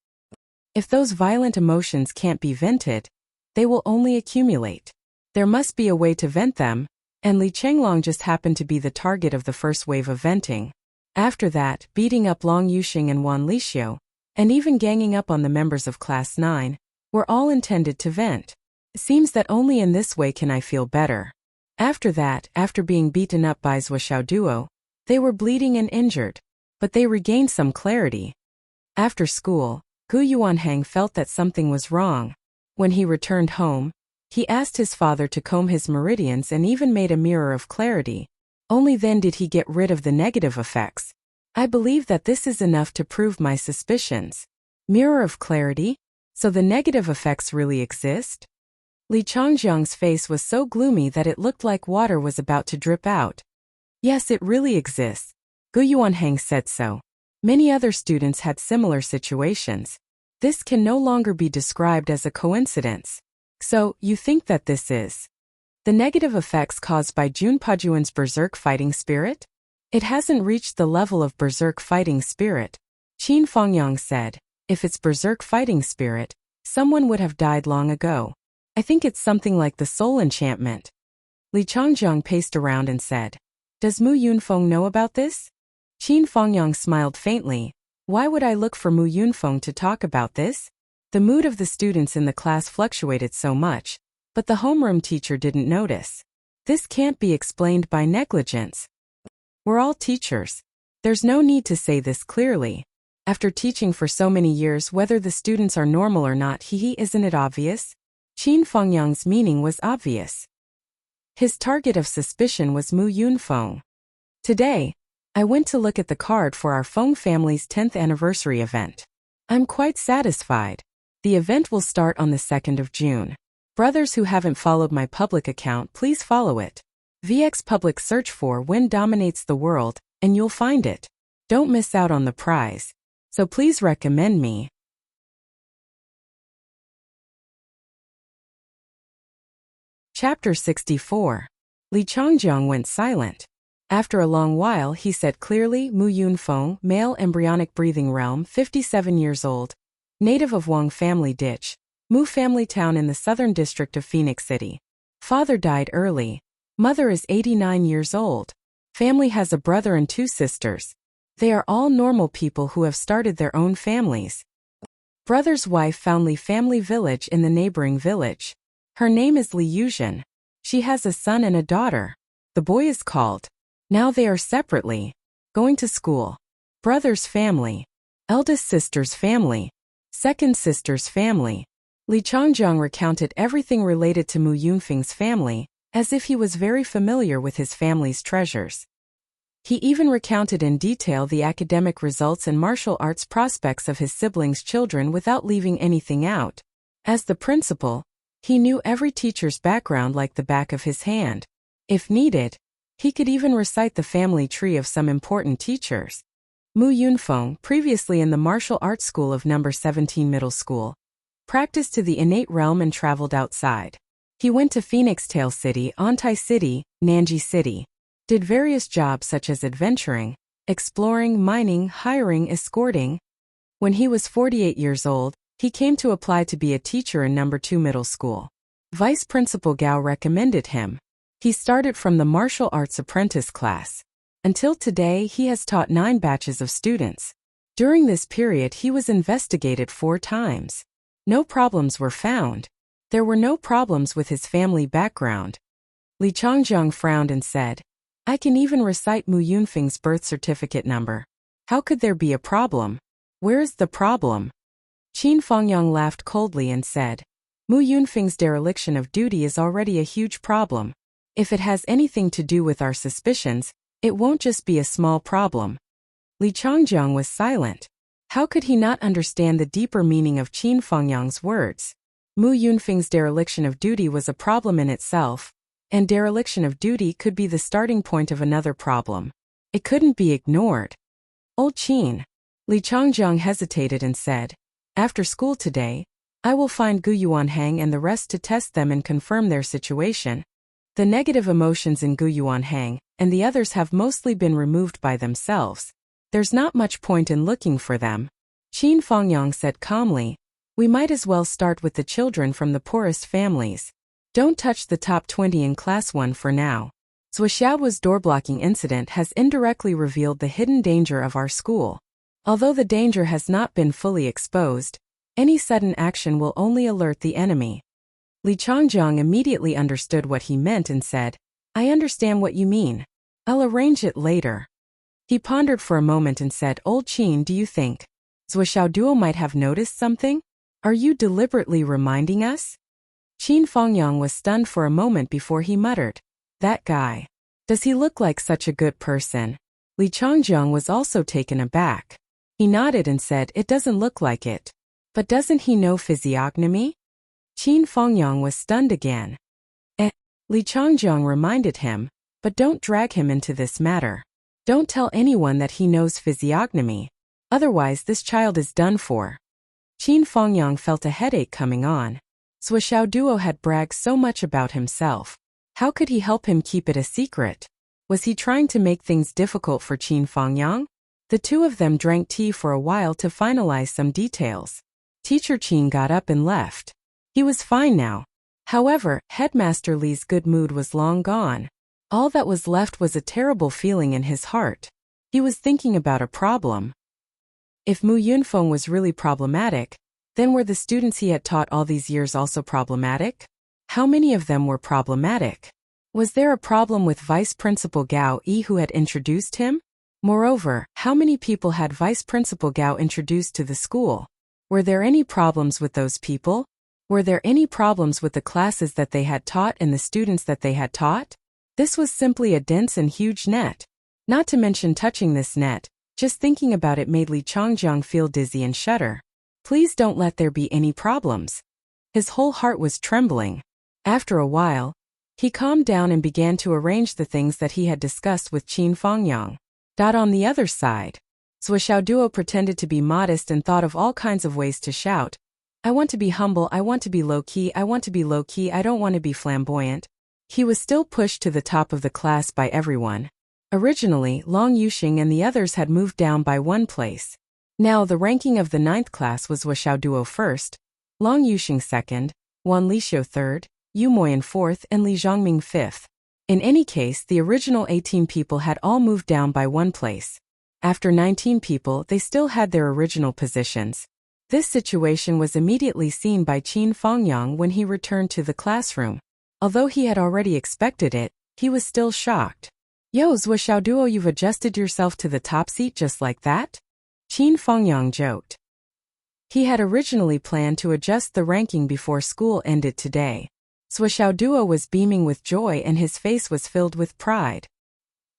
If those violent emotions can't be vented, they will only accumulate. There must be a way to vent them, and Li Chenglong just happened to be the target of the first wave of venting. After that, beating up Long Yuxing and Wan Lixiu, and even ganging up on the members of Class 9, were all intended to vent. It seems that only in this way can I feel better. After that, after being beaten up by Zhou Xiaoduo, they were bleeding and injured, but they regained some clarity. After school, Gu Yuanhang felt that something was wrong. When he returned home, he asked his father to comb his meridians and even made a mirror of clarity. Only then did he get rid of the negative effects. I believe that this is enough to prove my suspicions. Mirror of clarity? So the negative effects really exist? Li Changjiang's face was so gloomy that it looked like water was about to drip out. Yes, it really exists. Gu Yuanhang said so. Many other students had similar situations. This can no longer be described as a coincidence. So, you think that this is the negative effects caused by Junpajuan's berserk fighting spirit? It hasn't reached the level of berserk fighting spirit. Qin Fengyang said, if it's berserk fighting spirit, someone would have died long ago. I think it's something like the soul enchantment. Li Changjiang paced around and said, does Mu Yunfeng know about this? Qin Fengyang smiled faintly. Why would I look for Mu Yunfeng to talk about this? The mood of the students in the class fluctuated so much, but the homeroom teacher didn't notice. This can't be explained by negligence. We're all teachers. There's no need to say this clearly. After teaching for so many years, whether the students are normal or not, isn't it obvious? Qin Fengyang's meaning was obvious. His target of suspicion was Mu Yunfeng. Today, I went to look at the card for our Feng family's 10th anniversary event. I'm quite satisfied. The event will start on the 2nd of June. Brothers who haven't followed my public account, please follow it. VX public search for When Dominates the World, and you'll find it. Don't miss out on the prize. so please recommend me. Chapter 64. Li Changjiang went silent. After a long while he said clearly, Mu Yunfeng, male embryonic breathing realm, 57 years old, native of Wang family ditch, Mu family town in the southern district of Phoenix City. Father died early. Mother is 89 years old. Family has a brother and 2 sisters. They are all normal people who have started their own families. Brother's wife found Li family village in the neighboring village. Her name is Li Yuzhen. She has a son and a daughter. The boy is called. Now they are separately going to school. Brother's family. Eldest sister's family. Second sister's family. Li Changjiang recounted everything related to Mu Yunfeng's family, as if he was very familiar with his family's treasures. He even recounted in detail the academic results and martial arts prospects of his siblings' children without leaving anything out. As the principal, he knew every teacher's background like the back of his hand. If needed, he could even recite the family tree of some important teachers. Mu Yunfeng, previously in the martial arts school of No. 17 Middle School, practiced to the innate realm and traveled outside. He went to Phoenix Tail City, Antai City, Nanji City, did various jobs such as adventuring, exploring, mining, hiring, escorting. When he was 48 years old, he came to apply to be a teacher in No. 2 Middle School. Vice Principal Gao recommended him. He started from the martial arts apprentice class. Until today, he has taught 9 batches of students. During this period, he was investigated 4 times. No problems were found. There were no problems with his family background. Li Changjiang frowned and said, I can even recite Mu Yunfeng's birth certificate number. How could there be a problem? Where is the problem? Qin Fengyang laughed coldly and said, Mu Yunfeng's dereliction of duty is already a huge problem. If it has anything to do with our suspicions, it won't just be a small problem. Li Changjiang was silent. How could he not understand the deeper meaning of Qin Fengyang's words? Mu Yunfeng's dereliction of duty was a problem in itself, and dereliction of duty could be the starting point of another problem. It couldn't be ignored. Old Qin. Li Changjiang hesitated and said, after school today, I will find Gu Yuanhang and the rest to test them and confirm their situation. The negative emotions in Gu Yuanhang and the others have mostly been removed by themselves. There's not much point in looking for them. Qin Fengyang said calmly, we might as well start with the children from the poorest families. Don't touch the top 20 in class 1 for now. Zuoxiao's door-blocking incident has indirectly revealed the hidden danger of our school. Although the danger has not been fully exposed, any sudden action will only alert the enemy. Li Changjiang immediately understood what he meant and said, I understand what you mean. I'll arrange it later. He pondered for a moment and said, Old Qin, do you think Zuoxiao might have noticed something? Are you deliberately reminding us? Qin Fengyang was stunned for a moment before he muttered, that guy. Does he look like such a good person? Li Changjiang was also taken aback. He nodded and said, it doesn't look like it. But doesn't he know physiognomy? Qin Fengyang was stunned again. Li Changjiang reminded him, but don't drag him into this matter. Don't tell anyone that he knows physiognomy. Otherwise this child is done for. Qin Fengyang felt a headache coming on. Zuoxiao had bragged so much about himself. How could he help him keep it a secret? Was he trying to make things difficult for Qin Fengyang? The two of them drank tea for a while to finalize some details. Teacher Qin got up and left. He was fine now. However, Headmaster Li's good mood was long gone. All that was left was a terrible feeling in his heart. He was thinking about a problem. If Mu Yunfeng was really problematic, then were the students he had taught all these years also problematic? How many of them were problematic? Was there a problem with Vice Principal Gao Yi who had introduced him? Moreover, how many people had Vice Principal Gao introduced to the school? Were there any problems with those people? Were there any problems with the classes that they had taught and the students that they had taught? This was simply a dense and huge net. Not to mention touching this net, just thinking about it made Li Changjiang feel dizzy and shudder. Please don't let there be any problems. His whole heart was trembling. After a while, he calmed down and began to arrange the things that he had discussed with Qin Fengyang. On the other side, Zhuo Duo pretended to be modest and thought of all kinds of ways to shout. I want to be humble, I want to be low-key, I want to be low-key, I don't want to be flamboyant. He was still pushed to the top of the class by everyone. Originally, Long Yuxing and the others had moved down by one place. Now the ranking of the 9th class was Zhuo Duo first, Long Yuxing second, Wan Lixio third, Yu Moyan fourth and Li Zhongming fifth. In any case, the original 18 people had all moved down by one place. After 19 people, they still had their original positions. This situation was immediately seen by Qin Fengyang when he returned to the classroom. Although he had already expected it, he was still shocked. Yo, Zhuo Duo, you've adjusted yourself to the top seat just like that? Qin Fengyang joked. He had originally planned to adjust the ranking before school ended today. Zhuo Duo was beaming with joy and his face was filled with pride.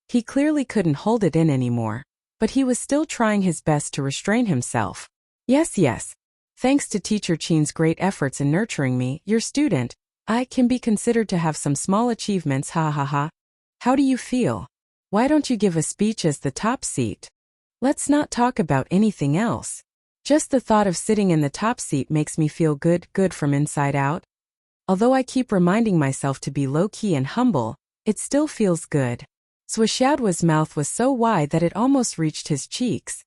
He clearly couldn't hold it in anymore, but he was still trying his best to restrain himself. Yes. Thanks to Teacher Qin's great efforts in nurturing me, your student, I can be considered to have some small achievements, ha ha ha. How do you feel? Why don't you give a speech as the top seat? Let's not talk about anything else. Just the thought of sitting in the top seat makes me feel good from inside out. Although I keep reminding myself to be low-key and humble, it still feels good. Zhuo Duo's mouth was so wide that it almost reached his cheeks.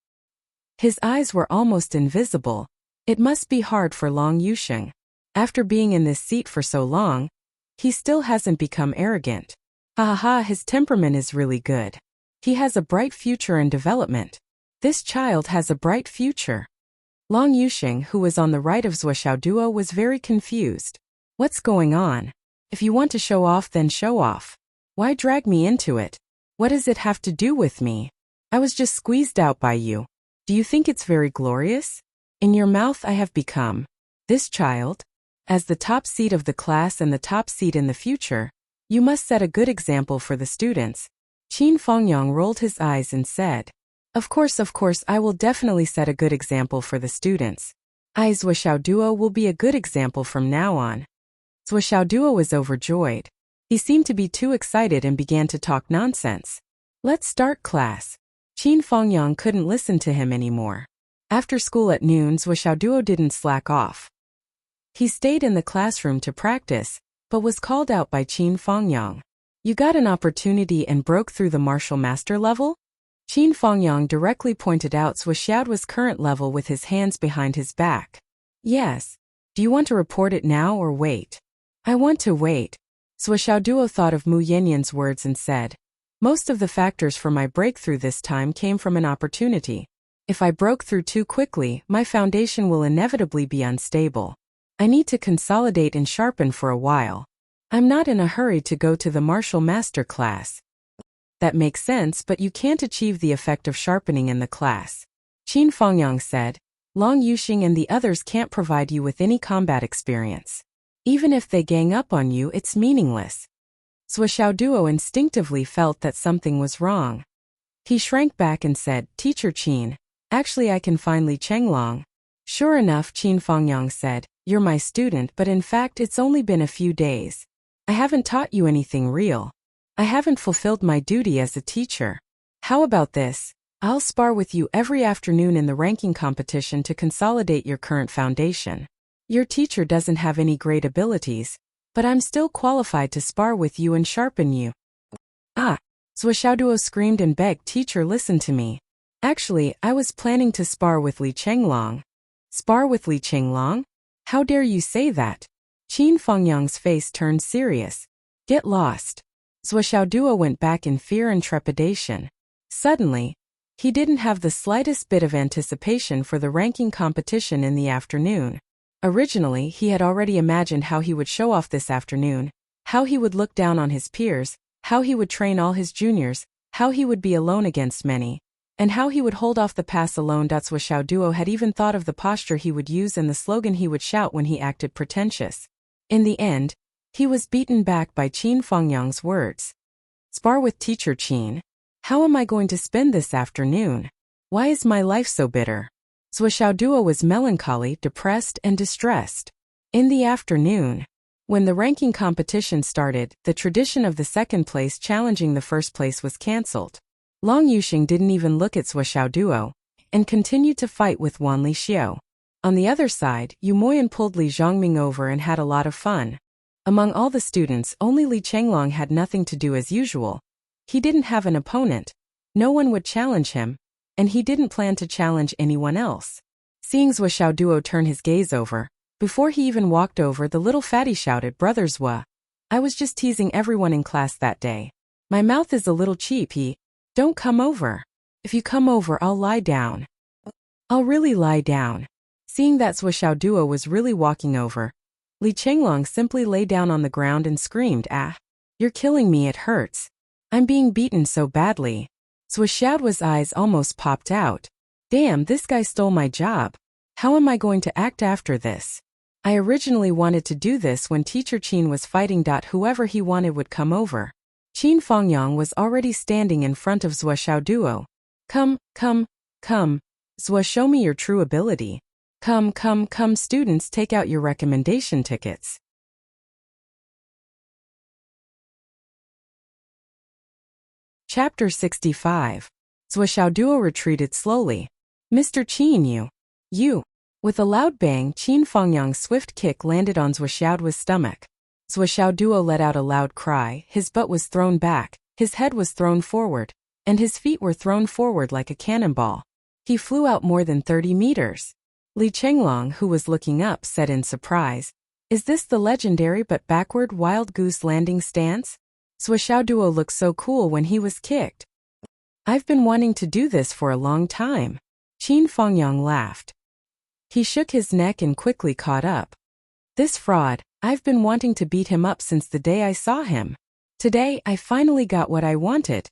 His eyes were almost invisible. It must be hard for Long Yuxing. After being in this seat for so long, he still hasn't become arrogant. Ha, his temperament is really good. He has a bright future in development. This child has a bright future. Long Yuxing, who was on the right of Zhuo Duo, was very confused. What's going on? If you want to show off, then show off. Why drag me into it? What does it have to do with me? I was just squeezed out by you. Do you think it's very glorious? In your mouth I have become. This child? As the top seat of the class and the top seat in the future, you must set a good example for the students. Qin Fengyang rolled his eyes and said, Of course, I will definitely set a good example for the students. Zhuo Duo will be a good example from now on. Zhuo Duo was overjoyed. He seemed to be too excited and began to talk nonsense. Let's start class. Qin Fengyang couldn't listen to him anymore. After school at noon, Zhuo Duo didn't slack off. He stayed in the classroom to practice, but was called out by Qin Fengyang. You got an opportunity and broke through the martial master level? Qin Fengyang directly pointed out Zhuo Duo's current level with his hands behind his back. Yes. Do you want to report it now or wait? I want to wait. Zhuo Duo thought of Mu Yanyan's words and said, Most of the factors for my breakthrough this time came from an opportunity. If I broke through too quickly, my foundation will inevitably be unstable. I need to consolidate and sharpen for a while. I'm not in a hurry to go to the martial master class. That makes sense, but you can't achieve the effect of sharpening in the class. Qin Fengyang said, Long Yuxing and the others can't provide you with any combat experience. Even if they gang up on you, it's meaningless. Zhuo Duo instinctively felt that something was wrong. He shrank back and said, Teacher Qin, actually I can find Li Chenglong. Sure enough, Qin Fengyang said, You're my student, but in fact it's only been a few days. I haven't taught you anything real. I haven't fulfilled my duty as a teacher. How about this? I'll spar with you every afternoon in the ranking competition to consolidate your current foundation. Your teacher doesn't have any great abilities, but I'm still qualified to spar with you and sharpen you. Zhuo Duo screamed and begged, Teacher, listen to me. Actually, I was planning to spar with Li Chenglong. Spar with Li Chenglong? How dare you say that? Qin Fengyang's face turned serious. Get lost. Zhuo Duo went back in fear and trepidation. Suddenly, he didn't have the slightest bit of anticipation for the ranking competition in the afternoon. Originally, he had already imagined how he would show off this afternoon, how he would look down on his peers, how he would train all his juniors, how he would be alone against many, and how he would hold off the pass alone. Zhuo Duo had even thought of the posture he would use and the slogan he would shout when he acted pretentious. In the end, he was beaten back by Qin Fengyang's words. Spar with Teacher Qin? How am I going to spend this afternoon? Why is my life so bitter? Zhuo Duo was melancholy, depressed, and distressed. In the afternoon, when the ranking competition started, the tradition of the second place challenging the first place was cancelled. Long Yuxing didn't even look at Zhuo Duo. and continued to fight with Wan Li Xiao. On the other side, Yu Moyan pulled Li Zhongming over and had a lot of fun. Among all the students, only Li Chenglong had nothing to do as usual. He didn't have an opponent. No one would challenge him, and he didn't plan to challenge anyone else. Seeing Zhou Xiaoduo turn his gaze over, before he even walked over, the little fatty shouted, "Brother Zhou, I was just teasing everyone in class that day. My mouth is a little cheap. Don't come over. If you come over, I'll lie down. I'll really lie down." Seeing that Zhou Xiaoduo was really walking over, Li Chenglong simply lay down on the ground and screamed, "Ah! You're killing me, it hurts. I'm being beaten so badly." Zhou Xiaoduo's eyes almost popped out. Damn, this guy stole my job. How am I going to act after this? I originally wanted to do this when Teacher Qin was fighting. Whoever he wanted would come over. Qin Fengyang was already standing in front of Zhou Xiaoduo. Come, Zhou, show me your true ability. Come, students, take out your recommendation tickets. Chapter 65. Zhou Xiaoduo retreated slowly. Mr. Qin, you. With a loud bang, Qin Fengyang's swift kick landed on Zhou Xiaoduo's stomach. Zhou Xiaoduo let out a loud cry, his butt was thrown back, his head was thrown forward, and his feet were thrown forward like a cannonball. He flew out more than 30 meters. Li Chenglong, who was looking up, said in surprise, "Is this the legendary but backward wild goose landing stance? Zhou Xiaoduo looked so cool when he was kicked. I've been wanting to do this for a long time." Qin Fengyang laughed. He shook his neck and quickly caught up. "This fraud, I've been wanting to beat him up since the day I saw him. Today, I finally got what I wanted."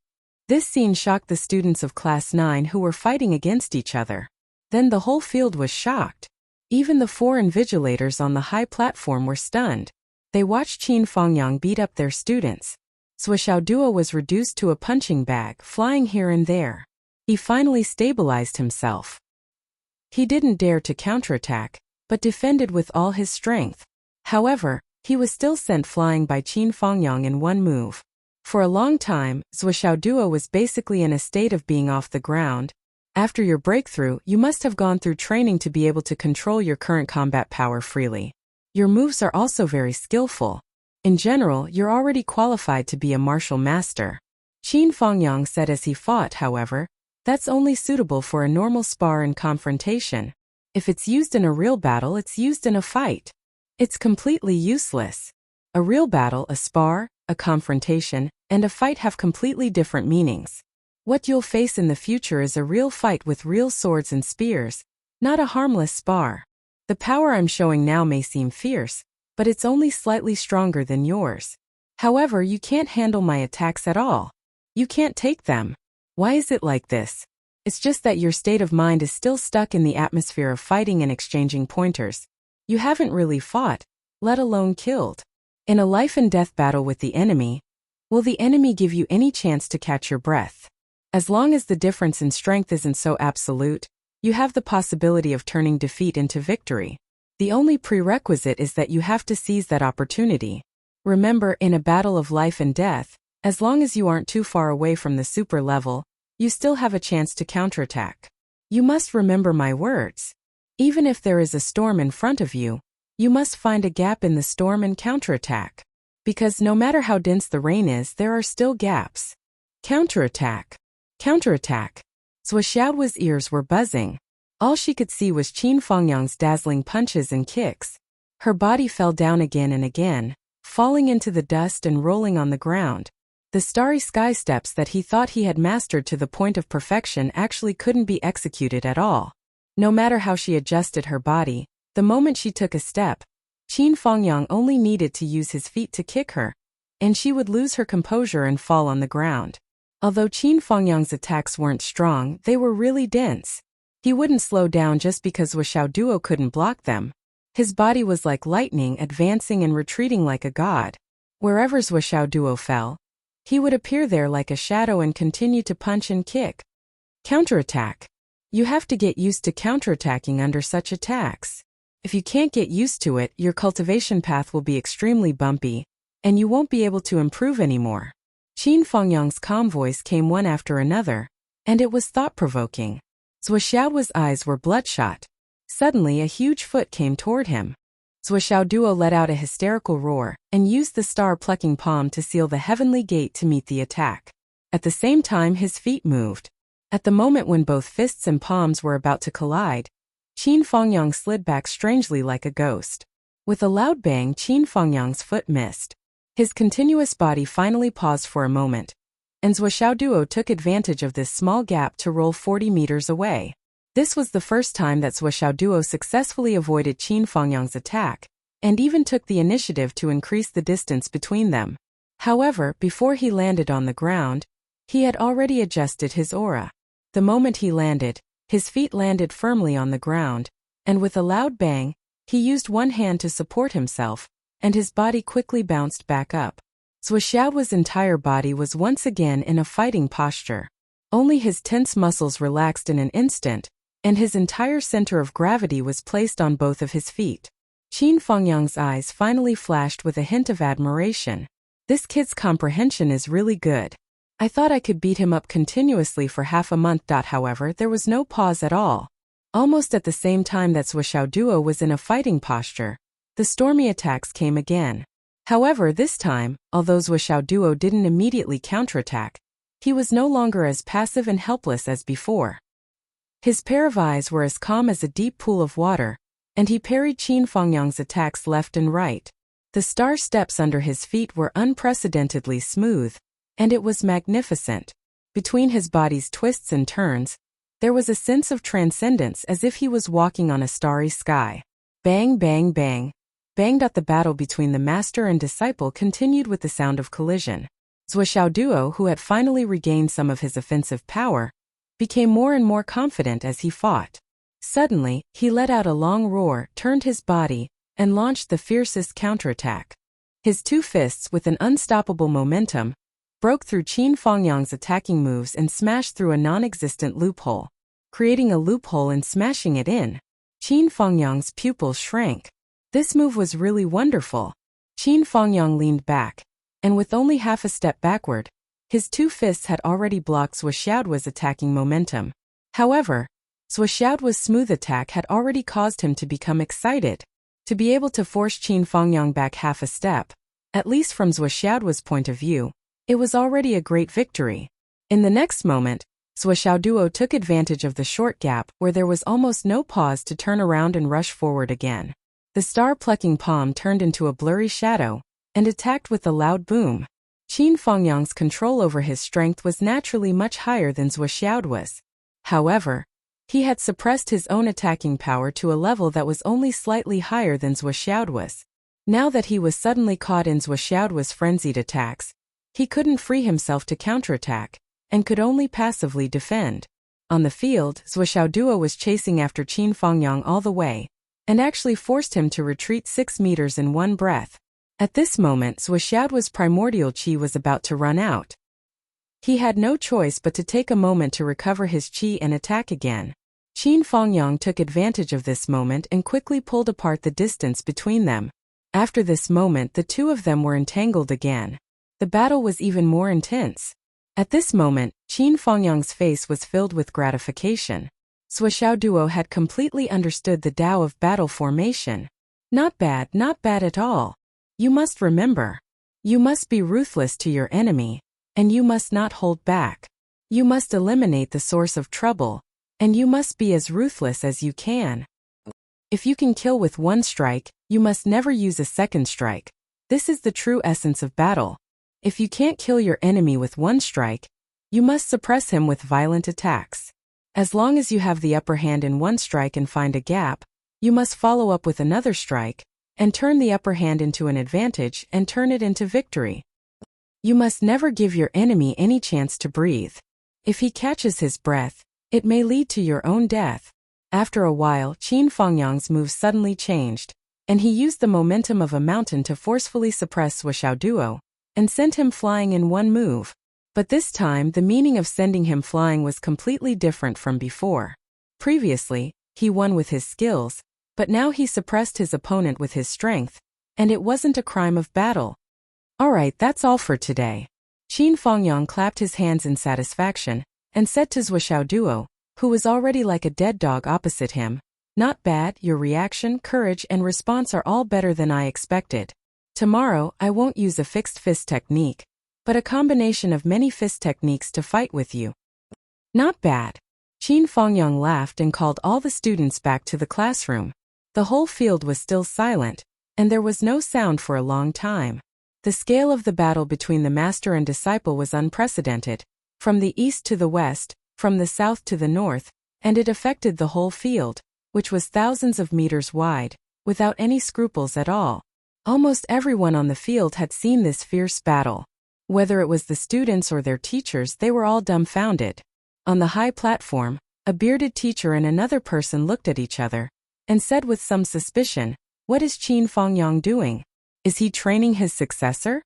This scene shocked the students of Class 9 who were fighting against each other. Then the whole field was shocked. Even the 4 invigilators on the high platform were stunned. They watched Qin Fengyang beat up their students. Zhou Xiaoduo was reduced to a punching bag, flying here and there. He finally stabilized himself. He didn't dare to counterattack, but defended with all his strength. However, he was still sent flying by Qin Fengyang in one move. For a long time, Zhou Xiaoduo was basically in a state of being off the ground. After your breakthrough, you must have gone through training to be able to control your current combat power freely. Your moves are also very skillful. In general, you're already qualified to be a martial master. Qin Fengyang said as he fought, however, that's only suitable for a normal spar and confrontation. If it's used in a real battle, it's used in a fight. It's completely useless. A real battle, a spar, a confrontation, and a fight have completely different meanings. What you'll face in the future is a real fight with real swords and spears, not a harmless spar. The power I'm showing now may seem fierce, but it's only slightly stronger than yours. However, you can't handle my attacks at all. You can't take them. Why is it like this? It's just that your state of mind is still stuck in the atmosphere of fighting and exchanging pointers. You haven't really fought, let alone killed. In a life and death battle with the enemy, will the enemy give you any chance to catch your breath? As long as the difference in strength isn't so absolute, you have the possibility of turning defeat into victory. The only prerequisite is that you have to seize that opportunity. Remember, in a battle of life and death, as long as you aren't too far away from the super level, you still have a chance to counterattack. You must remember my words. Even if there is a storm in front of you, you must find a gap in the storm and counterattack. Because no matter how dense the rain is, there are still gaps. Counterattack. Counterattack. Zhou Xiaoduo's ears were buzzing. All she could see was Qin Fengyang's dazzling punches and kicks. Her body fell down again and again, falling into the dust and rolling on the ground. The starry sky steps that he thought he had mastered to the point of perfection actually couldn't be executed at all. No matter how she adjusted her body, the moment she took a step, Qin Fengyang only needed to use his feet to kick her, and she would lose her composure and fall on the ground. Although Qin Fengyang's attacks weren't strong, they were really dense. He wouldn't slow down just because Zhou Xiaoduo couldn't block them. His body was like lightning, advancing and retreating like a god. Wherever Zhou Xiaoduo fell, he would appear there like a shadow and continue to punch and kick. Counterattack. You have to get used to counterattacking under such attacks. If you can't get used to it, your cultivation path will be extremely bumpy, and you won't be able to improve anymore. Qin Fengyang's calm voice came one after another, and it was thought-provoking. Zhuoxiaoduo's eyes were bloodshot. Suddenly a huge foot came toward him. Zhuoxiaoduo let out a hysterical roar and used the star-plucking palm to seal the heavenly gate to meet the attack. At the same time his feet moved. At the moment when both fists and palms were about to collide, Qin Fengyang slid back strangely like a ghost. With a loud bang, Qin Fengyang's foot missed. His continuous body finally paused for a moment, and Zhuoxiaoduo took advantage of this small gap to roll 40 meters away. This was the first time that Zhuoxiaoduo successfully avoided Qin Fengyang's attack, and even took the initiative to increase the distance between them. However, before he landed on the ground, he had already adjusted his aura. The moment he landed, his feet landed firmly on the ground, and with a loud bang, he used one hand to support himself, and his body quickly bounced back up. Zhuoxiaoduo's entire body was once again in a fighting posture. Only his tense muscles relaxed in an instant, and his entire center of gravity was placed on both of his feet. Qin Fengyang's eyes finally flashed with a hint of admiration. This kid's comprehension is really good. I thought I could beat him up continuously for half a month. However, there was no pause at all. Almost at the same time that Zhuoxiaoduo was in a fighting posture, the stormy attacks came again. However, this time, although Zhuoxiaoduo didn't immediately counterattack, he was no longer as passive and helpless as before. His pair of eyes were as calm as a deep pool of water, and he parried Qin Fengyang's attacks left and right. The star steps under his feet were unprecedentedly smooth, and it was magnificent. Between his body's twists and turns, there was a sense of transcendence as if he was walking on a starry sky. Bang, bang, bang. Bang. The battle between the master and disciple continued with the sound of collision. Zhuoxiaoduo, who had finally regained some of his offensive power, became more and more confident as he fought. Suddenly, he let out a long roar, turned his body, and launched the fiercest counterattack. His two fists, with an unstoppable momentum, broke through Qin Fengyang's attacking moves and smashed through a non-existent loophole. Creating a loophole and smashing it in, Qin Fengyang's pupils shrank. This move was really wonderful. Qin Fengyang leaned back, and with only half a step backward, his two fists had already blocked Zhuoxiaoduo's attacking momentum. However, Zhuoxiaoduo's smooth attack had already caused him to become excited. To be able to force Qin Fengyang back half a step, at least from Zhuoxiaoduo's point of view, it was already a great victory. In the next moment, Zhuoxiaoduo took advantage of the short gap where there was almost no pause to turn around and rush forward again. The star-plucking palm turned into a blurry shadow and attacked with a loud boom. Qin Fengyang's control over his strength was naturally much higher than Zhuoxiaoduo's. However, he had suppressed his own attacking power to a level that was only slightly higher than Zhuoxiaoduo's. Now that he was suddenly caught in Zhuoxiaoduo's frenzied attacks, he couldn't free himself to counterattack, and could only passively defend. On the field, Zhuoxiaoduo was chasing after Qin Fengyang all the way, and actually forced him to retreat 6 meters in one breath. At this moment, Zhuoxiaoduo's primordial qi was about to run out. He had no choice but to take a moment to recover his qi and attack again. Qin Fengyang took advantage of this moment and quickly pulled apart the distance between them. After this moment, the two of them were entangled again. The battle was even more intense. At this moment, Qin Fengyang's face was filled with gratification. Zhuoxiaoduo had completely understood the Tao of battle formation. Not bad at all. You must remember. You must be ruthless to your enemy, and you must not hold back. You must eliminate the source of trouble, and you must be as ruthless as you can. If you can kill with one strike, you must never use a second strike. This is the true essence of battle. If you can't kill your enemy with one strike, you must suppress him with violent attacks. As long as you have the upper hand in one strike and find a gap, you must follow up with another strike, and turn the upper hand into an advantage and turn it into victory. You must never give your enemy any chance to breathe. If he catches his breath, it may lead to your own death. After a while, Qin Fengyang's moves suddenly changed, and he used the momentum of a mountain to forcefully suppress Zhuoxiaoduo, and sent him flying in one move. But this time the meaning of sending him flying was completely different from before. Previously, he won with his skills, but now he suppressed his opponent with his strength, and it wasn't a crime of battle. Alright, that's all for today. Qin Fengyang clapped his hands in satisfaction, and said to Zhuoxiaoduo, who was already like a dead dog opposite him. Not bad, your reaction, courage, and response are all better than I expected. Tomorrow, I won't use a fixed fist technique, but a combination of many fist techniques to fight with you. Not bad. Qin Fengyang laughed and called all the students back to the classroom. The whole field was still silent, and there was no sound for a long time. The scale of the battle between the master and disciple was unprecedented, from the east to the west, from the south to the north, and it affected the whole field, which was thousands of meters wide, without any scruples at all. Almost everyone on the field had seen this fierce battle. Whether it was the students or their teachers, they were all dumbfounded. On the high platform, a bearded teacher and another person looked at each other, and said with some suspicion, "What is Qin Fengyang doing? Is he training his successor?"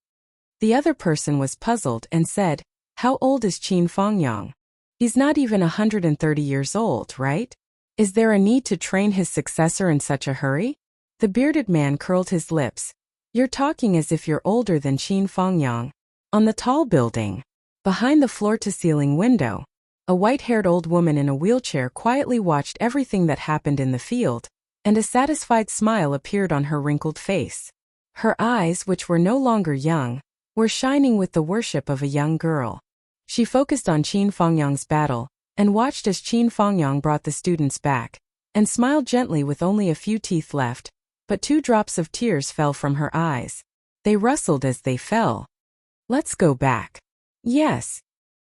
The other person was puzzled and said, "How old is Qin Fengyang? He's not even 130 years old, right? Is there a need to train his successor in such a hurry?" The bearded man curled his lips. "You're talking as if you're older than Qin Fengyang." On the tall building, behind the floor-to-ceiling window, a white-haired old woman in a wheelchair quietly watched everything that happened in the field, and a satisfied smile appeared on her wrinkled face. Her eyes, which were no longer young, were shining with the worship of a young girl. She focused on Qin Fengyang's battle, and watched as Qin Fengyang brought the students back, and smiled gently with only a few teeth left, but 2 drops of tears fell from her eyes. They rustled as they fell. "Let's go back." "Yes.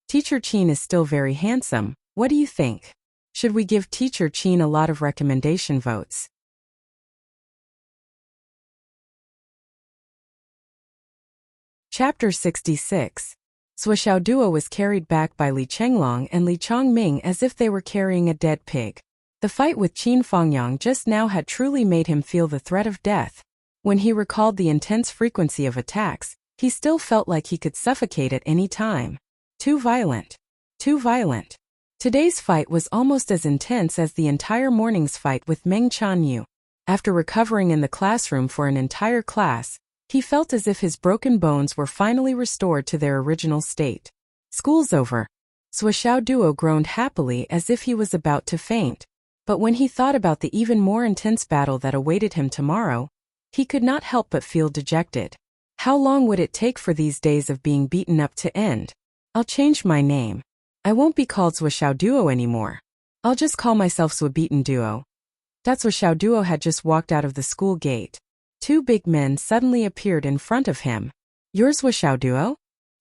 Teacher Qin is still very handsome. What do you think? Should we give Teacher Qin a lot of recommendation votes?" Chapter 66. Swixiao Duo was carried back by Li Chenglong and Li Chongming as if they were carrying a dead pig. The fight with Qin Fengyang just now had truly made him feel the threat of death. When he recalled the intense frequency of attacks, he still felt like he could suffocate at any time. Too violent. Too violent. Today's fight was almost as intense as the entire morning's fight with Meng Chanyu. After recovering in the classroom for an entire class, he felt as if his broken bones were finally restored to their original state. "School's over." Swixiao Duo groaned happily as if he was about to faint. But when he thought about the even more intense battle that awaited him tomorrow, he could not help but feel dejected. How long would it take for these days of being beaten up to end? "I'll change my name. I won't be called Swixiao Duo anymore. I'll just call myself Swibeaten Duo." Swixiao Duo had just walked out of the school gate. 2 big men suddenly appeared in front of him. "You're Swixiao Duo?"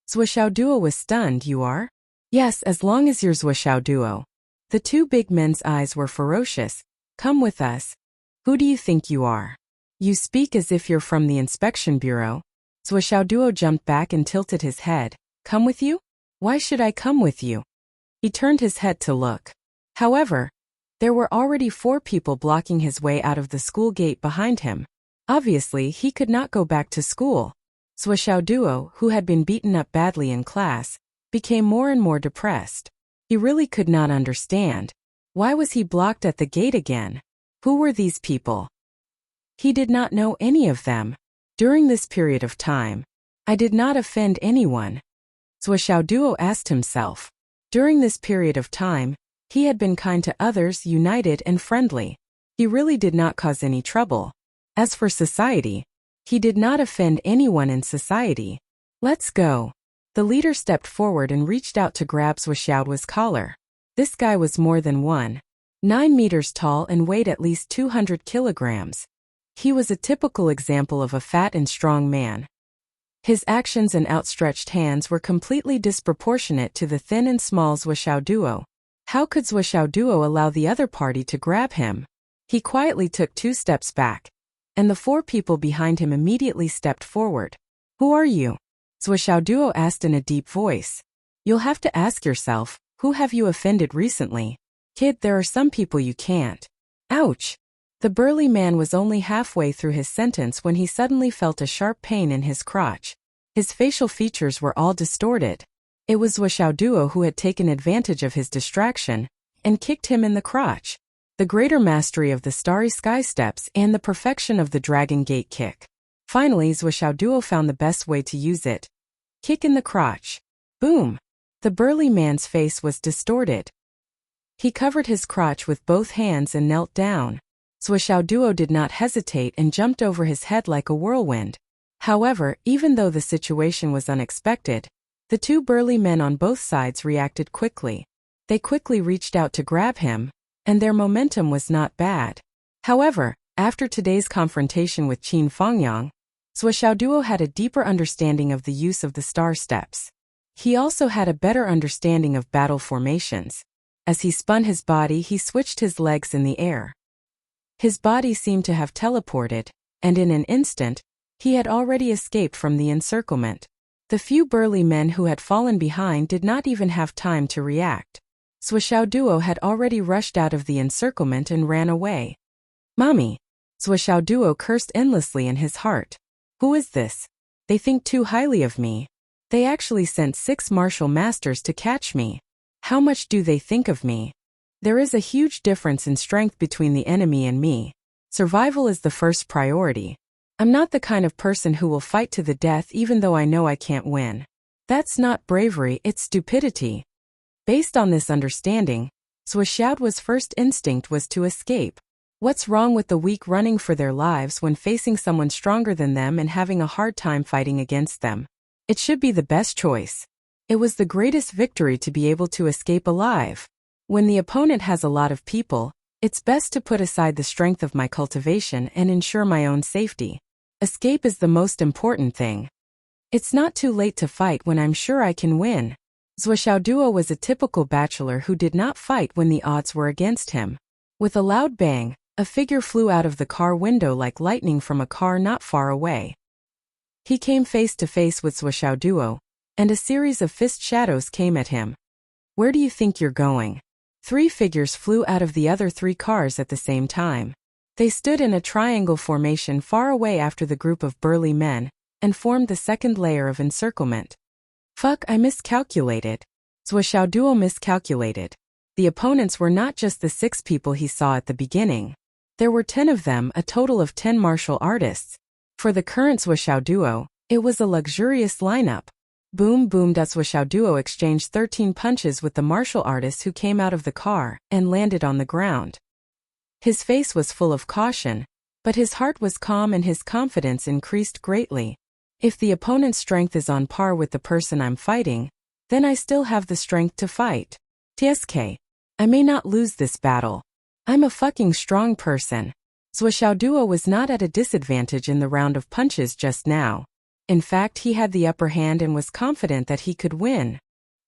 Swixiao Duo was stunned. "You are?" "Yes, as long as you're Swixiao Duo." The 2 big men's eyes were ferocious. "Come with us." "Who do you think you are? You speak as if you're from the inspection bureau." Swixiao Duo jumped back and tilted his head. "Come with you? Why should I come with you?" He turned his head to look. However, there were already 4 people blocking his way out of the school gate behind him. Obviously, he could not go back to school. Swixiao Duo, who had been beaten up badly in class, became more and more depressed. He really could not understand. Why was he blocked at the gate again? Who were these people? He did not know any of them. During this period of time, I did not offend anyone. Swixiao Duo asked himself. During this period of time, he had been kind to others, united and friendly. He really did not cause any trouble. As for society, he did not offend anyone in society. "Let's go." The leader stepped forward and reached out to grab Swixiao Duo's collar. This guy was more than 1.9 meters tall and weighed at least 200 kilograms. He was a typical example of a fat and strong man. His actions and outstretched hands were completely disproportionate to the thin and small Swixiao Duo. How could Swixiao Duo allow the other party to grab him? He quietly took 2 steps back, and the 4 people behind him immediately stepped forward. "Who are you?" Swixiao Duo asked in a deep voice. "You'll have to ask yourself, who have you offended recently? Kid, there are some people you can't." Ouch! The burly man was only halfway through his sentence when he suddenly felt a sharp pain in his crotch. His facial features were all distorted. It was Swixiao Duo who had taken advantage of his distraction and kicked him in the crotch. The greater mastery of the starry sky steps and the perfection of the dragon gate kick. Finally, Swixiao Duo found the best way to use it. Kick in the crotch. Boom! The burly man's face was distorted. He covered his crotch with both hands and knelt down. Swishaoduo did not hesitate and jumped over his head like a whirlwind. However, even though the situation was unexpected, the two burly men on both sides reacted quickly. They quickly reached out to grab him, and their momentum was not bad. However, after today's confrontation with Qin Fengyang, Swishaoduo had a deeper understanding of the use of the star steps. He also had a better understanding of battle formations. As he spun his body, he switched his legs in the air. His body seemed to have teleported, and in an instant, he had already escaped from the encirclement. The few burly men who had fallen behind did not even have time to react. Swishaoduo had already rushed out of the encirclement and ran away. "Mommy!" Swishaoduo cursed endlessly in his heart. "Who is this? They think too highly of me. They actually sent 6 martial masters to catch me. How much do they think of me? There is a huge difference in strength between the enemy and me. Survival is the first priority. I'm not the kind of person who will fight to the death even though I know I can't win. That's not bravery, it's stupidity." Based on this understanding, Swishaoduo's first instinct was to escape. What's wrong with the weak running for their lives when facing someone stronger than them and having a hard time fighting against them? It should be the best choice. It was the greatest victory to be able to escape alive. When the opponent has a lot of people, it's best to put aside the strength of my cultivation and ensure my own safety. Escape is the most important thing. It's not too late to fight when I'm sure I can win. Swishaoduo was a typical bachelor who did not fight when the odds were against him. With a loud bang, a figure flew out of the car window like lightning from a car not far away. He came face to face with Swishaoduo, and a series of fist shadows came at him. "Where do you think you're going?" 3 figures flew out of the other 3 cars at the same time. They stood in a triangle formation far away after the group of burly men, and formed the second layer of encirclement. "Fuck, I miscalculated." Swishaoduo miscalculated. The opponents were not just the 6 people he saw at the beginning. There were 10 of them, a total of 10 martial artists. For the current Swishaoduo, it was a luxurious lineup. Boom boom. Swishaoduo exchanged 13 punches with the martial artist who came out of the car and landed on the ground. His face was full of caution, but his heart was calm and his confidence increased greatly. If the opponent's strength is on par with the person I'm fighting, then I still have the strength to fight. TSK. I may not lose this battle. I'm a fucking strong person. Swishaoduo was not at a disadvantage in the round of punches just now. In fact, he had the upper hand and was confident that he could win.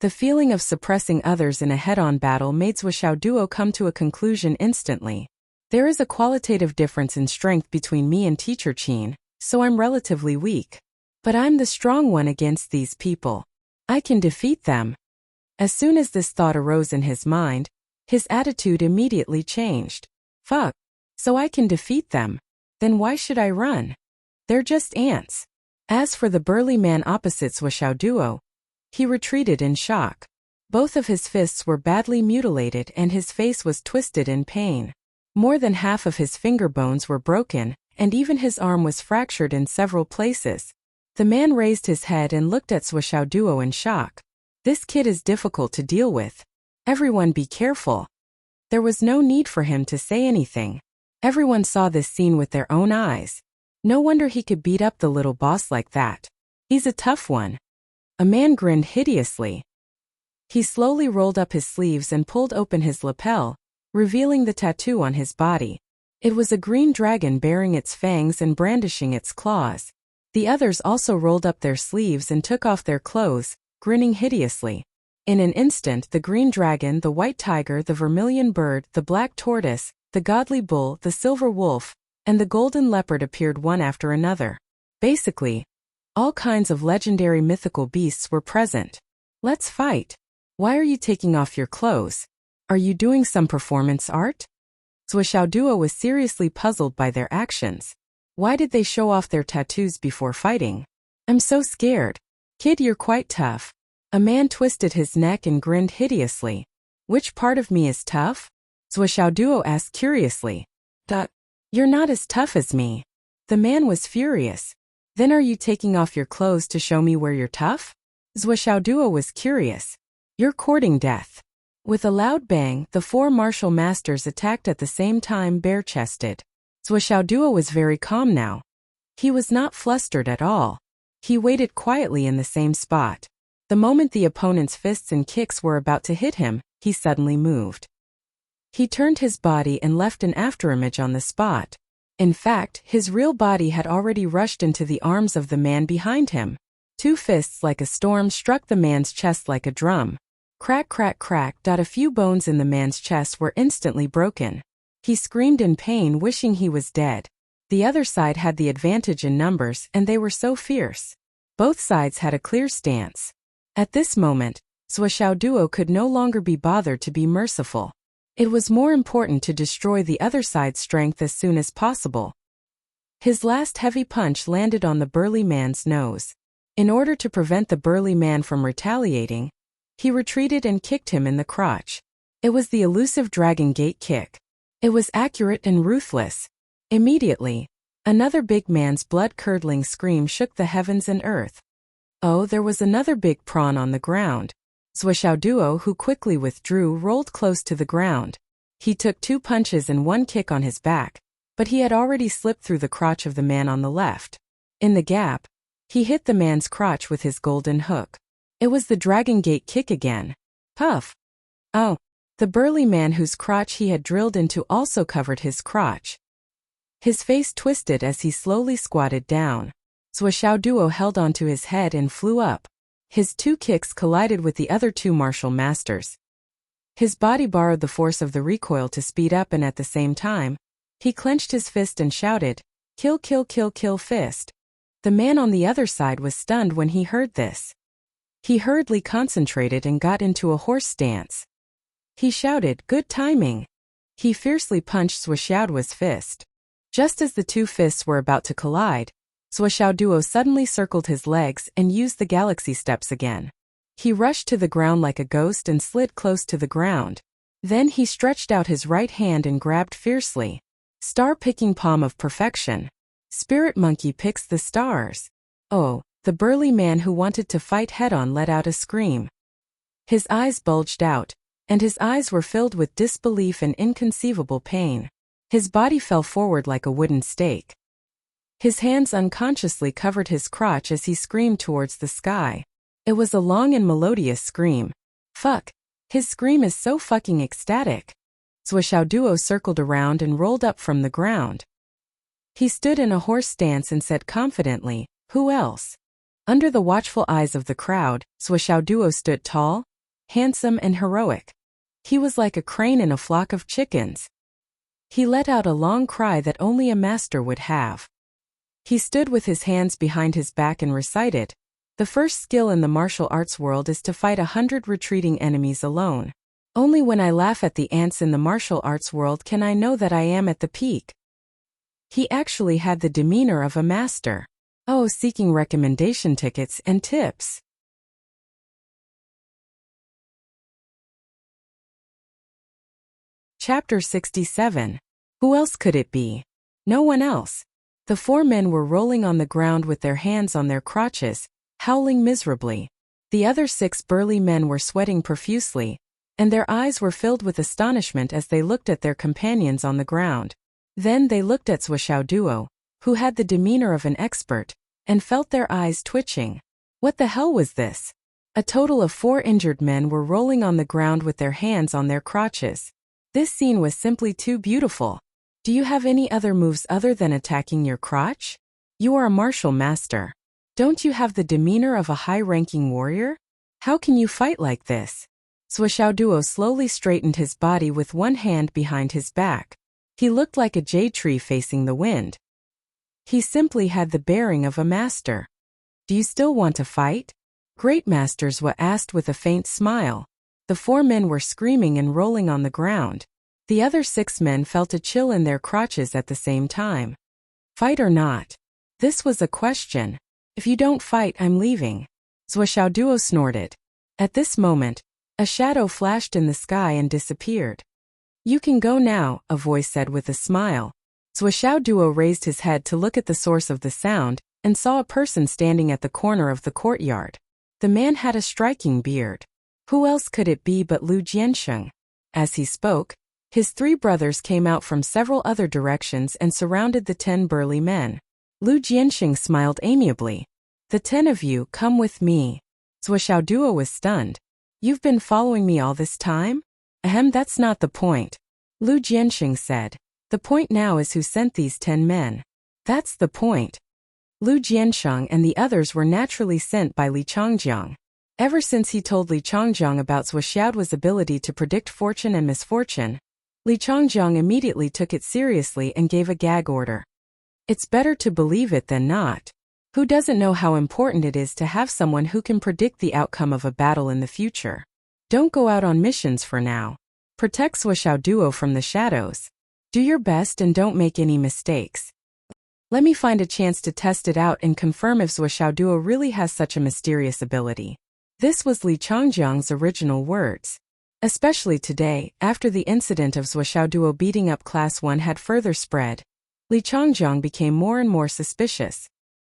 The feeling of suppressing others in a head-on battle made Swishaoduo come to a conclusion instantly. There is a qualitative difference in strength between me and Teacher Qin, so I'm relatively weak. But I'm the strong one against these people. I can defeat them. As soon as this thought arose in his mind, his attitude immediately changed. Fuck. So I can defeat them. Then why should I run? They're just ants. As for the burly man opposite Swishaoduo, he retreated in shock. Both of his fists were badly mutilated and his face was twisted in pain. More than half of his finger bones were broken, and even his arm was fractured in several places. The man raised his head and looked at Swishaoduo in shock. This kid is difficult to deal with. Everyone be careful. There was no need for him to say anything. Everyone saw this scene with their own eyes. No wonder he could beat up the little boss like that. He's a tough one. A man grinned hideously. He slowly rolled up his sleeves and pulled open his lapel, revealing the tattoo on his body. It was a green dragon bearing its fangs and brandishing its claws. The others also rolled up their sleeves and took off their clothes, grinning hideously. In an instant, the green dragon, the white tiger, the vermilion bird, the black tortoise, the godly bull, the silver wolf, and the golden leopard appeared one after another. Basically, all kinds of legendary mythical beasts were present. Let's fight. Why are you taking off your clothes? Are you doing some performance art? Swishaoduo was seriously puzzled by their actions. Why did they show off their tattoos before fighting? I'm so scared. Kid, you're quite tough. A man twisted his neck and grinned hideously. Which part of me is tough? Swishaoduo asked curiously. You're not as tough as me. The man was furious. Then are you taking off your clothes to show me where you're tough? Swishaoduo was curious. You're courting death. With a loud bang, the four martial masters attacked at the same time, bare-chested. Swishaoduo was very calm now. He was not flustered at all. He waited quietly in the same spot. The moment the opponent's fists and kicks were about to hit him, he suddenly moved. He turned his body and left an afterimage on the spot. In fact, his real body had already rushed into the arms of the man behind him. Two fists like a storm struck the man's chest like a drum. Crack, crack, crack. A few bones in the man's chest were instantly broken. He screamed in pain, wishing he was dead. The other side had the advantage in numbers, and they were so fierce. Both sides had a clear stance. At this moment, Swishaoduo could no longer be bothered to be merciful. It was more important to destroy the other side's strength as soon as possible. His last heavy punch landed on the burly man's nose. In order to prevent the burly man from retaliating, he retreated and kicked him in the crotch. It was the elusive Dragon Gate kick. It was accurate and ruthless. Immediately, another big man's blood-curdling scream shook the heavens and earth. Oh, there was another big prawn on the ground. Swishaoduo, who quickly withdrew, rolled close to the ground. He took 2 punches and 1 kick on his back, but he had already slipped through the crotch of the man on the left. In the gap, he hit the man's crotch with his golden hook. It was the Dragon Gate kick again. Puff! Oh! The burly man whose crotch he had drilled into also covered his crotch. His face twisted as he slowly squatted down. Swishaoduo held onto his head and flew up. His 2 kicks collided with the other 2 martial masters. His body borrowed the force of the recoil to speed up, and at the same time, he clenched his fist and shouted, "Kill, kill, kill, kill, fist." The man on the other side was stunned when he heard this. He hurriedly concentrated and got into a horse stance. He shouted, "Good timing." He fiercely punched Swishaoduo's fist. Just as the 2 fists were about to collide, Swishaoduo suddenly circled his legs and used the galaxy steps again. He rushed to the ground like a ghost and slid close to the ground. Then he stretched out his right hand and grabbed fiercely. Star-picking palm of perfection. Spirit monkey picks the stars. Oh, the burly man who wanted to fight head-on let out a scream. His eyes bulged out, and his eyes were filled with disbelief and inconceivable pain. His body fell forward like a wooden stake. His hands unconsciously covered his crotch as he screamed towards the sky. It was a long and melodious scream. Fuck. His scream is so fucking ecstatic. Swishaoduo circled around and rolled up from the ground. He stood in a horse stance and said confidently, "Who else?" Under the watchful eyes of the crowd, Swishaoduo stood tall, handsome, and heroic. He was like a crane in a flock of chickens. He let out a long cry that only a master would have. He stood with his hands behind his back and recited, "The first skill in the martial arts world is to fight 100 retreating enemies alone. Only when I laugh at the ants in the martial arts world can I know that I am at the peak." He actually had the demeanor of a master. Oh, seeking recommendation tickets and tips. Chapter 67. Who else could it be? No one else. The 4 men were rolling on the ground with their hands on their crotches, howling miserably. The other 6 burly men were sweating profusely, and their eyes were filled with astonishment as they looked at their companions on the ground. Then they looked at Swishaoduo, who had the demeanor of an expert, and felt their eyes twitching. What the hell was this? A total of 4 injured men were rolling on the ground with their hands on their crotches. This scene was simply too beautiful. Do you have any other moves other than attacking your crotch? You are a martial master. Don't you have the demeanor of a high-ranking warrior? How can you fight like this? Swishaoduo slowly straightened his body with one hand behind his back. He looked like a jade tree facing the wind. He simply had the bearing of a master. Do you still want to fight? Great masters, Wa asked with a faint smile. The 4 men were screaming and rolling on the ground. The other 6 men felt a chill in their crotches at the same time. Fight or not? This was a question. If you don't fight, I'm leaving. Swishaoduo snorted. At this moment, a shadow flashed in the sky and disappeared. You can go now, a voice said with a smile. Swishaoduo raised his head to look at the source of the sound, and saw a person standing at the corner of the courtyard. The man had a striking beard. Who else could it be but Lu Jiansheng? As he spoke, his 3 brothers came out from several other directions and surrounded the 10 burly men. Lu Jiansheng smiled amiably. The 10 of you, come with me. Zhuo Xiaoduo was stunned. You've been following me all this time? Ahem, that's not the point. Lu Jiansheng said. The point now is who sent these 10 men. That's the point. Lu Jiansheng and the others were naturally sent by Li Changjiang. Ever since he told Li Changjiang about Zhuo Xiaoduo's ability to predict fortune and misfortune, Li Changjiang immediately took it seriously and gave a gag order. It's better to believe it than not. Who doesn't know how important it is to have someone who can predict the outcome of a battle in the future? Don't go out on missions for now. Protect Zhuo Xiaoduo from the shadows. Do your best and don't make any mistakes. Let me find a chance to test it out and confirm if Zhuo Xiaoduo really has such a mysterious ability. This was Li Changjiang's original words. Especially today, after the incident of Zhuo Xiaoduo beating up Class 1 had further spread, Li Changjiang became more and more suspicious.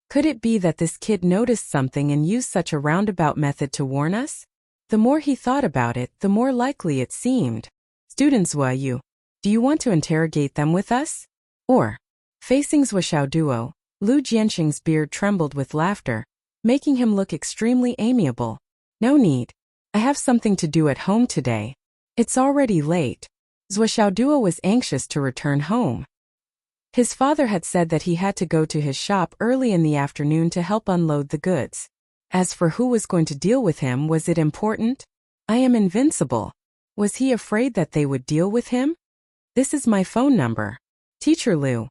Could it be that this kid noticed something and used such a roundabout method to warn us? The more he thought about it, the more likely it seemed. Students Zhuo, do you want to interrogate them with us? Or, facing Zhuo Xiaoduo, Lu Jiansheng's beard trembled with laughter, making him look extremely amiable. No need. I have something to do at home today. It's already late. Zhuo Xiaoduo was anxious to return home. His father had said that he had to go to his shop early in the afternoon to help unload the goods. As for who was going to deal with him, was it important? I am invincible. Was he afraid that they would deal with him? This is my phone number. Teacher Lu.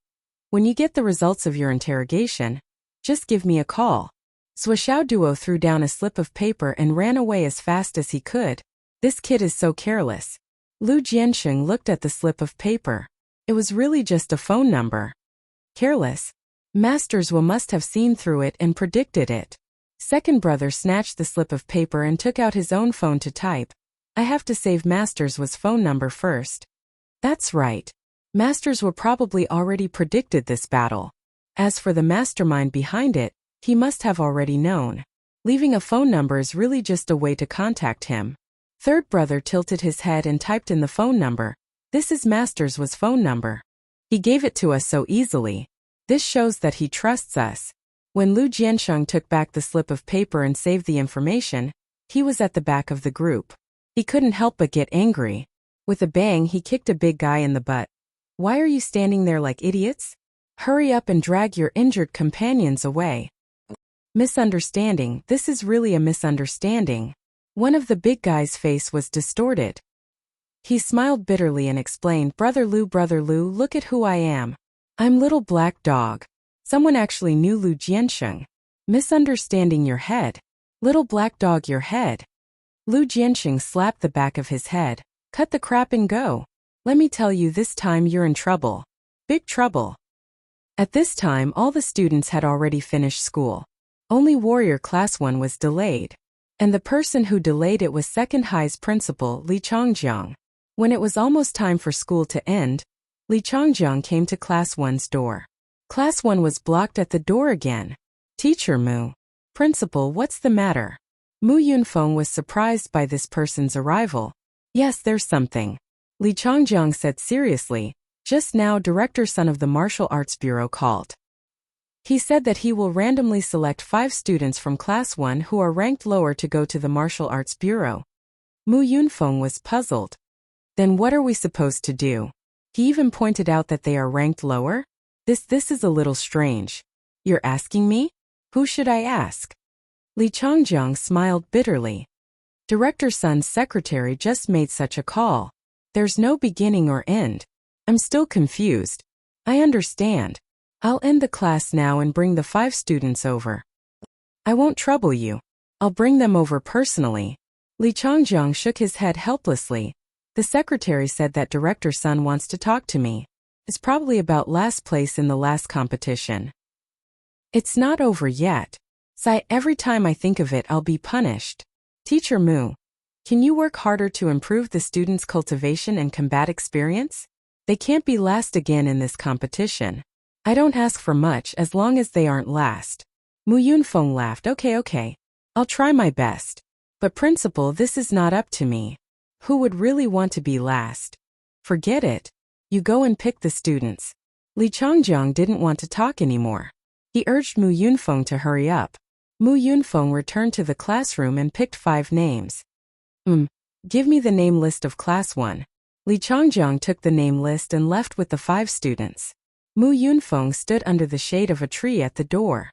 When you get the results of your interrogation, just give me a call. Zhuo Xiaoduo threw down a slip of paper and ran away as fast as he could. This kid is so careless. Lu Jiansheng looked at the slip of paper. It was really just a phone number. Careless? Master Zhuo must have seen through it and predicted it. Second brother snatched the slip of paper and took out his own phone to type. I have to save Master Zhuo's phone number first. That's right. Master Zhuo probably already predicted this battle. As for the mastermind behind it, he must have already known. Leaving a phone number is really just a way to contact him. Third brother tilted his head and typed in the phone number. This is Master Zhuo's phone number. He gave it to us so easily. This shows that he trusts us. When Lu Jiansheng took back the slip of paper and saved the information, he was at the back of the group. He couldn't help but get angry. With a bang, he kicked a big guy in the butt. Why are you standing there like idiots? Hurry up and drag your injured companions away. Misunderstanding, this is really a misunderstanding. One of the big guy's face was distorted. He smiled bitterly and explained, Brother Lu, look at who I am. I'm Little Black Dog. Someone actually knew Lu Jiansheng. Misunderstanding your head. Little Black Dog, your head. Lu Jiansheng slapped the back of his head. Cut the crap and go. Let me tell you, this time you're in trouble. Big trouble. At this time, all the students had already finished school. Only Warrior Class 1 was delayed. And the person who delayed it was Second High's principal, Li Changjiang. When it was almost time for school to end, Li Changjiang came to Class 1's door. Class 1 was blocked at the door again. Teacher Mu. Principal, what's the matter? Mu Yunfeng was surprised by this person's arrival. Yes, there's something. Li Changjiang said seriously. Just now, Director Sun of the Martial Arts Bureau called. He said that he will randomly select 5 students from Class 1 who are ranked lower to go to the Martial Arts Bureau. Mu Yunfeng was puzzled. Then what are we supposed to do? He even pointed out that they are ranked lower? This is a little strange. You're asking me? Who should I ask? Li Changjiang smiled bitterly. Director Sun's secretary just made such a call. There's no beginning or end. I'm still confused. I understand. I'll end the class now and bring the 5 students over. I won't trouble you. I'll bring them over personally. Li Changjiang shook his head helplessly. The secretary said that Director Sun wants to talk to me. It's probably about last place in the last competition. It's not over yet. Sigh, every time I think of it, I'll be punished. Teacher Mu, can you work harder to improve the students' cultivation and combat experience? They can't be last again in this competition. I don't ask for much as long as they aren't last. Mu Yunfeng laughed. Okay. I'll try my best. But principal, this is not up to me. Who would really want to be last? Forget it. You go and pick the students. Li Changjiang didn't want to talk anymore. He urged Mu Yunfeng to hurry up. Mu Yunfeng returned to the classroom and picked 5 names. Give me the name list of class 1. Li Changjiang took the name list and left with the 5 students. Mu Yunfeng stood under the shade of a tree at the door.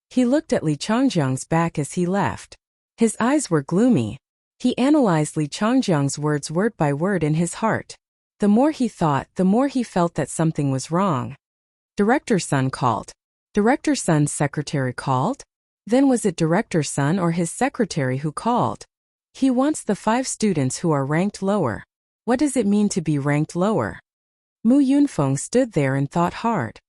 He looked at Li Changjiang's back as he left. His eyes were gloomy. He analyzed Li Changjiang's words word by word in his heart. The more he thought, the more he felt that something was wrong. Director Sun called. Director Sun's secretary called? Then was it Director Sun or his secretary who called? He wants the 5 students who are ranked lower. What does it mean to be ranked lower? Mu Yunfeng stood there and thought hard.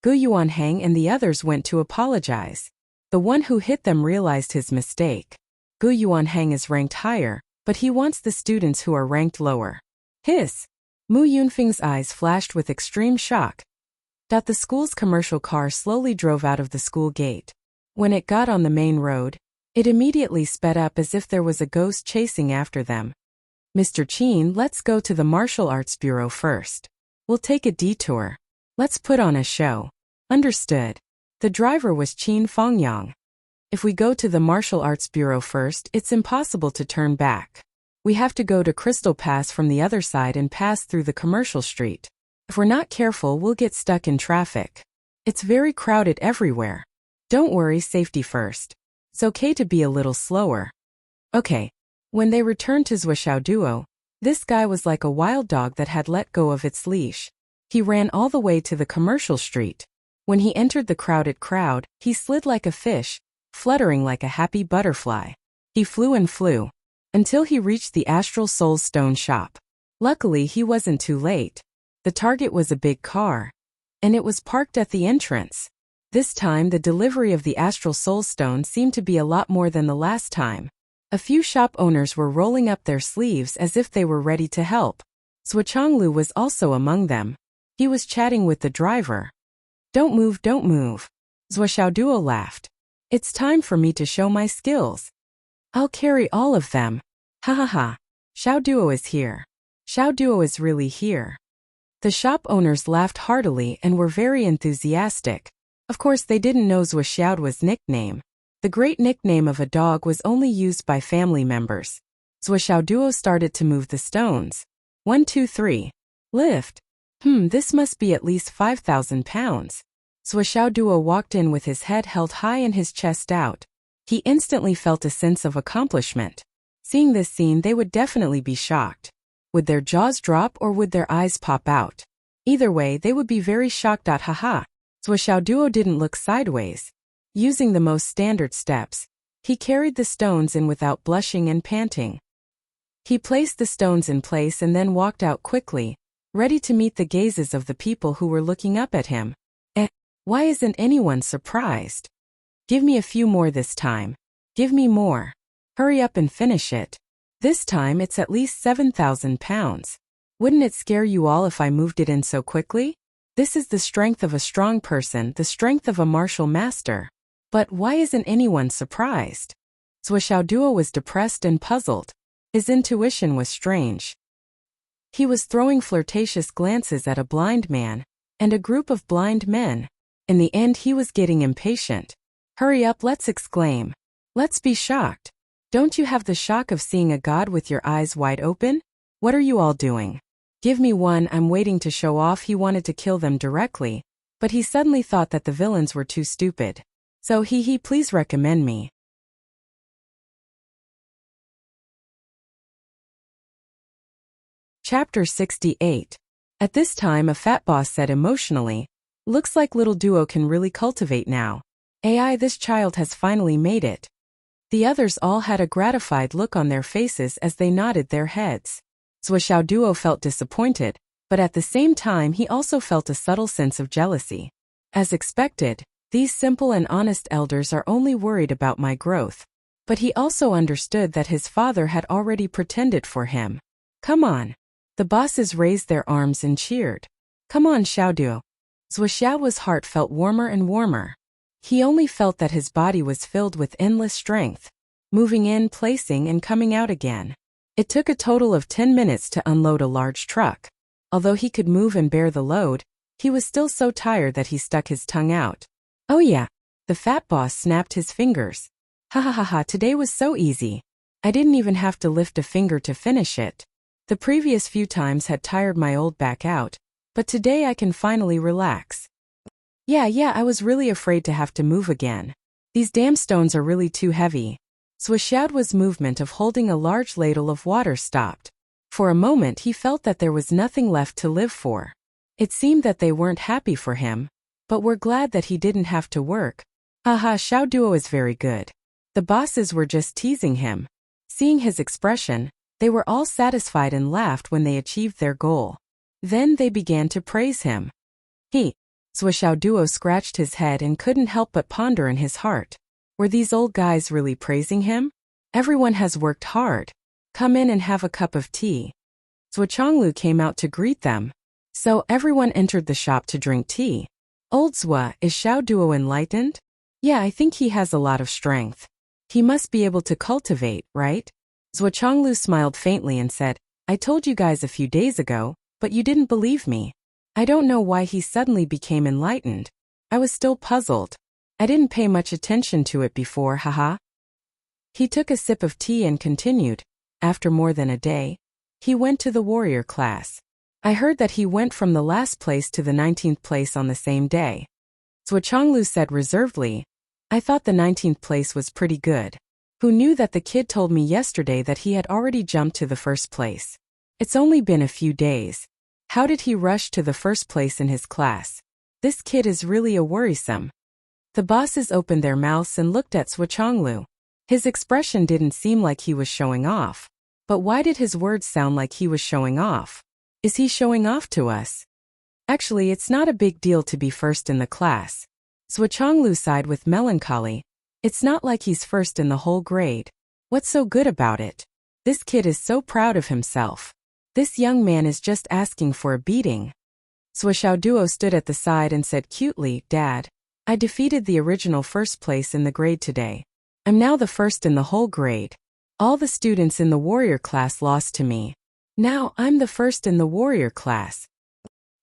Gu Yuanhang and the others went to apologize. The one who hit them realized his mistake. Gu Yuanhang is ranked higher, but he wants the students who are ranked lower. Hiss! Mu Yunfeng's eyes flashed with extreme shock. The school's commercial car slowly drove out of the school gate. When it got on the main road, it immediately sped up as if there was a ghost chasing after them. Mr. Qin, let's go to the Martial Arts Bureau first. We'll take a detour. Let's put on a show. Understood. The driver was Qin Fongyang. If we go to the Martial Arts Bureau first, it's impossible to turn back. We have to go to Crystal Pass from the other side and pass through the commercial street. If we're not careful, we'll get stuck in traffic. It's very crowded everywhere. Don't worry, safety first. It's okay to be a little slower. Okay. When they returned to Zhuoxiao Duo, this guy was like a wild dog that had let go of its leash. He ran all the way to the commercial street. When he entered the crowded crowd, he slid like a fish, fluttering like a happy butterfly. He flew and flew, until he reached the Astral Soul Stone shop. Luckily, he wasn't too late. The target was a big car, and it was parked at the entrance. This time, the delivery of the Astral Soul Stone seemed to be a lot more than the last time. A few shop owners were rolling up their sleeves as if they were ready to help. Zhuochanglu was also among them. He was chatting with the driver. Don't move, don't move. Zhuoxiao Duo laughed. It's time for me to show my skills. I'll carry all of them. Ha ha ha. Xiao Duo is here. Xiao Duo is really here. The shop owners laughed heartily and were very enthusiastic. Of course, they didn't know Zhuoxiao's nickname. The great nickname of a dog was only used by family members. Zhuoxiao Duo started to move the stones. 1, 2, 3. Lift. This must be at least 5,000 pounds. Zhuoxiao Duo walked in with his head held high and his chest out. He instantly felt a sense of accomplishment. Seeing this scene, they would definitely be shocked. Would their jaws drop or would their eyes pop out? Either way, they would be very shocked. Haha. Zhuoxiao Duo didn't look sideways. Using the most standard steps, he carried the stones in without blushing and panting. He placed the stones in place and then walked out quickly, ready to meet the gazes of the people who were looking up at him. Why isn't anyone surprised? Give me a few more this time. Give me more. Hurry up and finish it. This time it's at least 7,000 pounds. Wouldn't it scare you all if I moved it in so quickly? This is the strength of a strong person, the strength of a martial master. But why isn't anyone surprised? Zhuoxiao Duo was depressed and puzzled. His intuition was strange. He was throwing flirtatious glances at a blind man and a group of blind men. In the end, he was getting impatient. Hurry up, let's exclaim. Let's be shocked. Don't you have the shock of seeing a god with your eyes wide open? What are you all doing? Give me one, I'm waiting to show off. He wanted to kill them directly, but he suddenly thought that the villains were too stupid. So please recommend me. Chapter 68. At this time, a fat boss said emotionally, looks like little Duo can really cultivate now. AI, this child has finally made it. The others all had a gratified look on their faces as they nodded their heads. Zhuoxiao Duo felt disappointed, but at the same time he also felt a subtle sense of jealousy. As expected, these simple and honest elders are only worried about my growth. But he also understood that his father had already pretended for him. Come on. The bosses raised their arms and cheered. Come on, Xiao Duo. Zhuoxiao's heart felt warmer and warmer. He only felt that his body was filled with endless strength. moving in, placing, and coming out again. It took a total of 10 minutes to unload a large truck. Although he could move and bear the load, he was still so tired that he stuck his tongue out. Oh yeah, the fat boss snapped his fingers. Ha ha ha ha, today was so easy. I didn't even have to lift a finger to finish it. The previous few times had tired my old back out, but today I can finally relax. Yeah, I was really afraid to have to move again. These damn stones are really too heavy. Wuxia's movement of holding a large ladle of water stopped. For a moment he felt that there was nothing left to live for. It seemed that they weren't happy for him, but were glad that he didn't have to work. Haha, Xiao Duo is very good. The bosses were just teasing him. Seeing his expression, they were all satisfied and laughed when they achieved their goal. Then they began to praise him. Xiao Duo scratched his head and couldn't help but ponder in his heart. Were these old guys really praising him? Everyone has worked hard. Come in and have a cup of tea. Zhuochanglu came out to greet them. So everyone entered the shop to drink tea. Old Zhua, is Xiao Duo enlightened? Yeah, I think he has a lot of strength. He must be able to cultivate, right? Zhuochanglu smiled faintly and said, I told you guys a few days ago, but you didn't believe me. I don't know why he suddenly became enlightened. I was still puzzled. I didn't pay much attention to it before, haha. He took a sip of tea and continued. After more than a day, he went to the warrior class. I heard that he went from the last place to the 19th place on the same day. Zhuochanglu said reservedly, I thought the 19th place was pretty good. Who knew that the kid told me yesterday that he had already jumped to the first place? It's only been a few days. How did he rush to the first place in his class? This kid is really a worrisome. The bosses opened their mouths and looked at Zhuochanglu. His expression didn't seem like he was showing off. But why did his words sound like he was showing off? Is he showing off to us? Actually, it's not a big deal to be first in the class. Zhuochanglu sighed with melancholy. It's not like he's first in the whole grade. What's so good about it? This kid is so proud of himself. This young man is just asking for a beating. Xiao Duo stood at the side and said cutely, Dad, I defeated the original first place in the grade today. I'm now the first in the whole grade. All the students in the warrior class lost to me. Now I'm the first in the warrior class.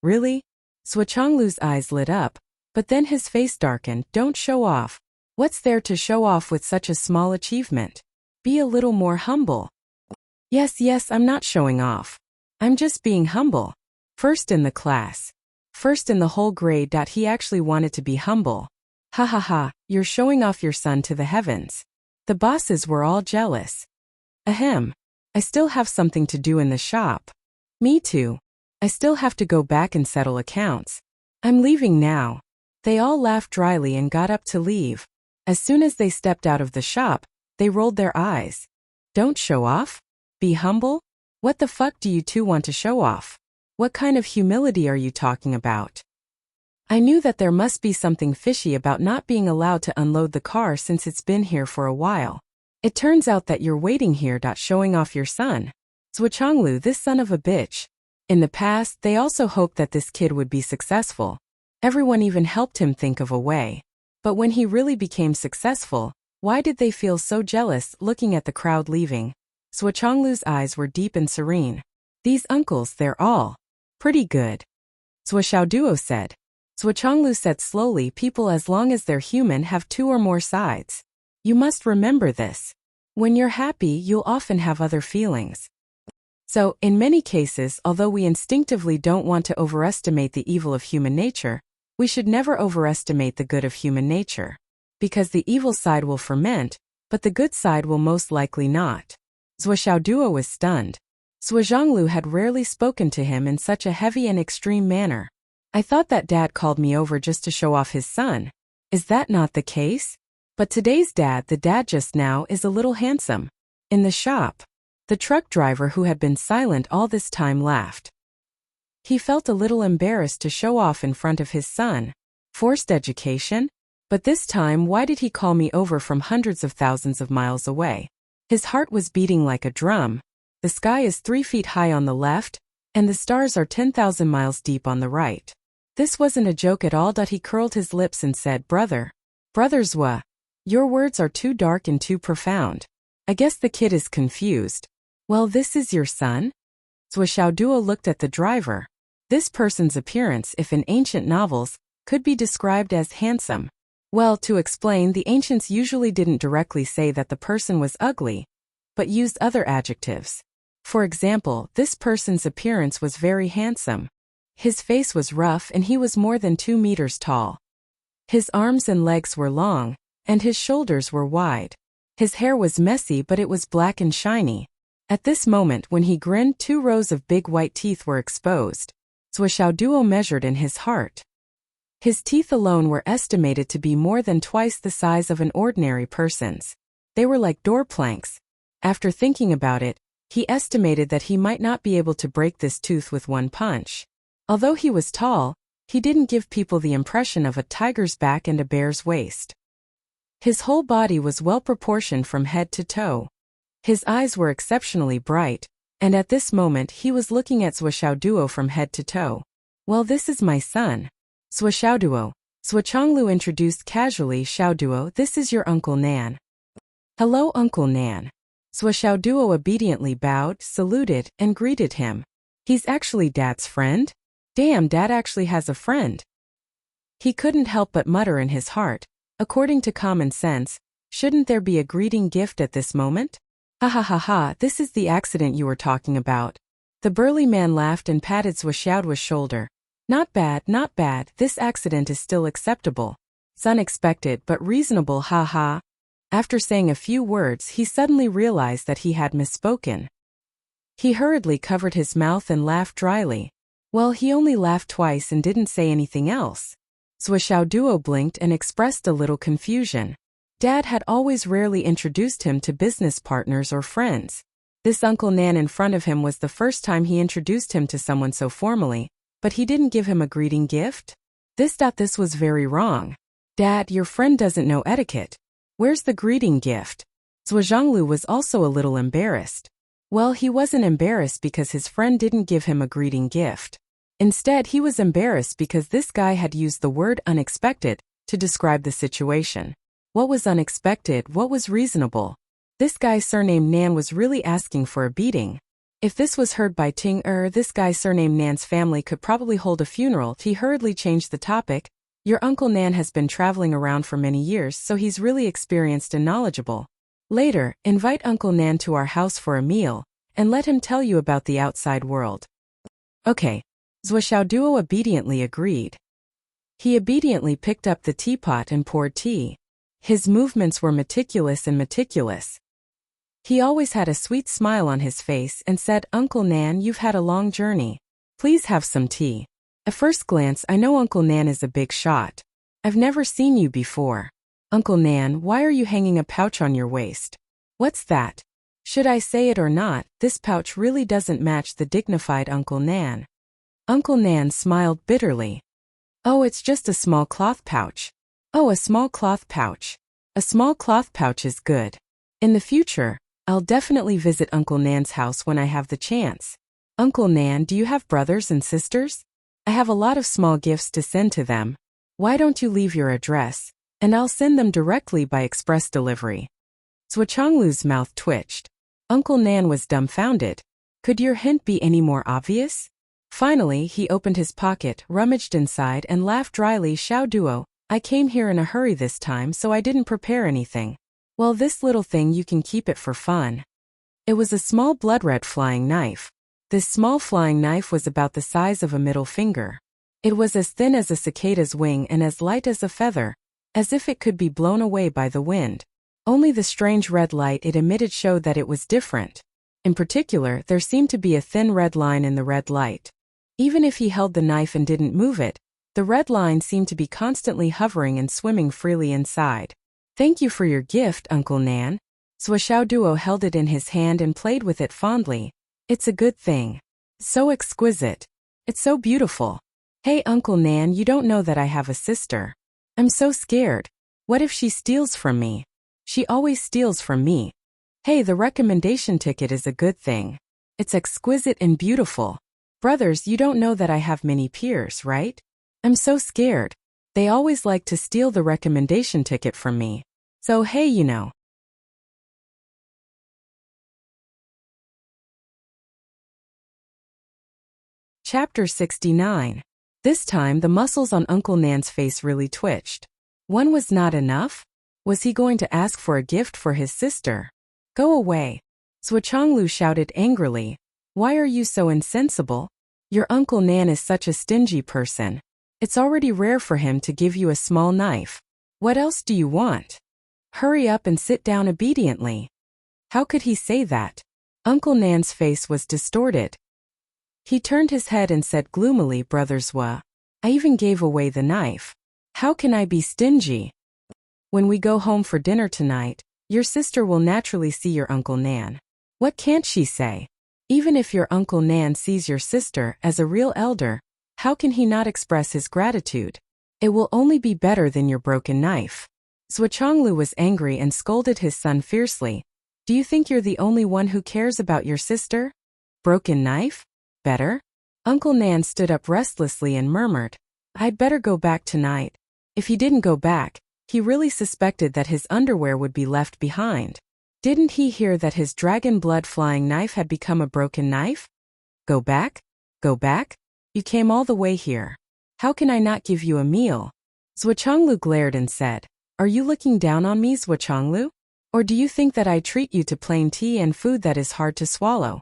Really? Zhuochanglu's eyes lit up, but then his face darkened. Don't show off. What's there to show off with such a small achievement? Be a little more humble. Yes, I'm not showing off. I'm just being humble. First in the class. First in the whole grade. He actually wanted to be humble. Ha ha ha, you're showing off your son to the heavens. The bosses were all jealous. Ahem. I still have something to do in the shop. Me too. I still have to go back and settle accounts. I'm leaving now. They all laughed dryly and got up to leave. As soon as they stepped out of the shop, they rolled their eyes. Don't show off? Be humble? What the fuck do you two want to show off? What kind of humility are you talking about? I knew that there must be something fishy about not being allowed to unload the car since it's been here for a while. It turns out that you're waiting here. Showing off your son. Zhuochanglu, this son of a bitch. In the past, they also hoped that this kid would be successful. Everyone even helped him think of a way. But when he really became successful, why did they feel so jealous? Looking at the crowd leaving, Zhuochanglu's eyes were deep and serene. These uncles, they're all pretty good. Xiao Duo said. Zhuochanglu said slowly, people as long as they're human have two or more sides. You must remember this. When you're happy, you'll often have other feelings. So, in many cases, although we instinctively don't want to overestimate the evil of human nature, we should never overestimate the good of human nature. Because the evil side will ferment, but the good side will most likely not. Xiao Duo was stunned. Zhuochanglu had rarely spoken to him in such a heavy and extreme manner. I thought that Dad called me over just to show off his son. Is that not the case? But today's dad, the dad just now, is a little handsome. In the shop, the truck driver who had been silent all this time laughed. He felt a little embarrassed to show off in front of his son. Forced education? But this time, why did he call me over from hundreds of thousands of miles away? His heart was beating like a drum. The sky is 3 feet high on the left, and the stars are 10,000 miles deep on the right. This wasn't a joke at all. He curled his lips and said, Brother Zhua, your words are too dark and too profound. I guess the kid is confused. Well, this is your son? Zhuo looked at the driver. This person's appearance, if in ancient novels, could be described as handsome. Well, to explain, the ancients usually didn't directly say that the person was ugly, but used other adjectives. For example, this person's appearance was very handsome. His face was rough and he was more than 2 meters tall. His arms and legs were long, and his shoulders were wide. His hair was messy but it was black and shiny. At this moment when he grinned, 2 rows of big white teeth were exposed. Zhuo measured in his heart. His teeth alone were estimated to be more than twice the size of an ordinary person's. They were like door planks. After thinking about it, he estimated that he might not be able to break this tooth with one punch. Although he was tall, he didn't give people the impression of a tiger's back and a bear's waist. His whole body was well proportioned from head to toe. His eyes were exceptionally bright, and at this moment he was looking at Zhuo from head to toe. Well, this is my son. Zhuo. Changlu introduced casually. Xiaoduo, this is your Uncle Nan. Hello, Uncle Nan. Zhuo obediently bowed, saluted, and greeted him. He's actually Dad's friend? Damn, Dad actually has a friend. He couldn't help but mutter in his heart. According to common sense, shouldn't there be a greeting gift at this moment? Ha ha ha ha, this is the accident you were talking about. The burly man laughed and patted Zhuo's shoulder. Not bad, not bad, this accident is still acceptable. It's unexpected but reasonable, ha ha. After saying a few words, he suddenly realized that he had misspoken. He hurriedly covered his mouth and laughed dryly. Well, he only laughed twice and didn't say anything else. Zhuo blinked and expressed a little confusion. Dad had always rarely introduced him to business partners or friends. This Uncle Nan in front of him was the first time he introduced him to someone so formally, but he didn't give him a greeting gift? This was very wrong. Dad, your friend doesn't know etiquette. Where's the greeting gift? Zhuanglu was also a little embarrassed. Well, he wasn't embarrassed because his friend didn't give him a greeting gift. Instead, he was embarrassed because this guy had used the word unexpected to describe the situation. What was unexpected? What was reasonable? This guy surnamed Nan was really asking for a beating. If this was heard by Ting this guy surnamed Nan's family could probably hold a funeral. He hurriedly changed the topic. Your Uncle Nan has been traveling around for many years, so he's really experienced and knowledgeable. Later, invite Uncle Nan to our house for a meal, and let him tell you about the outside world. Okay. Zhuo obediently agreed. He obediently picked up the teapot and poured tea. His movements were meticulous and meticulous. He always had a sweet smile on his face and said, Uncle Nan, you've had a long journey. Please have some tea. At first glance, I know Uncle Nan is a big shot. I've never seen you before. Uncle Nan, why are you hanging a pouch on your waist? What's that? Should I say it or not, this pouch really doesn't match the dignified Uncle Nan. Uncle Nan smiled bitterly. Oh, it's just a small cloth pouch. Oh, a small cloth pouch. A small cloth pouch is good. In the future, I'll definitely visit Uncle Nan's house when I have the chance. Uncle Nan, do you have brothers and sisters? I have a lot of small gifts to send to them. Why don't you leave your address, and I'll send them directly by express delivery. Zhuanglu's mouth twitched. Uncle Nan was dumbfounded. Could your hint be any more obvious? Finally, he opened his pocket, rummaged inside, and laughed dryly. Xiaoduo, I came here in a hurry this time, so I didn't prepare anything. Well, this little thing, you can keep it for fun. It was a small blood-red flying knife. This small flying knife was about the size of a middle finger. It was as thin as a cicada's wing and as light as a feather, as if it could be blown away by the wind. Only the strange red light it emitted showed that it was different. In particular, there seemed to be a thin red line in the red light. Even if he held the knife and didn't move it, the red line seemed to be constantly hovering and swimming freely inside. Thank you for your gift, Uncle Nan. Xiaoduo held it in his hand and played with it fondly. It's a good thing. So exquisite. It's so beautiful. Hey, Uncle Nan, you don't know that I have a sister. I'm so scared. What if she steals from me? She always steals from me. Hey, the recommendation ticket is a good thing. It's exquisite and beautiful. Brothers, you don't know that I have many peers, right? I'm so scared. They always like to steal the recommendation ticket from me. So hey, you know. Chapter 69. This time the muscles on Uncle Nan's face really twitched. One was not enough? Was he going to ask for a gift for his sister? Go away. Swichonglu shouted angrily. Why are you so insensible? Your Uncle Nan is such a stingy person. It's already rare for him to give you a small knife. What else do you want? Hurry up and sit down obediently. How could he say that? Uncle Nan's face was distorted. He turned his head and said gloomily, Brother Zwa, I even gave away the knife. How can I be stingy? When we go home for dinner tonight, your sister will naturally see your Uncle Nan. What can't she say? Even if your Uncle Nan sees your sister as a real elder, how can he not express his gratitude? It will only be better than your broken knife. Swichonglu was angry and scolded his son fiercely. Do you think you're the only one who cares about your sister? Broken knife? Better? Uncle Nan stood up restlessly and murmured, I'd better go back tonight. If he didn't go back, he really suspected that his underwear would be left behind. Didn't he hear that his dragon blood flying knife had become a broken knife? Go back? Go back? You came all the way here. How can I not give you a meal? Swichonglu glared and said, Are you looking down on me, Swichonglu? Or do you think that I treat you to plain tea and food that is hard to swallow?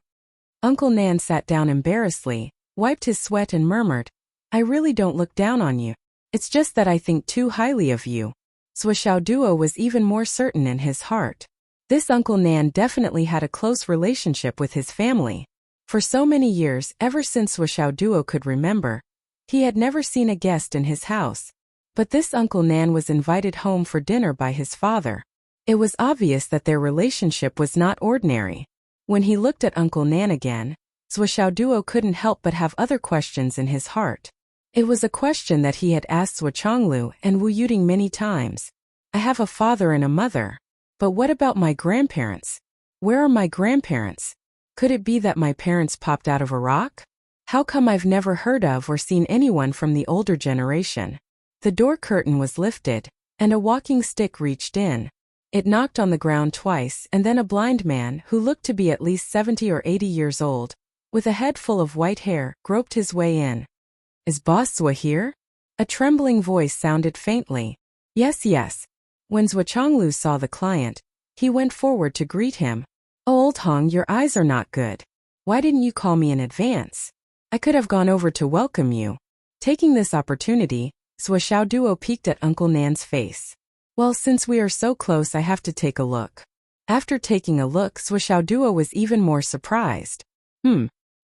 Uncle Nan sat down embarrassedly, wiped his sweat and murmured, I really don't look down on you. It's just that I think too highly of you. Swishaoduo was even more certain in his heart. This Uncle Nan definitely had a close relationship with his family. For so many years, ever since Swishaoduo could remember, he had never seen a guest in his house. But this Uncle Nan was invited home for dinner by his father. It was obvious that their relationship was not ordinary. When he looked at Uncle Nan again, Swishaoduo couldn't help but have other questions in his heart. It was a question that he had asked Swichonglu and Wu Yuting many times. I have a father and a mother. But what about my grandparents? Where are my grandparents? Could it be that my parents popped out of a rock? How come I've never heard of or seen anyone from the older generation? The door curtain was lifted, and a walking stick reached in. It knocked on the ground twice, and then a blind man, who looked to be at least 70 or 80 years old, with a head full of white hair, groped his way in. Is Boss Zwa here? A trembling voice sounded faintly. Yes, yes. When Swichonglu saw the client, he went forward to greet him. Oh, Old Hong, your eyes are not good. Why didn't you call me in advance? I could have gone over to welcome you. Taking this opportunity, Swishaoduo peeked at Uncle Nan's face. Well, since we are so close, I have to take a look. After taking a look, Swishaoduo was even more surprised.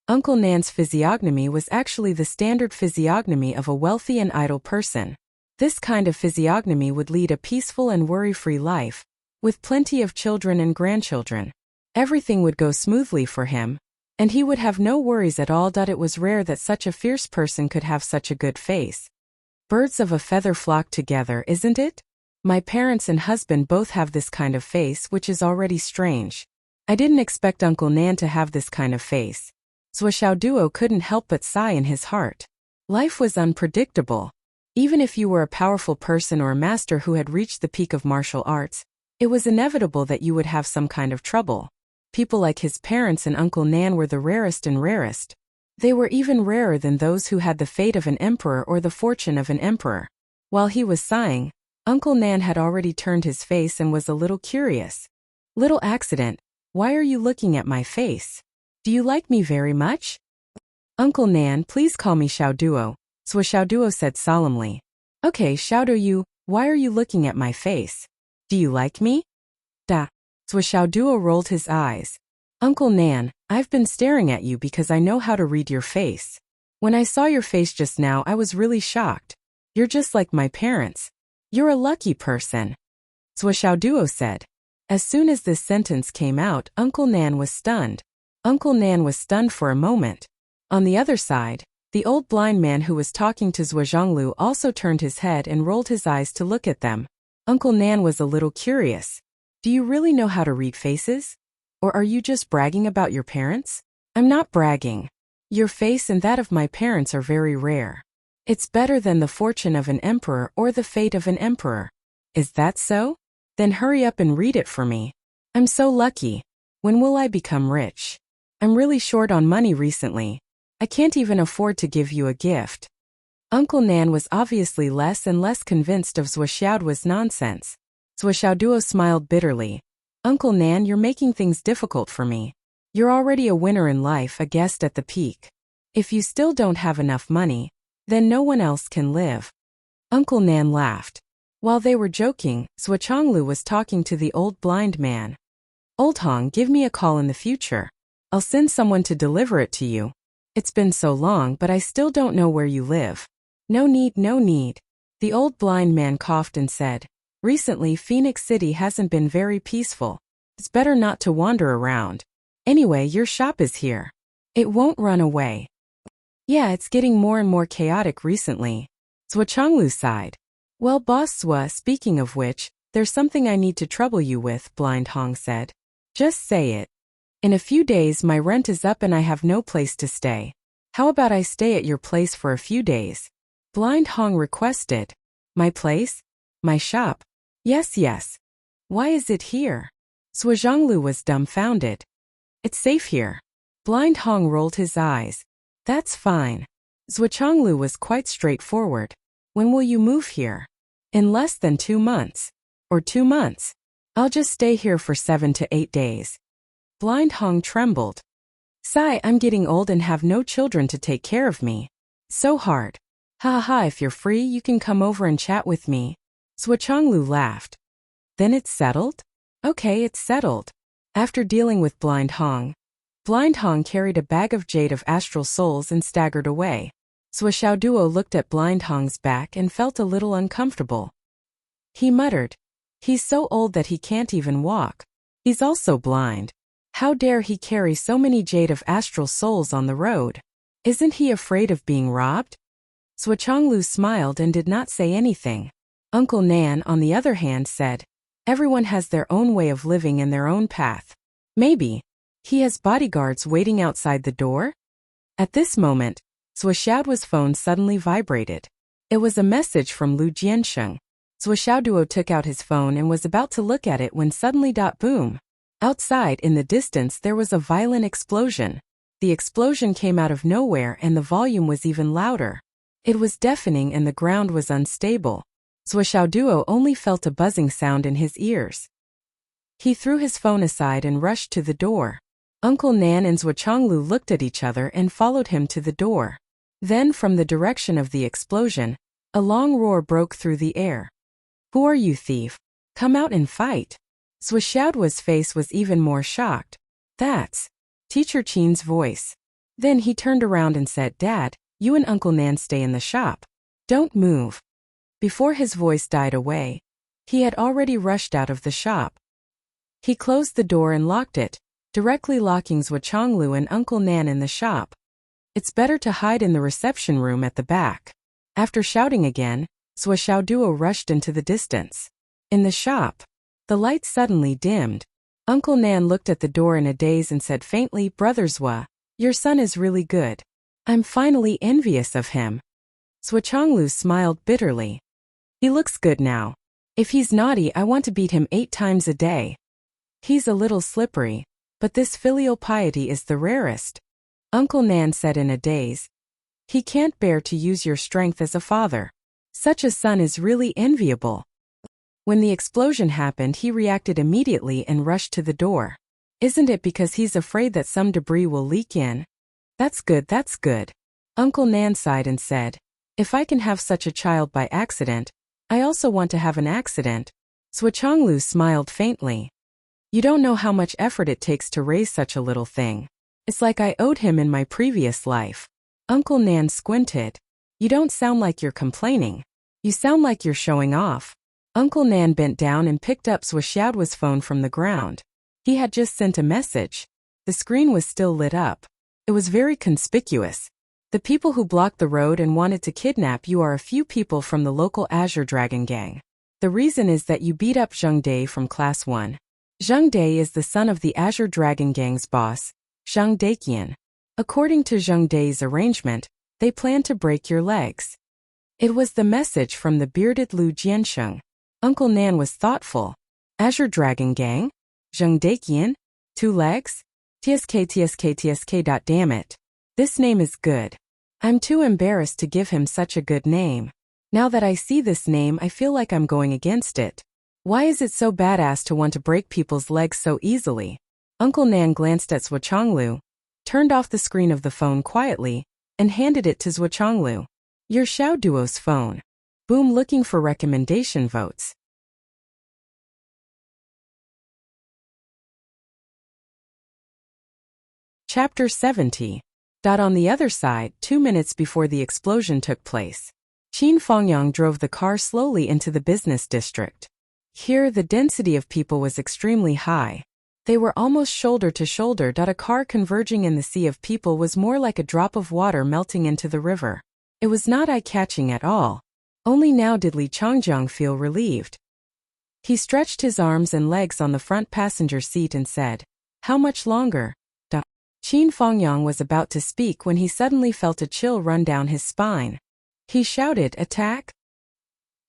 Uncle Nan's physiognomy was actually the standard physiognomy of a wealthy and idle person. This kind of physiognomy would lead a peaceful and worry-free life, with plenty of children and grandchildren. Everything would go smoothly for him, and he would have no worries at all. It was rare that such a fierce person could have such a good face. Birds of a feather flock together, isn't it? My parents and husband both have this kind of face, which is already strange. I didn't expect Uncle Nan to have this kind of face. Swishaoduo couldn't help but sigh in his heart. Life was unpredictable. Even if you were a powerful person or a master who had reached the peak of martial arts, it was inevitable that you would have some kind of trouble. People like his parents and Uncle Nan were the rarest and rarest. They were even rarer than those who had the fate of an emperor or the fortune of an emperor. While he was sighing, Uncle Nan had already turned his face and was a little curious. Little accident, why are you looking at my face? Do you like me very much? Uncle Nan, please call me Xiaoduo, Swishaoduo said solemnly. Okay, Xiaoduo, why are you looking at my face? Do you like me? Da. Swishaoduo rolled his eyes. Uncle Nan, I've been staring at you because I know how to read your face. When I saw your face just now, I was really shocked. You're just like my parents. You're a lucky person, Swishaoduo said. As soon as this sentence came out, Uncle Nan was stunned. Uncle Nan was stunned for a moment. On the other side, the old blind man who was talking to Zhuozhonglu also turned his head and rolled his eyes to look at them. Uncle Nan was a little curious. Do you really know how to read faces? Or are you just bragging about your parents? I'm not bragging. Your face and that of my parents are very rare. It's better than the fortune of an emperor or the fate of an emperor. Is that so? Then hurry up and read it for me. I'm so lucky. When will I become rich? I'm really short on money recently. I can't even afford to give you a gift. Uncle Nan was obviously less and less convinced of Zhuoxiaoduo's nonsense. Zhuoxiaoduo smiled bitterly. Uncle Nan, you're making things difficult for me. You're already a winner in life, a guest at the peak. If you still don't have enough money, then no one else can live. Uncle Nan laughed. While they were joking, Zhuochanglu was talking to the old blind man. Old Hong, give me a call in the future. I'll send someone to deliver it to you. It's been so long, but I still don't know where you live. No need, no need. The old blind man coughed and said, recently Phoenix City hasn't been very peaceful. It's better not to wander around. Anyway, your shop is here. It won't run away. Yeah, it's getting more and more chaotic recently. Zhuochanglu sighed. Well, Boss Zhua, speaking of which, there's something I need to trouble you with, Blind Hong said. Just say it. In a few days my rent is up and I have no place to stay. How about I stay at your place for a few days? Blind Hong requested. My place? My shop? Yes, yes. Why is it here? Zhuochanglu was dumbfounded. It's safe here. Blind Hong rolled his eyes. That's fine. Zhuochanglu was quite straightforward. When will you move here? In less than 2 months. Or 2 months. I'll just stay here for 7 to 8 days. Blind Hong trembled. Sigh, I'm getting old and have no children to take care of me. So hard. Ha ha, if you're free, you can come over and chat with me. Zhuochanglu laughed. Then it's settled? Okay, it's settled. After dealing with Blind Hong carried a bag of jade of astral souls and staggered away. Zhuoxiaoduo looked at Blind Hong's back and felt a little uncomfortable. He muttered, he's so old that he can't even walk. He's also blind. How dare he carry so many jade of astral souls on the road? Isn't he afraid of being robbed? Zhuochanglu smiled and did not say anything. Uncle Nan, on the other hand, said, everyone has their own way of living and their own path. Maybe he has bodyguards waiting outside the door? At this moment, Zhuoxiaoduo's phone suddenly vibrated. It was a message from Lu Jiansheng. Zhuoxiaoduo took out his phone and was about to look at it when suddenly boom. Outside, in the distance, there was a violent explosion. The explosion came out of nowhere and the volume was even louder. It was deafening and the ground was unstable. Zhuoxiaoduo only felt a buzzing sound in his ears. He threw his phone aside and rushed to the door. Uncle Nan and Zhuochanglu looked at each other and followed him to the door. Then, from the direction of the explosion, a long roar broke through the air. Who are you, thief? Come out and fight. Zhuoxiaoduo's face was even more shocked. That's Teacher Qin's voice. Then he turned around and said, Dad, you and Uncle Nan stay in the shop. Don't move. Before his voice died away, he had already rushed out of the shop. He closed the door and locked it, directly locking Zhuochanglu and Uncle Nan in the shop. It's better to hide in the reception room at the back. After shouting again, Zhuoxiaoduo rushed into the distance. In the shop, the light suddenly dimmed. Uncle Nan looked at the door in a daze and said faintly, Brother Zhua, your son is really good. I'm finally envious of him. Zhuochanglu smiled bitterly. He looks good now. If he's naughty, I want to beat him 8 times a day. He's a little slippery, but this filial piety is the rarest. Uncle Nan said in a daze. He can't bear to use your strength as a father. Such a son is really enviable. When the explosion happened, he reacted immediately and rushed to the door. Isn't it because he's afraid that some debris will leak in? That's good, that's good. Uncle Nan sighed and said, if I can have such a child by accident, I also want to have an accident. Zhuochanglu smiled faintly. You don't know how much effort it takes to raise such a little thing. It's like I owed him in my previous life. Uncle Nan squinted. You don't sound like you're complaining. You sound like you're showing off. Uncle Nan bent down and picked up Zhuoxiaoduo's phone from the ground. He had just sent a message. The screen was still lit up. It was very conspicuous. The people who blocked the road and wanted to kidnap you are a few people from the local Azure Dragon Gang. The reason is that you beat up Zheng Dai from Class 1. Zheng Dai is the son of the Azure Dragon Gang's boss, Zheng Daiqian. According to Zheng Dai's arrangement, they plan to break your legs. It was the message from the bearded Lu Jiansheng. Uncle Nan was thoughtful. Azure Dragon Gang? Zheng Daiqian? 2 legs? TSK. Damn it. This name is good. I'm too embarrassed to give him such a good name. Now that I see this name, I feel like I'm going against it. Why is it so badass to want to break people's legs so easily? Uncle Nan glanced at Zhuochanglu, turned off the screen of the phone quietly, and handed it to Zhuochanglu. Your Xiao Duo's phone. Boom, looking for recommendation votes. Chapter 70. On the other side, 2 minutes before the explosion took place, Qin Fengyang drove the car slowly into the business district. Here, the density of people was extremely high. They were almost shoulder to shoulder. A car converging in the sea of people was more like a drop of water melting into the river. It was not eye-catching at all. Only now did Li Changjiang feel relieved. He stretched his arms and legs on the front passenger seat and said, "How much longer?" Qin Fengyang was about to speak when he suddenly felt a chill run down his spine. He shouted, "Attack!"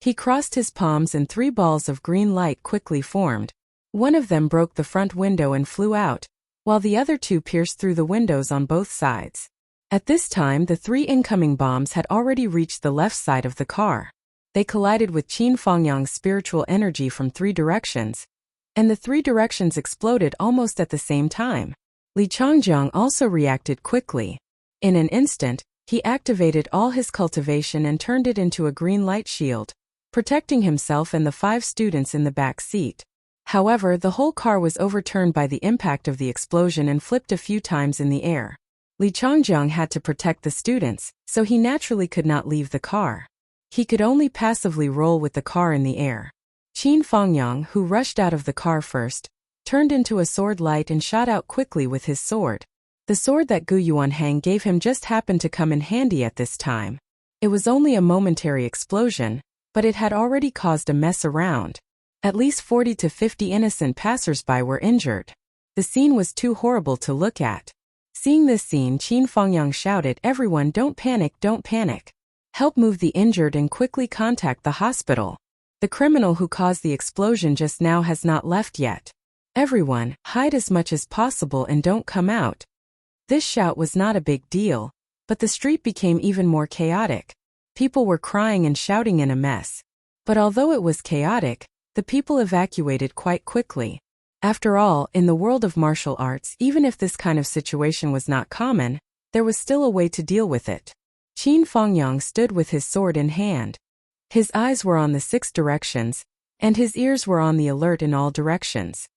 He crossed his palms and 3 balls of green light quickly formed. One of them broke the front window and flew out, while the other 2 pierced through the windows on both sides. At this time, the 3 incoming bombs had already reached the left side of the car. They collided with Qin Fengyang's spiritual energy from 3 directions, and the 3 directions exploded almost at the same time. Li Changjiang also reacted quickly. In an instant, he activated all his cultivation and turned it into a green light shield, protecting himself and the 5 students in the back seat. However, the whole car was overturned by the impact of the explosion and flipped a few times in the air. Li Changjiang had to protect the students, so he naturally could not leave the car. He could only passively roll with the car in the air. Qin Fengyang, who rushed out of the car first, turned into a sword light and shot out quickly with his sword. The sword that Gu Yuanhang gave him just happened to come in handy at this time. It was only a momentary explosion, but it had already caused a mess around. At least 40 to 50 innocent passers-by were injured. The scene was too horrible to look at. Seeing this scene, Qin Fengyang shouted, "Everyone, don't panic, don't panic. Help move the injured and quickly contact the hospital. The criminal who caused the explosion just now has not left yet. Everyone, hide as much as possible and don't come out." This shout was not a big deal, but the street became even more chaotic. People were crying and shouting in a mess. But although it was chaotic, the people evacuated quite quickly. After all, in the world of martial arts, even if this kind of situation was not common, there was still a way to deal with it. Qin Fengyang stood with his sword in hand. His eyes were on the 6 directions, and his ears were on the alert in all directions.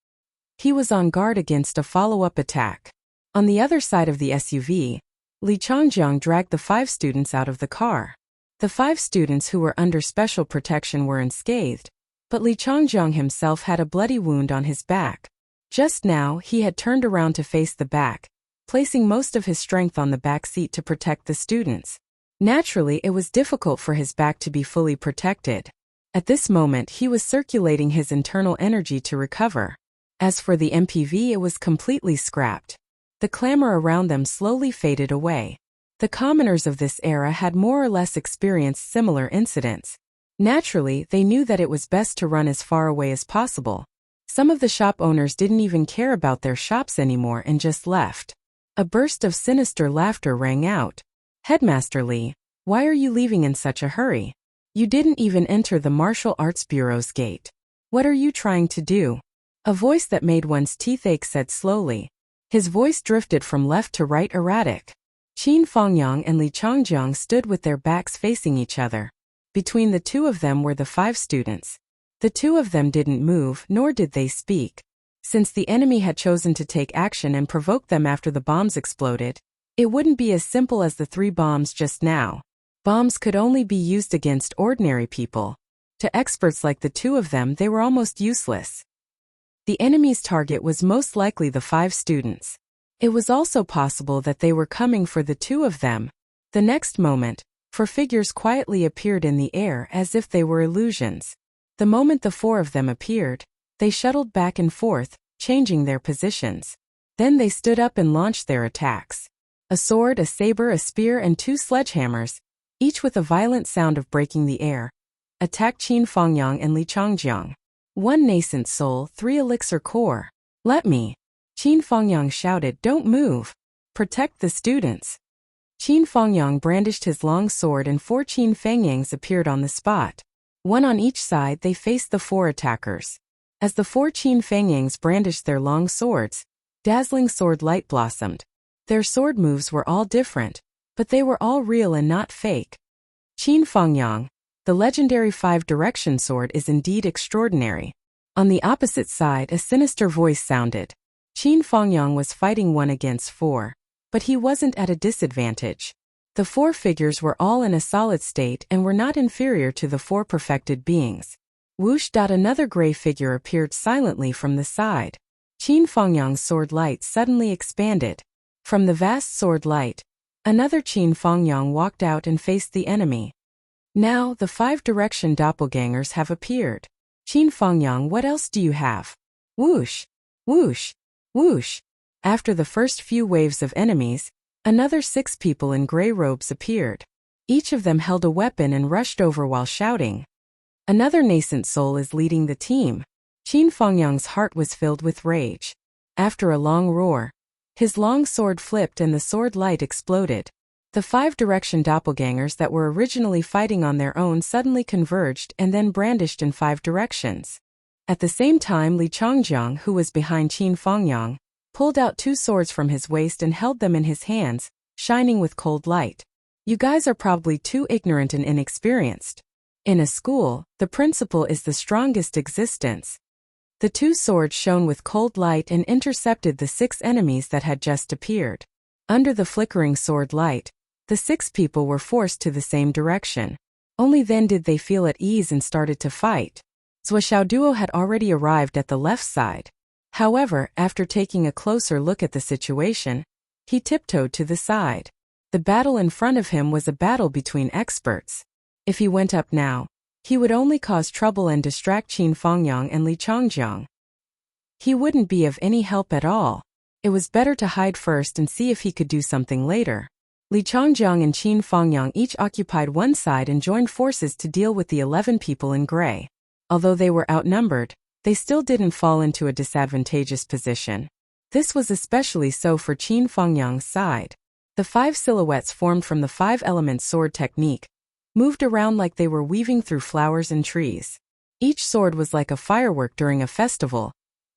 He was on guard against a follow-up attack. On the other side of the SUV, Li Changjiang dragged the 5 students out of the car. The 5 students who were under special protection were unscathed, but Li Changjiang himself had a bloody wound on his back. Just now, he had turned around to face the back, placing most of his strength on the back seat to protect the students. Naturally, it was difficult for his back to be fully protected. At this moment, he was circulating his internal energy to recover. As for the MPV, it was completely scrapped. The clamor around them slowly faded away. The commoners of this era had more or less experienced similar incidents. Naturally, they knew that it was best to run as far away as possible. Some of the shop owners didn't even care about their shops anymore and just left. A burst of sinister laughter rang out. "Headmaster Li, why are you leaving in such a hurry? You didn't even enter the Martial Arts Bureau's gate. What are you trying to do?" A voice that made one's teeth ache said slowly. His voice drifted from left to right, erratic. Qin Fengyang and Li Changjiang stood with their backs facing each other. Between the 2 of them were the 5 students. The 2 of them didn't move, nor did they speak. Since the enemy had chosen to take action and provoke them after the bombs exploded, it wouldn't be as simple as the 3 bombs just now. Bombs could only be used against ordinary people. To experts like the 2 of them, they were almost useless. The enemy's target was most likely the 5 students. It was also possible that they were coming for the 2 of them. The next moment, 4 figures quietly appeared in the air as if they were illusions. The moment the 4 of them appeared, they shuttled back and forth, changing their positions. Then they stood up and launched their attacks. A sword, a saber, a spear, and 2 sledgehammers, each with a violent sound of breaking the air, attacked Qin Fengyang and Li Changjiang. 1 nascent soul, 3 elixir core. "Let me!" Qin Fengyang shouted, "Don't move! Protect the students!" Qin Fangyang brandished his long sword and 4 Qin Fangyangs appeared on the spot. One on each side, they faced the 4 attackers. As the 4 Qin Fangyangs brandished their long swords, dazzling sword light blossomed. Their sword moves were all different, but they were all real and not fake. Qin Fangyang, the legendary 5-direction sword, is indeed extraordinary. On the opposite side, a sinister voice sounded. Qin Fangyang was fighting 1 against 4, but he wasn't at a disadvantage. The 4 figures were all in a solid state and were not inferior to the 4 perfected beings. Whoosh! Another gray figure appeared silently from the side. Qin Fangyang's sword light suddenly expanded. From the vast sword light, another Qin Fangyang walked out and faced the enemy. Now, the 5-direction doppelgangers have appeared. Qin Fangyang, what else do you have? Whoosh! Whoosh! Whoosh! After the first few waves of enemies, another 6 people in gray robes appeared. Each of them held a weapon and rushed over while shouting. Another nascent soul is leading the team. Qin Fangyang's heart was filled with rage. After a long roar, his long sword flipped and the sword light exploded. The 5-direction doppelgangers that were originally fighting on their own suddenly converged and then brandished in 5 directions. At the same time, Li Changjiang, who was behind Qin Fangyang, pulled out 2 swords from his waist and held them in his hands, shining with cold light. You guys are probably too ignorant and inexperienced. In a school, the principal is the strongest existence. The 2 swords shone with cold light and intercepted the 6 enemies that had just appeared. Under the flickering sword light, the 6 people were forced to the same direction. Only then did they feel at ease and started to fight. Zuo had already arrived at the left side. However, after taking a closer look at the situation, he tiptoed to the side. The battle in front of him was a battle between experts. If he went up now, he would only cause trouble and distract Qin Fangyang and Li Changjiang. He wouldn't be of any help at all. It was better to hide first and see if he could do something later. Li Changjiang and Qin Fangyang each occupied one side and joined forces to deal with the 11 people in gray. Although they were outnumbered, they still didn't fall into a disadvantageous position. This was especially so for Qin Fangyang's side. The 5 silhouettes formed from the 5-element sword technique moved around like they were weaving through flowers and trees. Each sword was like a firework during a festival,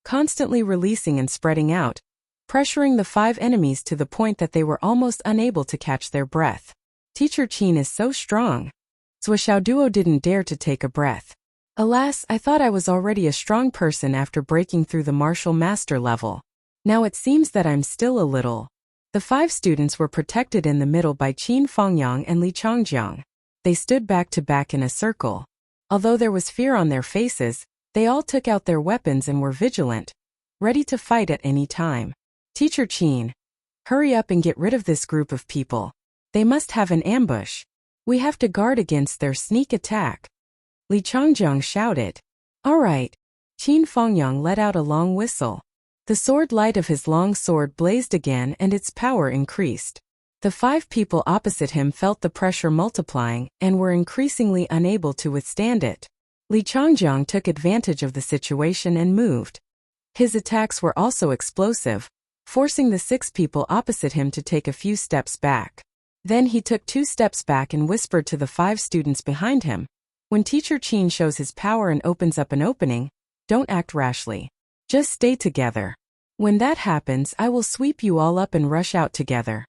constantly releasing and spreading out, pressuring the 5 enemies to the point that they were almost unable to catch their breath. Teacher Qin is so strong. Zuo didn't dare to take a breath. Alas, I thought I was already a strong person after breaking through the martial master level. Now it seems that I'm still a little. The 5 students were protected in the middle by Qin Fangyang and Li Changjiang. They stood back to back in a circle. Although there was fear on their faces, they all took out their weapons and were vigilant, ready to fight at any time. Teacher Qin, hurry up and get rid of this group of people. They must have an ambush. We have to guard against their sneak attack. Li Changjiang shouted. All right. Qin Fangyang let out a long whistle. The sword light of his long sword blazed again and its power increased. The 5 people opposite him felt the pressure multiplying and were increasingly unable to withstand it. Li Changjiang took advantage of the situation and moved. His attacks were also explosive, forcing the 6 people opposite him to take a few steps back. Then he took 2 steps back and whispered to the 5 students behind him. When Teacher Qin shows his power and opens up an opening, don't act rashly. Just stay together. When that happens, I will sweep you all up and rush out together.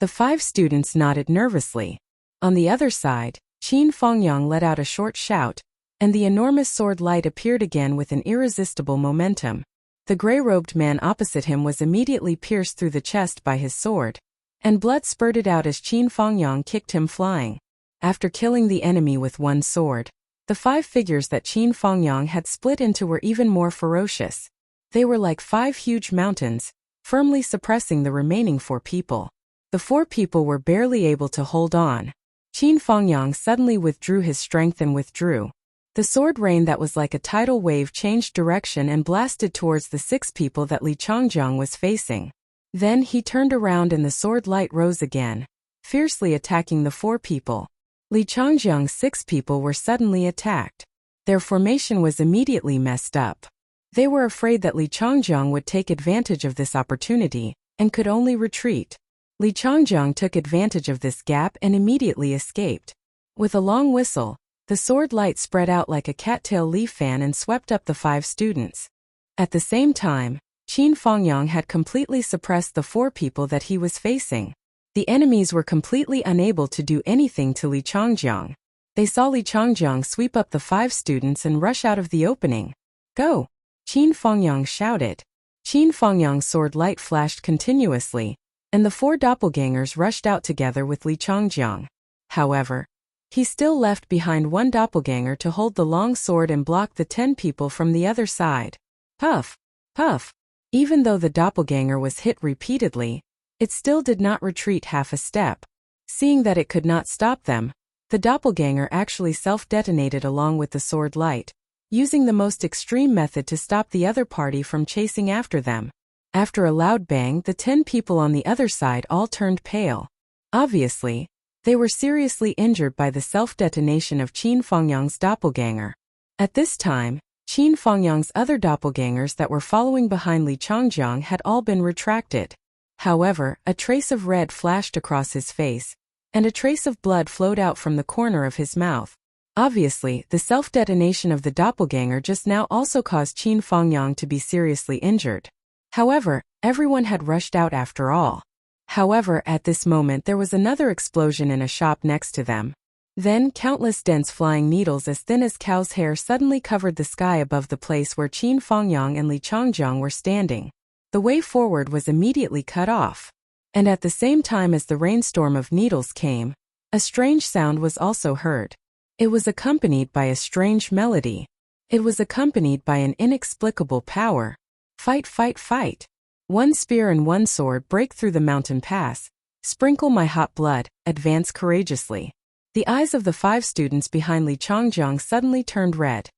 The 5 students nodded nervously. On the other side, Qin Fangyang let out a short shout, and the enormous sword light appeared again with an irresistible momentum. The gray-robed man opposite him was immediately pierced through the chest by his sword, and blood spurted out as Qin Fangyang kicked him flying. After killing the enemy with one sword, the 5 figures that Qin Fangyang had split into were even more ferocious. They were like 5 huge mountains, firmly suppressing the remaining 4 people. The 4 people were barely able to hold on. Qin Fangyang suddenly withdrew his strength and withdrew. The sword rain that was like a tidal wave changed direction and blasted towards the 6 people that Li Changjiang was facing. Then he turned around and the sword light rose again, fiercely attacking the 4 people. Li Changjiang's 6 people were suddenly attacked. Their formation was immediately messed up. They were afraid that Li Changjiang would take advantage of this opportunity, and could only retreat. Li Changjiang took advantage of this gap and immediately escaped. With a long whistle, the sword light spread out like a cattail leaf fan and swept up the 5 students. At the same time, Qin Fengyang had completely suppressed the 4 people that he was facing. The enemies were completely unable to do anything to Li Changjiang. They saw Li Changjiang sweep up the 5 students and rush out of the opening. Go! Qin Fengyang shouted. Qin Fengyang's sword light flashed continuously, and the 4 doppelgangers rushed out together with Li Changjiang. However, he still left behind 1 doppelganger to hold the long sword and block the 10 people from the other side. Puff! Puff! Even though the doppelganger was hit repeatedly, it still did not retreat half a step. Seeing that it could not stop them, the doppelganger actually self-detonated along with the sword light, using the most extreme method to stop the other party from chasing after them. After a loud bang, the 10 people on the other side all turned pale. Obviously, they were seriously injured by the self-detonation of Qin Fengyang's doppelganger. At this time, Qin Fengyang's other doppelgangers that were following behind Li Changjiang had all been retracted. However, a trace of red flashed across his face, and a trace of blood flowed out from the corner of his mouth. Obviously, the self-detonation of the doppelganger just now also caused Qin Fengyang to be seriously injured. However, everyone had rushed out after all. However, at this moment there was another explosion in a shop next to them. Then, countless dense flying needles as thin as cow's hair suddenly covered the sky above the place where Qin Fengyang and Li Changjiang were standing. The way forward was immediately cut off. And at the same time as the rainstorm of needles came, a strange sound was also heard. It was accompanied by a strange melody. It was accompanied by an inexplicable power. Fight, fight, fight. 1 spear and 1 sword break through the mountain pass. Sprinkle my hot blood, advance courageously. The eyes of the 5 students behind Li Changjiang suddenly turned red.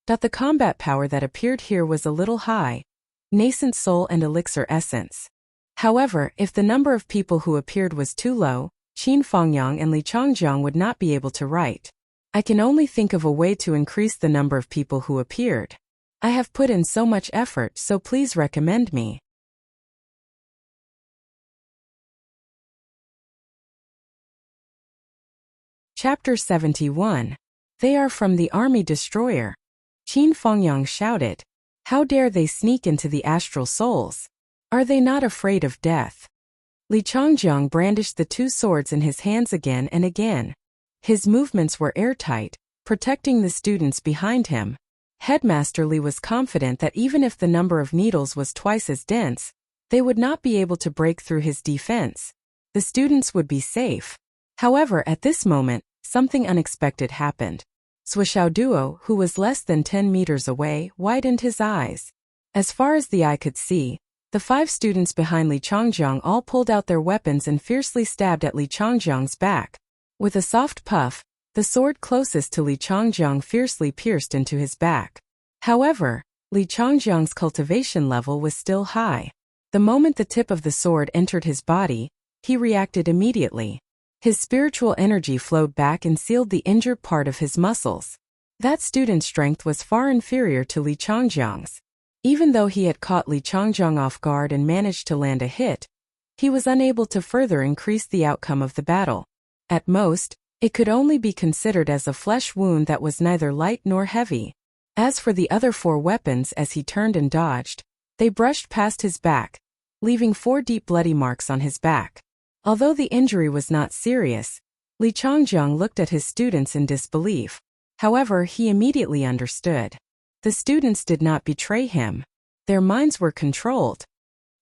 The combat power that appeared here was a little high. Nascent soul and elixir essence. However, if the number of people who appeared was too low, Qin Fengyang and Li Changjiang would not be able to write. I can only think of a way to increase the number of people who appeared. I have put in so much effort, so please recommend me. Chapter 71. They are from the army destroyer. Qin Fengyang shouted. How dare they sneak into the astral souls? Are they not afraid of death? Li Changjiang brandished the 2 swords in his hands again and again. His movements were airtight, protecting the students behind him. Headmaster Li was confident that even if the number of needles was twice as dense, they would not be able to break through his defense. The students would be safe. However, at this moment, something unexpected happened. Swixiao Duo, who was less than 10 meters away, widened his eyes. As far as the eye could see, the 5 students behind Li Changjiang all pulled out their weapons and fiercely stabbed at Li Changjiang's back. With a soft puff, the sword closest to Li Changjiang fiercely pierced into his back. However, Li Changjiang's cultivation level was still high. The moment the tip of the sword entered his body, he reacted immediately. His spiritual energy flowed back and sealed the injured part of his muscles. That student's strength was far inferior to Li Changjiang's. Even though he had caught Li Changjiang off guard and managed to land a hit, he was unable to further increase the outcome of the battle. At most, it could only be considered as a flesh wound that was neither light nor heavy. As for the other 4 weapons, as he turned and dodged, they brushed past his back, leaving 4 deep bloody marks on his back. Although the injury was not serious, Li Changjiang looked at his students in disbelief. However, he immediately understood. The students did not betray him. Their minds were controlled.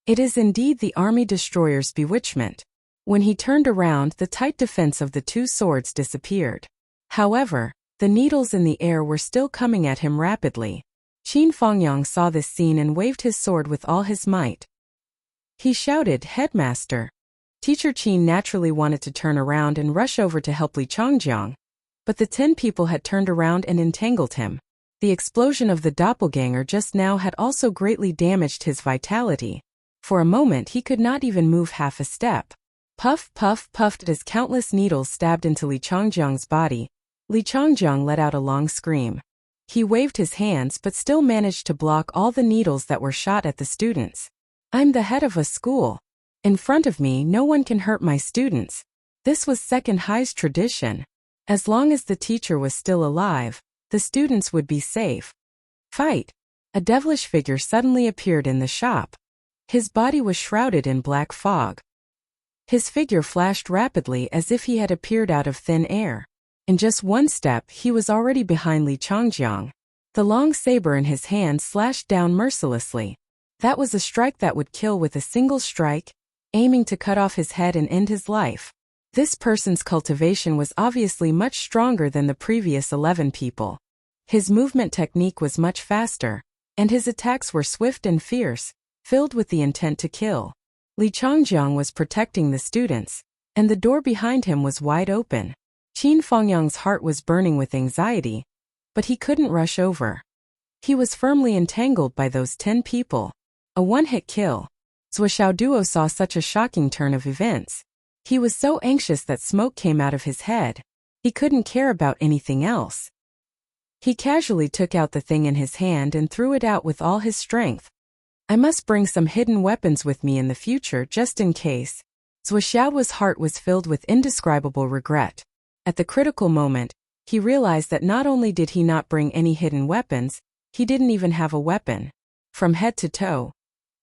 It is indeed the army destroyer's bewitchment. When he turned around, the tight defense of the 2 swords disappeared. However, the needles in the air were still coming at him rapidly. Qin Fengyang saw this scene and waved his sword with all his might. He shouted, "Headmaster!" Teacher Qin naturally wanted to turn around and rush over to help Li Changjiang, but the 10 people had turned around and entangled him. The explosion of the doppelganger just now had also greatly damaged his vitality. For a moment he could not even move half a step. Puff, puff, puffed as countless needles stabbed into Li Changjiang's body. Li Changjiang let out a long scream. He waved his hands but still managed to block all the needles that were shot at the students. I'm the head of a school. In front of me, no one can hurt my students. This was second highest tradition. As long as the teacher was still alive, the students would be safe. Fight! A devilish figure suddenly appeared in the shop. His body was shrouded in black fog. His figure flashed rapidly as if he had appeared out of thin air. In just one step, he was already behind Li Changjiang. The long saber in his hand slashed down mercilessly. That was a strike that would kill with a single strike, aiming to cut off his head and end his life. This person's cultivation was obviously much stronger than the previous 11 people. His movement technique was much faster, and his attacks were swift and fierce, filled with the intent to kill. Li Changjiang was protecting the students, and the door behind him was wide open. Qin Fengyang's heart was burning with anxiety, but he couldn't rush over. He was firmly entangled by those 10 people. A one-hit kill. Zhou Xiaoduo saw such a shocking turn of events. He was so anxious that smoke came out of his head. He couldn't care about anything else. He casually took out the thing in his hand and threw it out with all his strength. I must bring some hidden weapons with me in the future just in case. Zhou Xiaoduo's heart was filled with indescribable regret. At the critical moment, he realized that not only did he not bring any hidden weapons, he didn't even have a weapon. From head to toe,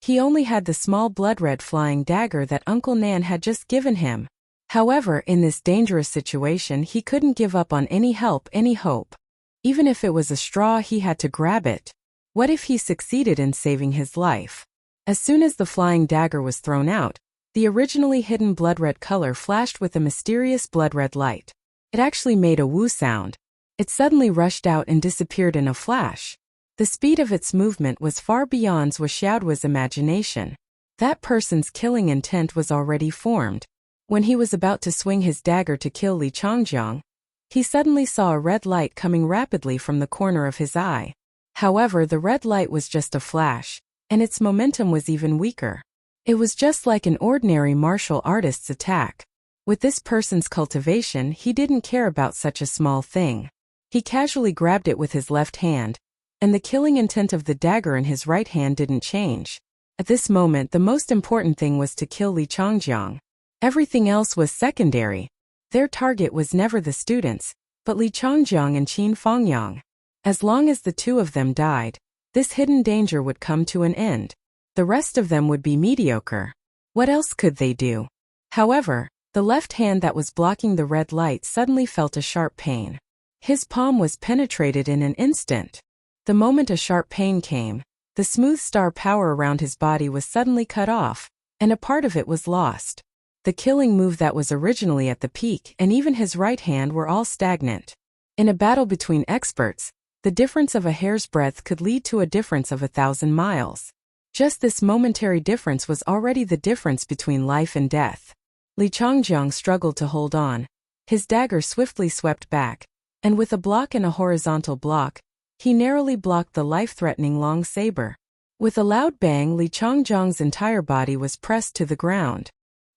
he only had the small blood-red flying dagger that Uncle Nan had just given him. However, in this dangerous situation, he couldn't give up on any help, any hope. Even if it was a straw, he had to grab it. What if he succeeded in saving his life? As soon as the flying dagger was thrown out, the originally hidden blood-red color flashed with a mysterious blood-red light. It actually made a woo sound. It suddenly rushed out and disappeared in a flash. The speed of its movement was far beyond Zhou Xiaoduo's imagination. That person's killing intent was already formed. When he was about to swing his dagger to kill Li Changjiang, he suddenly saw a red light coming rapidly from the corner of his eye. However, the red light was just a flash, and its momentum was even weaker. It was just like an ordinary martial artist's attack. With this person's cultivation, he didn't care about such a small thing. He casually grabbed it with his left hand, and the killing intent of the dagger in his right hand didn't change. At this moment, the most important thing was to kill Li Changjiang. Everything else was secondary. Their target was never the students, but Li Changjiang and Qin Fengyang. As long as the two of them died, this hidden danger would come to an end. The rest of them would be mediocre. What else could they do? However, the left hand that was blocking the red light suddenly felt a sharp pain. His palm was penetrated in an instant. The moment a sharp pain came, the smooth star power around his body was suddenly cut off, and a part of it was lost. The killing move that was originally at the peak and even his right hand were all stagnant. In a battle between experts, the difference of a hair's breadth could lead to a difference of 1,000 miles. Just this momentary difference was already the difference between life and death. Li Changjiang struggled to hold on. His dagger swiftly swept back, and with a block and a horizontal block, he narrowly blocked the life-threatening long saber. With a loud bang, Li Changjiang's entire body was pressed to the ground.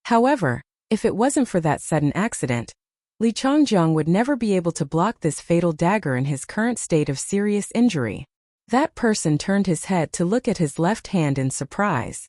However, if it wasn't for that sudden accident, Li Changjiang would never be able to block this fatal dagger in his current state of serious injury. That person turned his head to look at his left hand in surprise.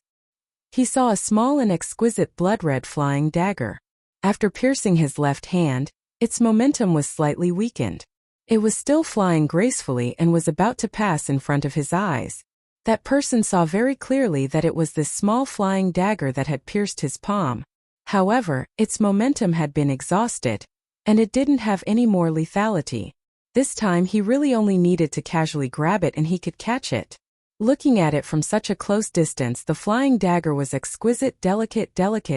He saw a small and exquisite blood-red flying dagger. After piercing his left hand, its momentum was slightly weakened. It was still flying gracefully and was about to pass in front of his eyes. That person saw very clearly that it was this small flying dagger that had pierced his palm. However, its momentum had been exhausted, and it didn't have any more lethality. This time he really only needed to casually grab it and he could catch it. Looking at it from such a close distance, the flying dagger was exquisite, delicate,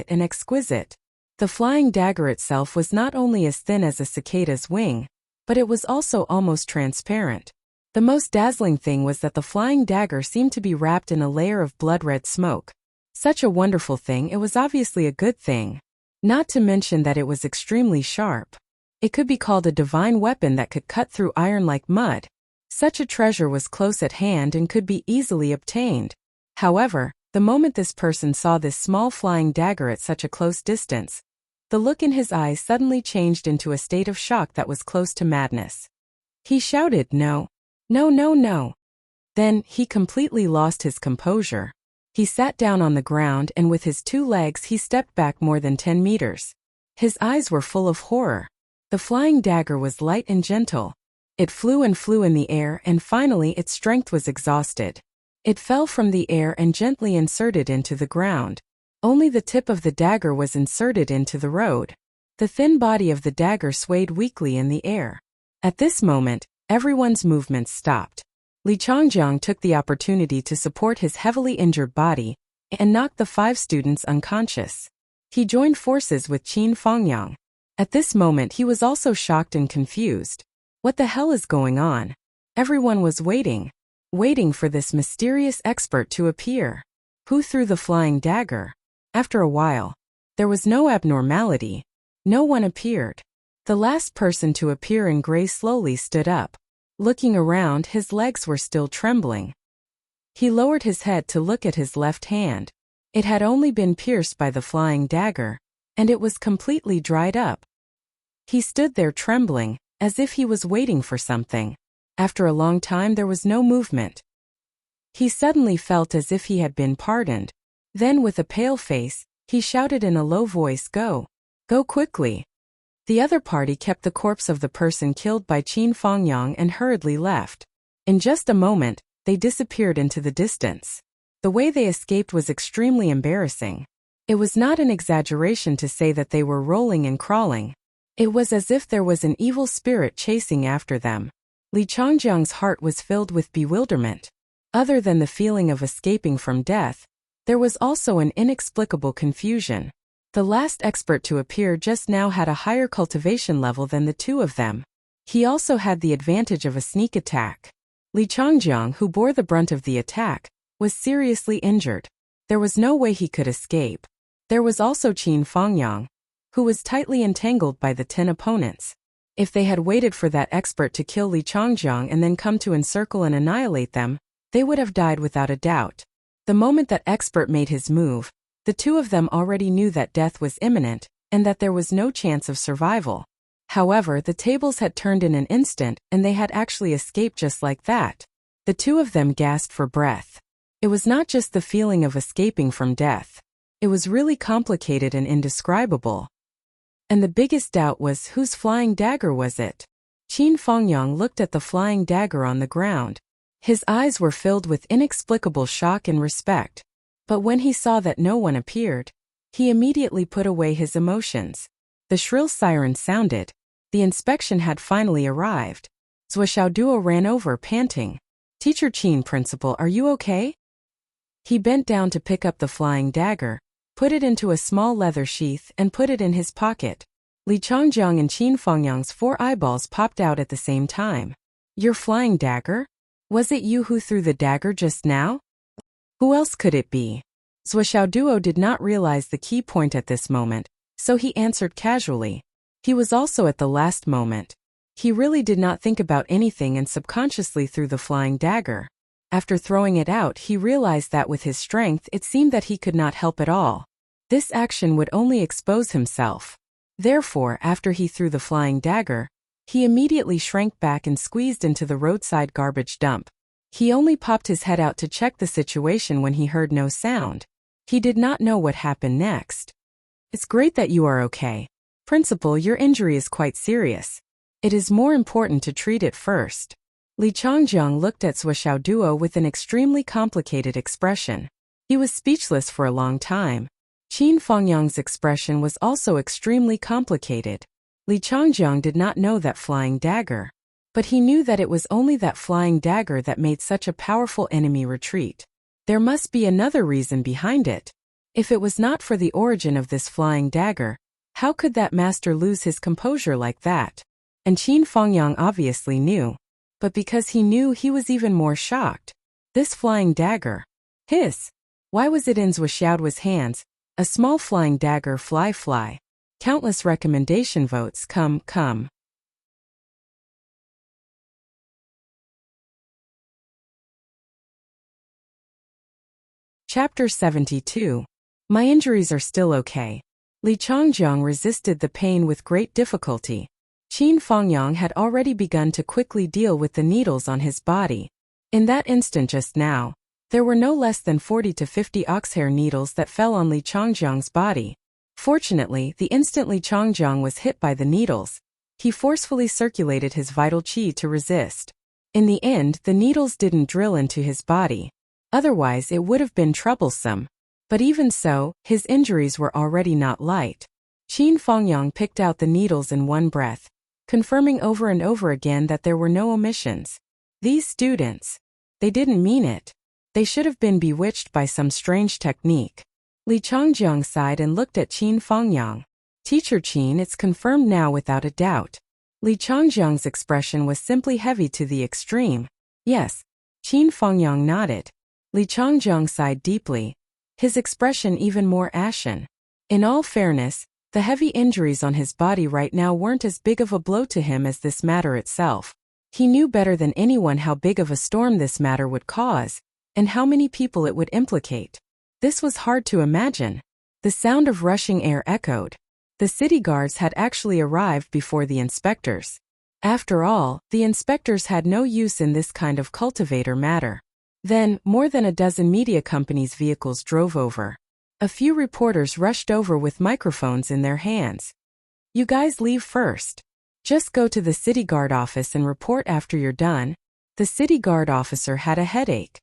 and exquisite. The flying dagger itself was not only as thin as a cicada's wing, but it was also almost transparent. The most dazzling thing was that the flying dagger seemed to be wrapped in a layer of blood-red smoke. Such a wonderful thing, it was obviously a good thing. Not to mention that it was extremely sharp. It could be called a divine weapon that could cut through iron like mud. Such a treasure was close at hand and could be easily obtained. However, the moment this person saw this small flying dagger at such a close distance, the look in his eyes suddenly changed into a state of shock that was close to madness. He shouted, "No! No, no, no!" Then, he completely lost his composure. He sat down on the ground and with his 2 legs he stepped back more than 10 meters. His eyes were full of horror. The flying dagger was light and gentle. It flew and flew in the air and finally its strength was exhausted. It fell from the air and gently inserted into the ground. Only the tip of the dagger was inserted into the road. The thin body of the dagger swayed weakly in the air. At this moment, everyone's movements stopped. Li Changjiang took the opportunity to support his heavily injured body and knocked the 5 students unconscious. He joined forces with Qin Fengyang. At this moment he was also shocked and confused. What the hell is going on? Everyone was waiting for this mysterious expert to appear. Who threw the flying dagger? After a while, there was no abnormality. No one appeared. The last person to appear in gray slowly stood up. Looking around, his legs were still trembling. He lowered his head to look at his left hand. It had only been pierced by the flying dagger, and it was completely dried up. He stood there trembling, as if he was waiting for something. After a long time there was no movement. He suddenly felt as if he had been pardoned. Then with a pale face, he shouted in a low voice, "Go! Go quickly!" The other party kept the corpse of the person killed by Qin Fengyang and hurriedly left. In just a moment, they disappeared into the distance. The way they escaped was extremely embarrassing. It was not an exaggeration to say that they were rolling and crawling. It was as if there was an evil spirit chasing after them. Li Changjiang's heart was filled with bewilderment. Other than the feeling of escaping from death, there was also an inexplicable confusion. The last expert to appear just now had a higher cultivation level than the 2 of them. He also had the advantage of a sneak attack. Li Changjiang, who bore the brunt of the attack, was seriously injured. There was no way he could escape. There was also Qin Fengyang, who was tightly entangled by the 10 opponents. If they had waited for that expert to kill Li Changjiang and then come to encircle and annihilate them, they would have died without a doubt. The moment that expert made his move, the 2 of them already knew that death was imminent, and that there was no chance of survival. However, the tables had turned in an instant, and they had actually escaped just like that. The 2 of them gasped for breath. It was not just the feeling of escaping from death. It was really complicated and indescribable. And the biggest doubt was, whose flying dagger was it? Qin Fengyang looked at the flying dagger on the ground. His eyes were filled with inexplicable shock and respect. But when he saw that no one appeared, he immediately put away his emotions. The shrill siren sounded. The inspection had finally arrived. Zhuo Duo ran over, panting. "Teacher Qin, Principal, are you okay?" He bent down to pick up the flying dagger, put it into a small leather sheath, and put it in his pocket. Li Changjiang and Qin Fengyang's 4 eyeballs popped out at the same time. "Your flying dagger? Was it you who threw the dagger just now? Who else could it be?" Zhuo Duo did not realize the key point at this moment, so he answered casually. He was also at the last moment. He really did not think about anything and subconsciously threw the flying dagger. After throwing it out, he realized that with his strength it seemed that he could not help at all. This action would only expose himself. Therefore, after he threw the flying dagger, he immediately shrank back and squeezed into the roadside garbage dump. He only popped his head out to check the situation when he heard no sound. He did not know what happened next. "It's great that you are okay. Principal, your injury is quite serious. It is more important to treat it first." Li Changjiang looked at Zhuo Duo with an extremely complicated expression. He was speechless for a long time. Qin Fengyang's expression was also extremely complicated. Li Changjiang did not know that flying dagger. But he knew that it was only that flying dagger that made such a powerful enemy retreat. There must be another reason behind it. If it was not for the origin of this flying dagger, how could that master lose his composure like that? And Qin Fengyang obviously knew. But because he knew, he was even more shocked. This flying dagger. His. Why was it in Zhuo's hands? A small flying dagger, fly. Countless recommendation votes, come. Chapter 72. My injuries are still okay. Li Changjiang resisted the pain with great difficulty. Qin Fengyang had already begun to quickly deal with the needles on his body. In that instant just now, There were no less than 40 to 50 oxhair needles that fell on Li Changjiang's body. Fortunately, the instant Li Changjiang was hit by the needles, he forcefully circulated his vital qi to resist. In the end, the needles didn't drill into his body. Otherwise, it would have been troublesome. But even so, his injuries were already not light. Qin Fengyang picked out the needles in one breath, confirming over and over again that there were no omissions. These students, they didn't mean it. They should have been bewitched by some strange technique. Li Changjiang sighed and looked at Qin Fengyang. Teacher Qin, it's confirmed now without a doubt. Li Changjiang's expression was simply heavy to the extreme. Yes. Qin Fengyang nodded. Li Changjiang sighed deeply, his expression even more ashen. In all fairness, the heavy injuries on his body right now weren't as big of a blow to him as this matter itself. He knew better than anyone how big of a storm this matter would cause, and how many people it would implicate. This was hard to imagine. The sound of rushing air echoed. The city guards had actually arrived before the inspectors. After all, the inspectors had no use in this kind of cultivator matter. Then, more than a dozen media companies' vehicles drove over. A few reporters rushed over with microphones in their hands. You guys leave first. Just go to the city guard office and report after you're done. The city guard officer had a headache.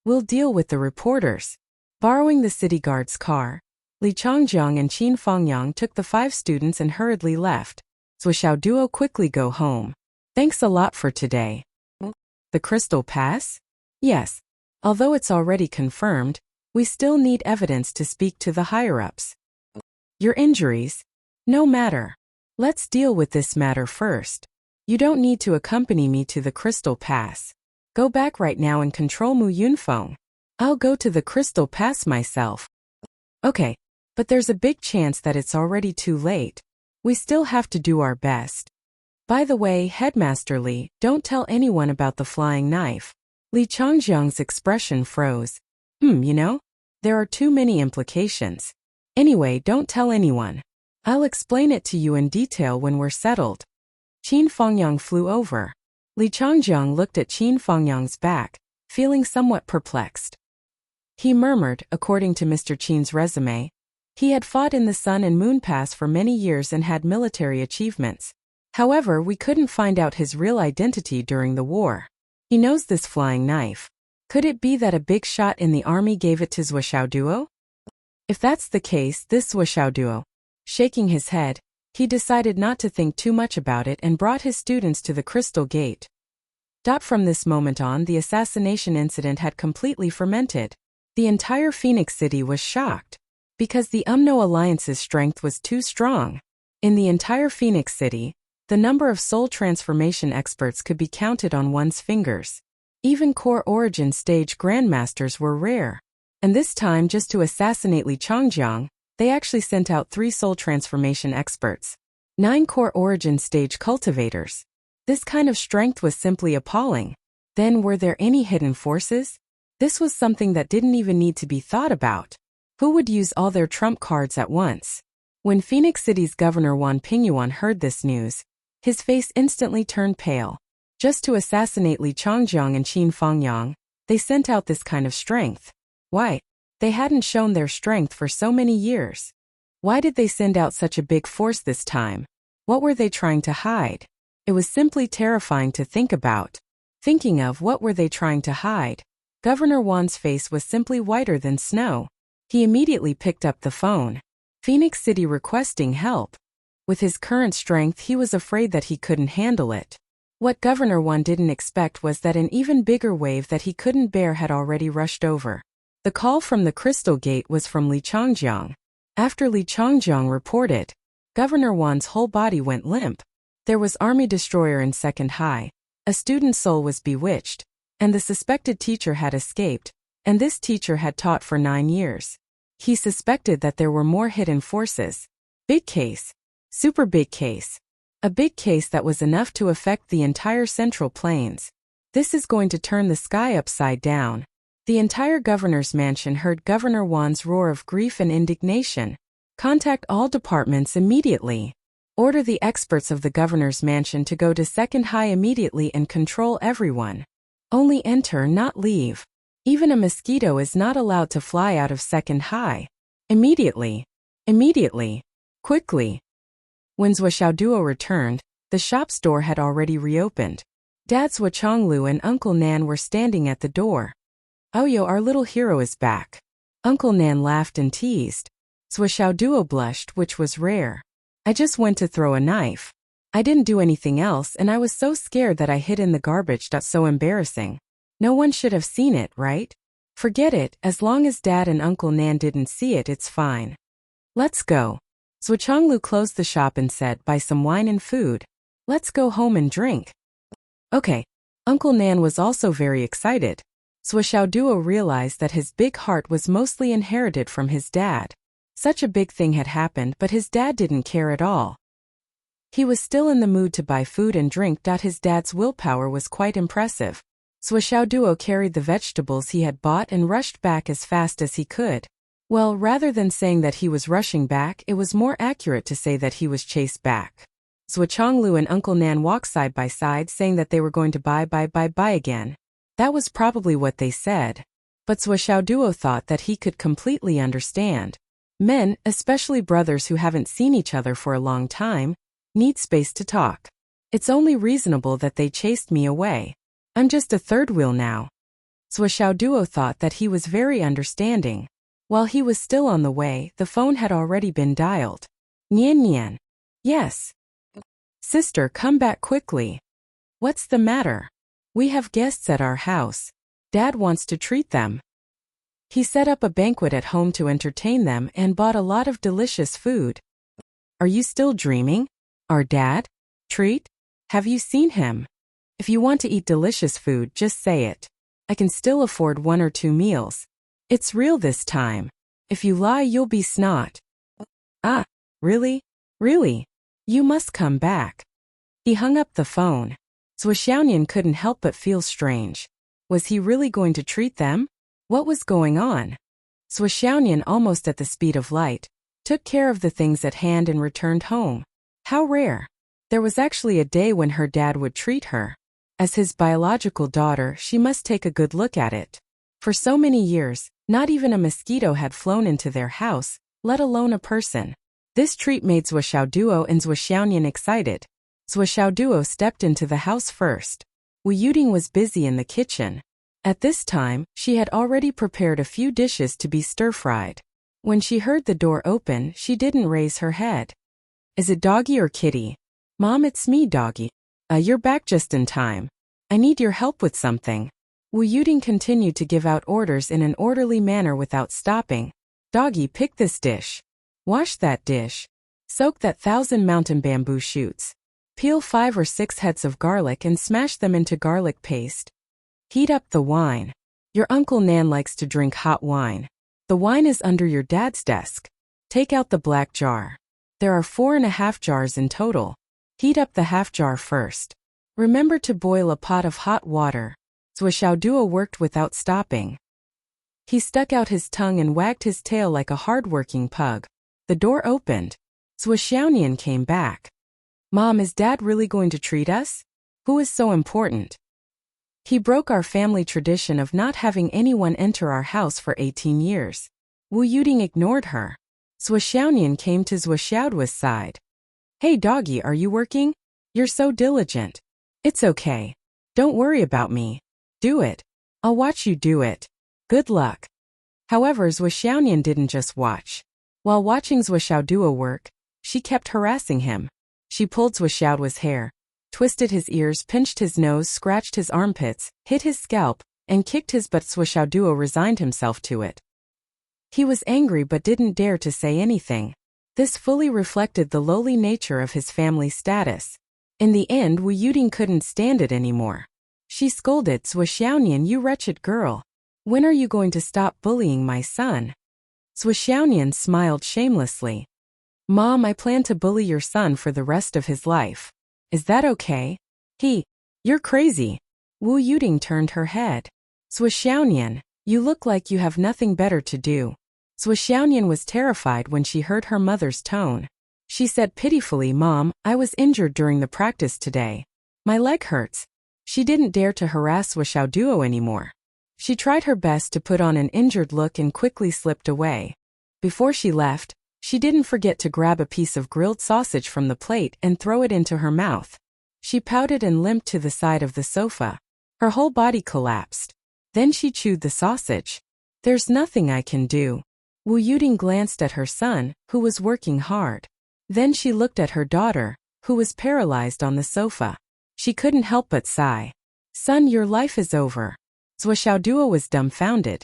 We'll deal with the reporters. Borrowing the city guard's car, Li Changjiang and Qin Fengyang took the 5 students and hurriedly left. Zhuo Duo quickly go home. Thanks a lot for today. The Crystal Pass? Yes. Although it's already confirmed, we still need evidence to speak to the higher-ups. Your injuries? No matter. Let's deal with this matter first. You don't need to accompany me to the Crystal Pass. Go back right now and control Mu Yunfeng. I'll go to the Crystal Pass myself. Okay. But there's a big chance that it's already too late. We still have to do our best. By the way, Headmaster Li, don't tell anyone about the flying knife. Li Changjiang's expression froze. You know? There are too many implications. Anyway, don't tell anyone. I'll explain it to you in detail when we're settled. Qin Fengyang flew over. Li Changjiang looked at Qin Fengyang's back, feeling somewhat perplexed. He murmured, according to Mr. Qin's resume, he had fought in the Sun and Moon Pass for many years and had military achievements. However, we couldn't find out his real identity during the war. He knows this flying knife. Could it be that a big shot in the army gave it to Zhuo Duo? If that's the case, this Zhuo Duo. Shaking his head, he decided not to think too much about it and brought his students to the Crystal Gate. From this moment on, the assassination incident had completely fermented. The entire Phoenix City was shocked. Because the UMNO Alliance's strength was too strong. In the entire Phoenix City, the number of soul transformation experts could be counted on one's fingers. Even core origin stage grandmasters were rare. And this time, just to assassinate Li Changjiang, they actually sent out 3 soul transformation experts. 9 core origin stage cultivators. This kind of strength was simply appalling. Then were there any hidden forces? This was something that didn't even need to be thought about. Who would use all their trump cards at once? When Phoenix City's Governor Wan Pingyuan heard this news, his face instantly turned pale. Just to assassinate Li Changjiang and Qin Fengyang, they sent out this kind of strength. Why? They hadn't shown their strength for so many years. Why did they send out such a big force this time? What were they trying to hide? It was simply terrifying to think about. Thinking of what were they trying to hide, Governor Wan's face was simply whiter than snow. He immediately picked up the phone. Phoenix City requesting help. With his current strength, he was afraid that he couldn't handle it. What Governor Wan didn't expect was that an even bigger wave that he couldn't bear had already rushed over. The call from the Crystal Gate was from Li Changjiang. After Li Changjiang reported, Governor Wan's whole body went limp. There was Army Destroyer in second high. A student's soul was bewitched, and the suspected teacher had escaped, and this teacher had taught for 9 years. He suspected that there were more hidden forces. Big case. Super big case. A big case that was enough to affect the entire Central Plains. This is going to turn the sky upside down. The entire governor's mansion heard Governor Wan's roar of grief and indignation. Contact all departments immediately. Order the experts of the governor's mansion to go to second high immediately and control everyone. Only enter, not leave. Even a mosquito is not allowed to fly out of second high. Immediately. Immediately. Quickly. When Zhou Xiaoduo returned, the shop's door had already reopened. Dad Zhou Chonglu and Uncle Nan were standing at the door. "Oh yo, our little hero is back." Uncle Nan laughed and teased. Zhou Xiaoduo blushed, which was rare. "I just went to throw a knife. I didn't do anything else and I was so scared that I hid in the garbage. So embarrassing. No one should have seen it, right? Forget it, as long as Dad and Uncle Nan didn't see it, it's fine. Let's go." Zhou Chonglu closed the shop and said, "Buy some wine and food. Let's go home and drink." Okay. Uncle Nan was also very excited. Zhou Xiaoduo realized that his big heart was mostly inherited from his dad. Such a big thing had happened, but his dad didn't care at all. He was still in the mood to buy food and drink. His dad's willpower was quite impressive. Zhou Xiaoduo carried the vegetables he had bought and rushed back as fast as he could. Well, rather than saying that he was rushing back, it was more accurate to say that he was chased back. Zhou Chonglu and Uncle Nan walked side by side, saying that they were going to buy again. That was probably what they said. But Zhou Xiaoduo thought that he could completely understand. Men, especially brothers who haven't seen each other for a long time, need space to talk. It's only reasonable that they chased me away. I'm just a third wheel now. Zhou Xiaoduo thought that he was very understanding. While he was still on the way, the phone had already been dialed. "Nian Nian." "Yes." "Sister, come back quickly." "What's the matter?" "We have guests at our house. Dad wants to treat them." He set up a banquet at home to entertain them and bought a lot of delicious food. "Are you still dreaming? Our dad? Treat? Have you seen him? If you want to eat delicious food, just say it. I can still afford 1 or 2 meals. It's real this time. If you lie, you'll be snot." "Ah, really? Really? You must come back." He hung up the phone. Zhou Xiaonian couldn't help but feel strange. Was he really going to treat them? What was going on? Zhou Xiaonian, almost at the speed of light, took care of the things at hand and returned home. How rare. There was actually a day when her dad would treat her. As his biological daughter, she must take a good look at it. For so many years, not even a mosquito had flown into their house, let alone a person. This treat made Zhou Xiaoduo and Zhou Xiaonian excited. Zhou Xiaoduo stepped into the house first. Wu Yuding was busy in the kitchen. At this time, she had already prepared a few dishes to be stir-fried. When she heard the door open, she didn't raise her head. "Is it Doggy or Kitty?" "Mom, it's me, Doggy." You're back just in time. I need your help with something." Wu Yuding continued to give out orders in an orderly manner without stopping. "Doggy, pick this dish. Wash that dish. Soak that 1,000 mountain bamboo shoots. Peel 5 or 6 heads of garlic and smash them into garlic paste. Heat up the wine. Your Uncle Nan likes to drink hot wine. The wine is under your dad's desk. Take out the black jar. There are 4½ jars in total. Heat up the half jar first. Remember to boil a pot of hot water." Zhou Xiaoduo worked without stopping. He stuck out his tongue and wagged his tail like a hard-working pug. The door opened. Zhou Xiaonian came back. "Mom, is Dad really going to treat us? Who is so important?" "He broke our family tradition of not having anyone enter our house for 18 years. Wu Yuding ignored her. Zhou Xiaonian came to Zhou Xiaoduo's side. "Hey Doggy, are you working? You're so diligent." "It's okay. Don't worry about me. Do it. I'll watch you do it. Good luck." However, Zhou Xiaonian didn't just watch. While watching Zhou Xiaoduo work, she kept harassing him. She pulled Zhou Xiaoduo's hair, twisted his ears, pinched his nose, scratched his armpits, hit his scalp, and kicked his butt. Zhou Xiaoduo resigned himself to it. He was angry but didn't dare to say anything. This fully reflected the lowly nature of his family status. In the end, Wu Yuding couldn't stand it anymore. She scolded, "Zhou Xiaonian, you wretched girl. When are you going to stop bullying my son?" Zhou Xiaonian smiled shamelessly. "Mom, I plan to bully your son for the rest of his life. Is that okay?" You're crazy." Wu Yuding turned her head. "Zhou Xiaonian, you look like you have nothing better to do." Zhou Xiaonian was terrified when she heard her mother's tone. She said pitifully, "Mom, I was injured during the practice today. My leg hurts." She didn't dare to harass Zhou Xiaoduo anymore. She tried her best to put on an injured look and quickly slipped away. Before she left, she didn't forget to grab a piece of grilled sausage from the plate and throw it into her mouth. She pouted and limped to the side of the sofa. Her whole body collapsed. Then she chewed the sausage. There's nothing I can do. Wu Yuding glanced at her son, who was working hard. Then she looked at her daughter, who was paralyzed on the sofa. She couldn't help but sigh. Son, your life is over. Zhou Xiaoduo was dumbfounded.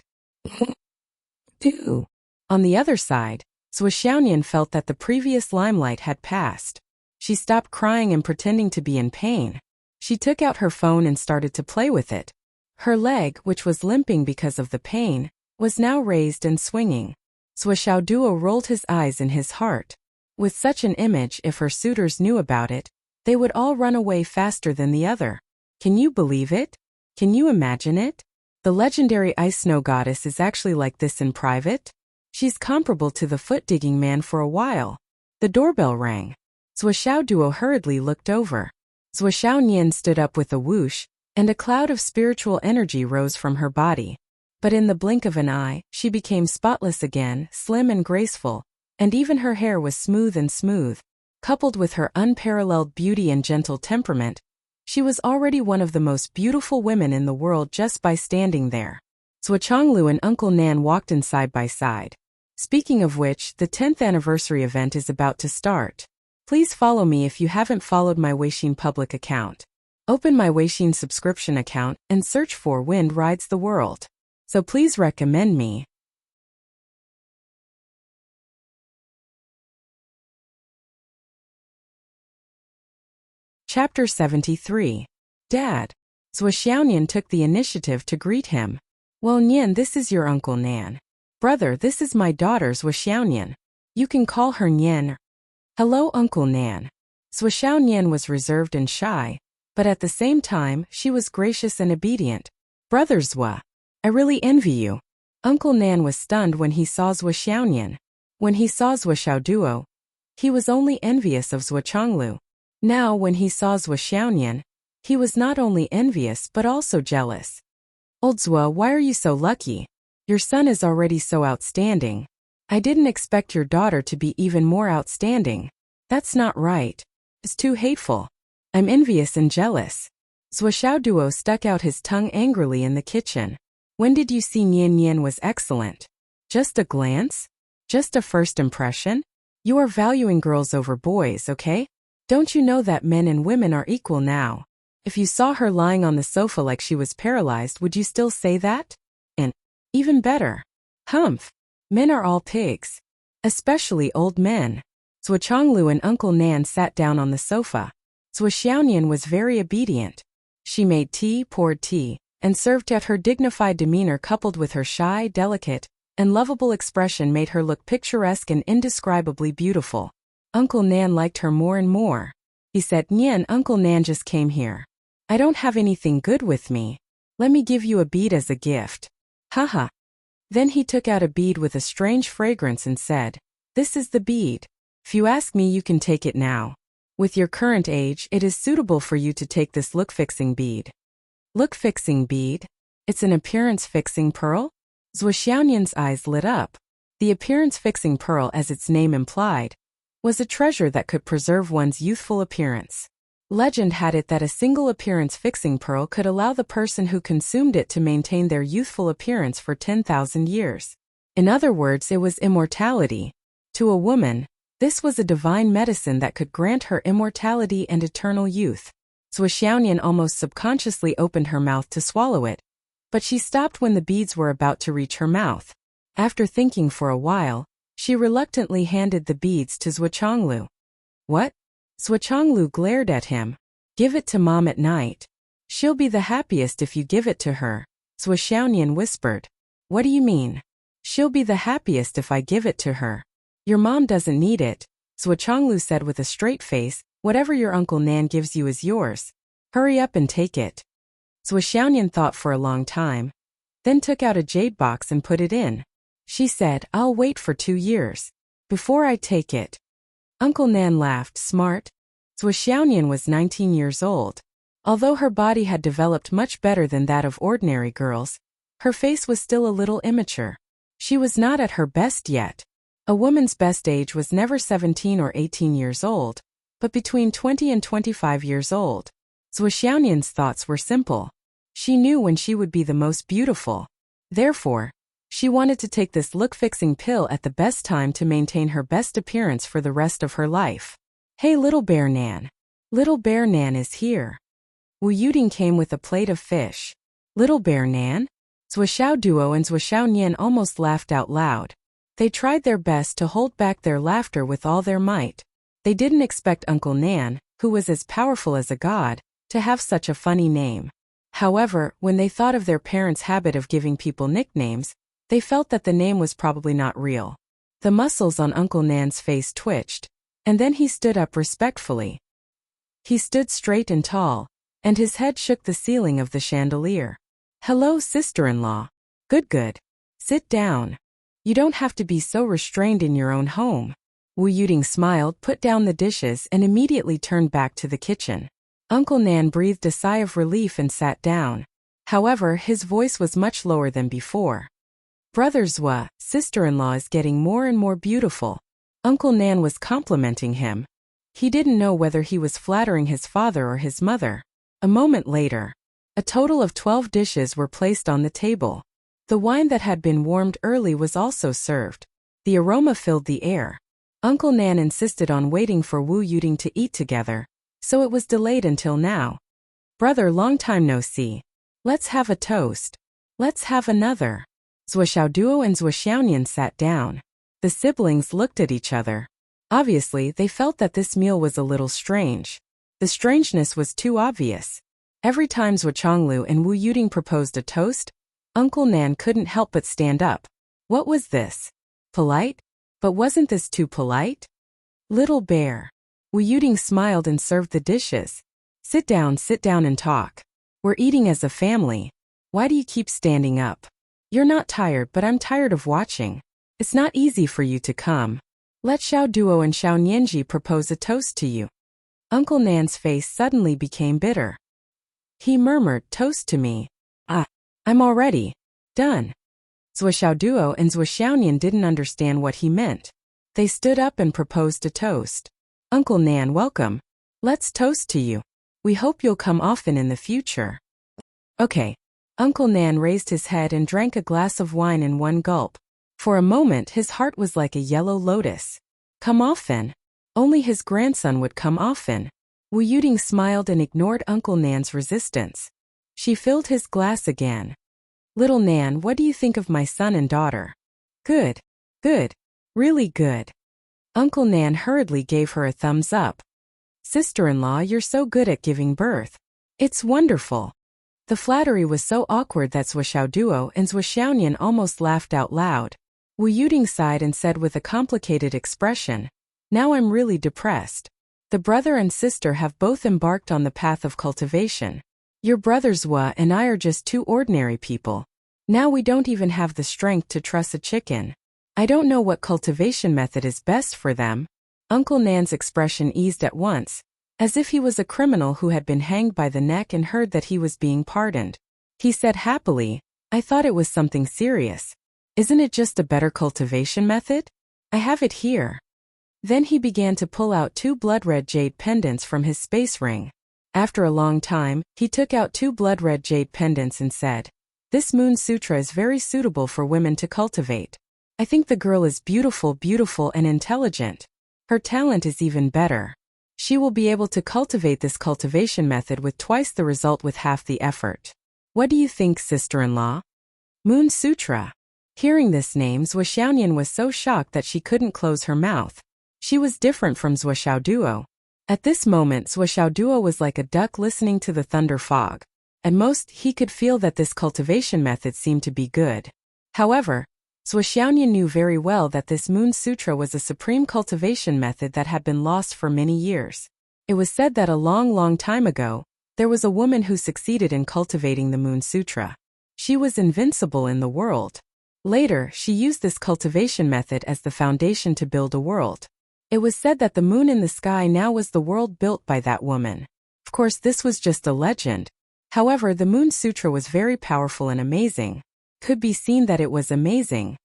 On the other side, Zhou Xiaonian felt that the previous limelight had passed. She stopped crying and pretending to be in pain. She took out her phone and started to play with it. Her leg, which was limping because of the pain, was now raised and swinging. Zhou Xiaoduo rolled his eyes in his heart. With such an image, if her suitors knew about it, they would all run away faster than the other. Can you believe it? Can you imagine it? The legendary ice snow goddess is actually like this in private? She's comparable to the foot-digging man for a while. The doorbell rang. Zhou Xiaoduo hurriedly looked over. Zhou Xiaonian stood up with a whoosh, and a cloud of spiritual energy rose from her body. But in the blink of an eye, she became spotless again, slim and graceful, and even her hair was smooth. Coupled with her unparalleled beauty and gentle temperament, she was already one of the most beautiful women in the world just by standing there. Zhuo Chonglu and Uncle Nan walked in side by side. Speaking of which, the 10th anniversary event is about to start. Please follow me if you haven't followed my Weixin public account. Open my Weixin subscription account and search for Wind Rides the World. So please recommend me. Chapter 73. Dad. Zhou Xiaonian took the initiative to greet him. Well, Nian, this is your Uncle Nan. Brother, this is my daughter Zhou Xiaonian. You can call her Nian. Hello, Uncle Nan. Zhou Xiaonian was reserved and shy, but at the same time, she was gracious and obedient. Brother Zhou, I really envy you. Uncle Nan was stunned when he saw Zhou Xiaonian. When he saw Zhou Xiaoduo, he was only envious of Zhou Chonglu. Now, when he saw Zhou Xiaonian, he was not only envious but also jealous. Old Zhou, why are you so lucky? Your son is already so outstanding. I didn't expect your daughter to be even more outstanding. That's not right. It's too hateful. I'm envious and jealous. Zhou Xiaoduo stuck out his tongue angrily in the kitchen. When did you see Nian Nian was excellent? Just a glance? Just a first impression? You are valuing girls over boys, okay? Don't you know that men and women are equal now? If you saw her lying on the sofa like she was paralyzed, would you still say that? And even better. Humph. Men are all pigs. Especially old men. Zhou Chonglu and Uncle Nan sat down on the sofa. Zhou Xiaonian was very obedient. She made tea, poured tea, and served it. Her dignified demeanor coupled with her shy, delicate, and lovable expression made her look picturesque and indescribably beautiful. Uncle Nan liked her more and more. He said, Nian, Uncle Nan just came here. I don't have anything good with me. Let me give you a bead as a gift. Haha. Then he took out a bead with a strange fragrance and said, This is the bead. If you ask me, you can take it now. With your current age, it is suitable for you to take this look-fixing bead. Look-fixing bead? It's an appearance-fixing pearl? Zhou Xiaonian's eyes lit up. The appearance-fixing pearl, as its name implied, was a treasure that could preserve one's youthful appearance. Legend had it that a single appearance-fixing pearl could allow the person who consumed it to maintain their youthful appearance for 10,000 years. In other words, it was immortality. To a woman, this was a divine medicine that could grant her immortality and eternal youth. Zhou Xiaonian almost subconsciously opened her mouth to swallow it, but she stopped when the beads were about to reach her mouth. After thinking for a while, she reluctantly handed the beads to Zhou Chonglu. What? Zhou Chonglu glared at him. Give it to Mom at night. She'll be the happiest if you give it to her, Zhou Xiaonian whispered. What do you mean? She'll be the happiest if I give it to her. Your mom doesn't need it, Zhou Chonglu said with a straight face. Whatever your Uncle Nan gives you is yours. Hurry up and take it. Zhou Xiaonian thought for a long time, then took out a jade box and put it in. She said, I'll wait for 2 years. Before I take it. Uncle Nan laughed. Smart. Zhou Xiaonian was 19 years old. Although her body had developed much better than that of ordinary girls, Her face was still a little immature. She was not at her best yet. A woman's best age was never 17 or 18 years old, but between 20 and 25 years old. Zhuo Xiaonian's thoughts were simple. She knew when she would be the most beautiful. Therefore, she wanted to take this look-fixing pill at the best time to maintain her best appearance for the rest of her life. Hey Little Bear Nan. Little Bear Nan is here. Wu Yuding came with a plate of fish. Little Bear Nan? Zhuo Xiaoduo and Zhuo Xiaonian almost laughed out loud. They tried their best to hold back their laughter with all their might. They didn't expect Uncle Nan, who was as powerful as a god, to have such a funny name. However, when they thought of their parents' habit of giving people nicknames, they felt that the name was probably not real. The muscles on Uncle Nan's face twitched, and then he stood up respectfully. He stood straight and tall, and his head shook the ceiling of the chandelier. Hello, sister-in-law. Good. Sit down. You don't have to be so restrained in your own home. Wu Yuding smiled, put down the dishes, and immediately turned back to the kitchen. Uncle Nan breathed a sigh of relief and sat down. However, his voice was much lower than before. Brother Zhuo, sister-in-law is getting more and more beautiful. Uncle Nan was complimenting him. He didn't know whether he was flattering his father or his mother. A moment later, a total of 12 dishes were placed on the table. The wine that had been warmed early was also served. The aroma filled the air. Uncle Nan insisted on waiting for Wu Yuding to eat together, so it was delayed until now. Brother, long time no see. Let's have a toast. Let's have another. Zhuo Xiaoduo and Zhuo Xiaonian sat down. The siblings looked at each other. Obviously, they felt that this meal was a little strange. The strangeness was too obvious. Every time Zhuo Chonglu and Wu Yuding proposed a toast, Uncle Nan couldn't help but stand up. What was this? Polite? But wasn't this too polite? Little Bear. Wu Yuding smiled and served the dishes. Sit down and talk. We're eating as a family. Why do you keep standing up? You're not tired, but I'm tired of watching. It's not easy for you to come. Let Xiao Duo and Xiao Nianji propose a toast to you. Uncle Nan's face suddenly became bitter. He murmured, toast to me. I'm already done. Zhuo Xiaoduo and Zhuo Xiaonian didn't understand what he meant. They stood up and proposed a toast. Uncle Nan, welcome. Let's toast to you. We hope you'll come often in the future. Okay. Uncle Nan raised his head and drank a glass of wine in one gulp. For a moment his heart was like a yellow lotus. Come often? Only his grandson would come often. Wu Yuding smiled and ignored Uncle Nan's resistance. She filled his glass again. Little Nan, what do you think of my son and daughter? Good. Really good. Uncle Nan hurriedly gave her a thumbs up. Sister-in-law, you're so good at giving birth. It's wonderful. The flattery was so awkward that Zhuo Xiaoduo and Zhuo Xiaonian almost laughed out loud. Wu Yuding sighed and said with a complicated expression, now I'm really depressed. The brother and sister have both embarked on the path of cultivation. Your brother Zhuo and I are just two ordinary people. Now we don't even have the strength to truss a chicken. I don't know what cultivation method is best for them. Uncle Nan's expression eased at once, as if he was a criminal who had been hanged by the neck and heard that he was being pardoned. He said happily, I thought it was something serious. Isn't it just a better cultivation method? I have it here. Then he began to pull out 2 blood-red jade pendants from his space ring. After a long time, he took out 2 blood-red jade pendants and said, this Moon Sutra is very suitable for women to cultivate. I think the girl is beautiful and intelligent. Her talent is even better. She will be able to cultivate this cultivation method with twice the result with half the effort. What do you think, sister-in-law? Moon Sutra. Hearing this name, Zhuo Xiaonian was so shocked that she couldn't close her mouth. She was different from Zhuo Xiaoduo. At this moment, Zhuo Xiaoduo was like a duck listening to the thunder fog. At most, he could feel that this cultivation method seemed to be good. However, Zhuo Xiaonian knew very well that this Moon Sutra was a supreme cultivation method that had been lost for many years. It was said that a long time ago, there was a woman who succeeded in cultivating the Moon Sutra. She was invincible in the world. Later, she used this cultivation method as the foundation to build a world. It was said that the moon in the sky now was the world built by that woman. Of course, this was just a legend. However, the Moon Sutra was very powerful and amazing. could be seen that it was amazing.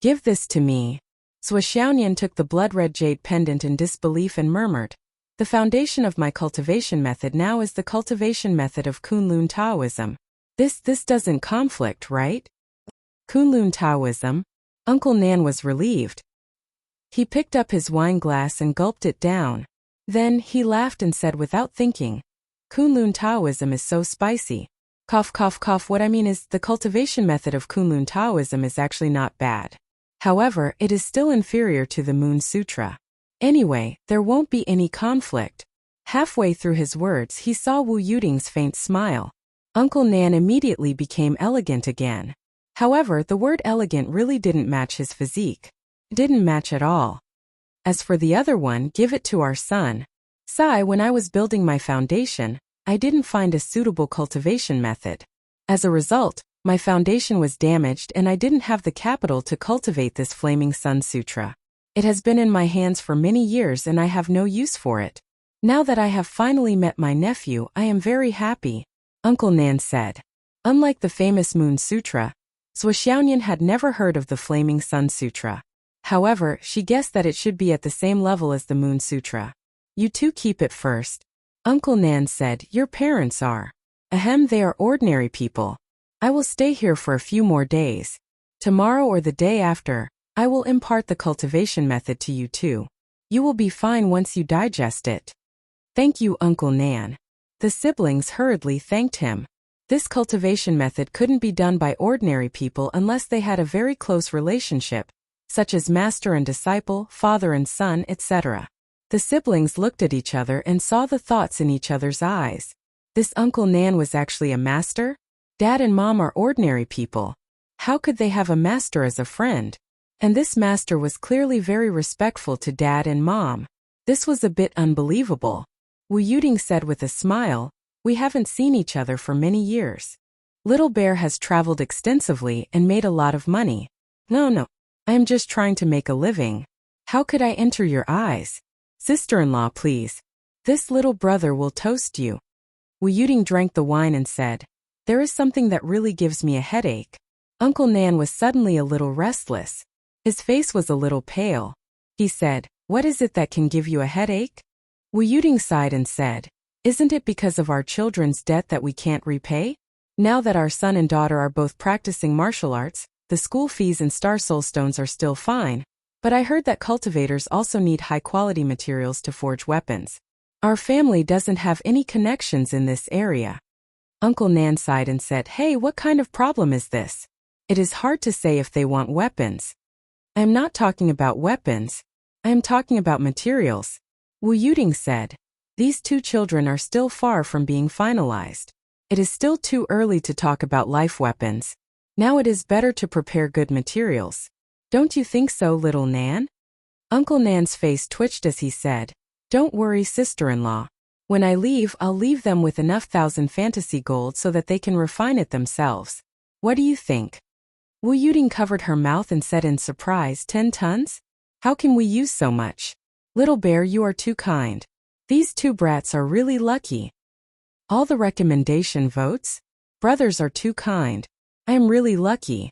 Give this to me. Swaxiaoyan took the blood-red jade pendant in disbelief and murmured, the foundation of my cultivation method now is the cultivation method of Kunlun Taoism. This doesn't conflict, right? Kunlun Taoism? Uncle Nan was relieved. He picked up his wine glass and gulped it down. Then, he laughed and said without thinking, Kunlun Taoism is so spicy. Cough cough cough. What I mean is, the cultivation method of Kunlun Taoism is actually not bad. However, it is still inferior to the Moon Sutra. Anyway, there won't be any conflict. Halfway through his words he saw Wu Yuding's faint smile. Uncle Nan immediately became elegant again. However, the word elegant really didn't match his physique. It didn't match at all. As for the other one, give it to our son. Sai, when I was building my foundation, I didn't find a suitable cultivation method. As a result, my foundation was damaged and I didn't have the capital to cultivate this Flaming Sun Sutra. It has been in my hands for many years and I have no use for it. Now that I have finally met my nephew, I am very happy, Uncle Nan said. Unlike the famous Moon Sutra, Swaxiaoyan had never heard of the Flaming Sun Sutra. However, she guessed that it should be at the same level as the Moon Sutra. You two keep it first. Uncle Nan said, your parents are. Ahem, they are ordinary people. I will stay here for a few more days. Tomorrow or the day after, I will impart the cultivation method to you too. You will be fine once you digest it. Thank you, Uncle Nan. The siblings hurriedly thanked him. This cultivation method couldn't be done by ordinary people unless they had a very close relationship, such as master and disciple, father and son, etc. The siblings looked at each other and saw the thoughts in each other's eyes. This Uncle Nan was actually a master? Dad and Mom are ordinary people. How could they have a master as a friend? And this master was clearly very respectful to Dad and Mom. This was a bit unbelievable. Wu Yuding said with a smile, we haven't seen each other for many years. Little Bear has traveled extensively and made a lot of money. No, I am just trying to make a living. How could I enter your eyes? Sister-in-law, please. This little brother will toast you. Wu Yuding drank the wine and said, there is something that really gives me a headache. Uncle Nan was suddenly a little restless. His face was a little pale. He said, what is it that can give you a headache? Wu Yuding sighed and said, isn't it because of our children's debt that we can't repay? Now that our son and daughter are both practicing martial arts, the school fees and star soul stones are still fine, but I heard that cultivators also need high-quality materials to forge weapons. Our family doesn't have any connections in this area. Uncle Nan sighed and said, hey, what kind of problem is this? It is hard to say if they want weapons. I am not talking about weapons. I am talking about materials. Wu Yuding said, these two children are still far from being finalized. It is still too early to talk about life weapons. Now it is better to prepare good materials. Don't you think so, little Nan? Uncle Nan's face twitched as he said, don't worry, sister-in-law. When I leave, I'll leave them with enough 1,000 fantasy gold so that they can refine it themselves. What do you think? Wu Yuding covered her mouth and said in surprise, 10 tons? How can we use so much? Little Bear, you are too kind. These two brats are really lucky. All the recommendation votes? Brothers are too kind. I am really lucky.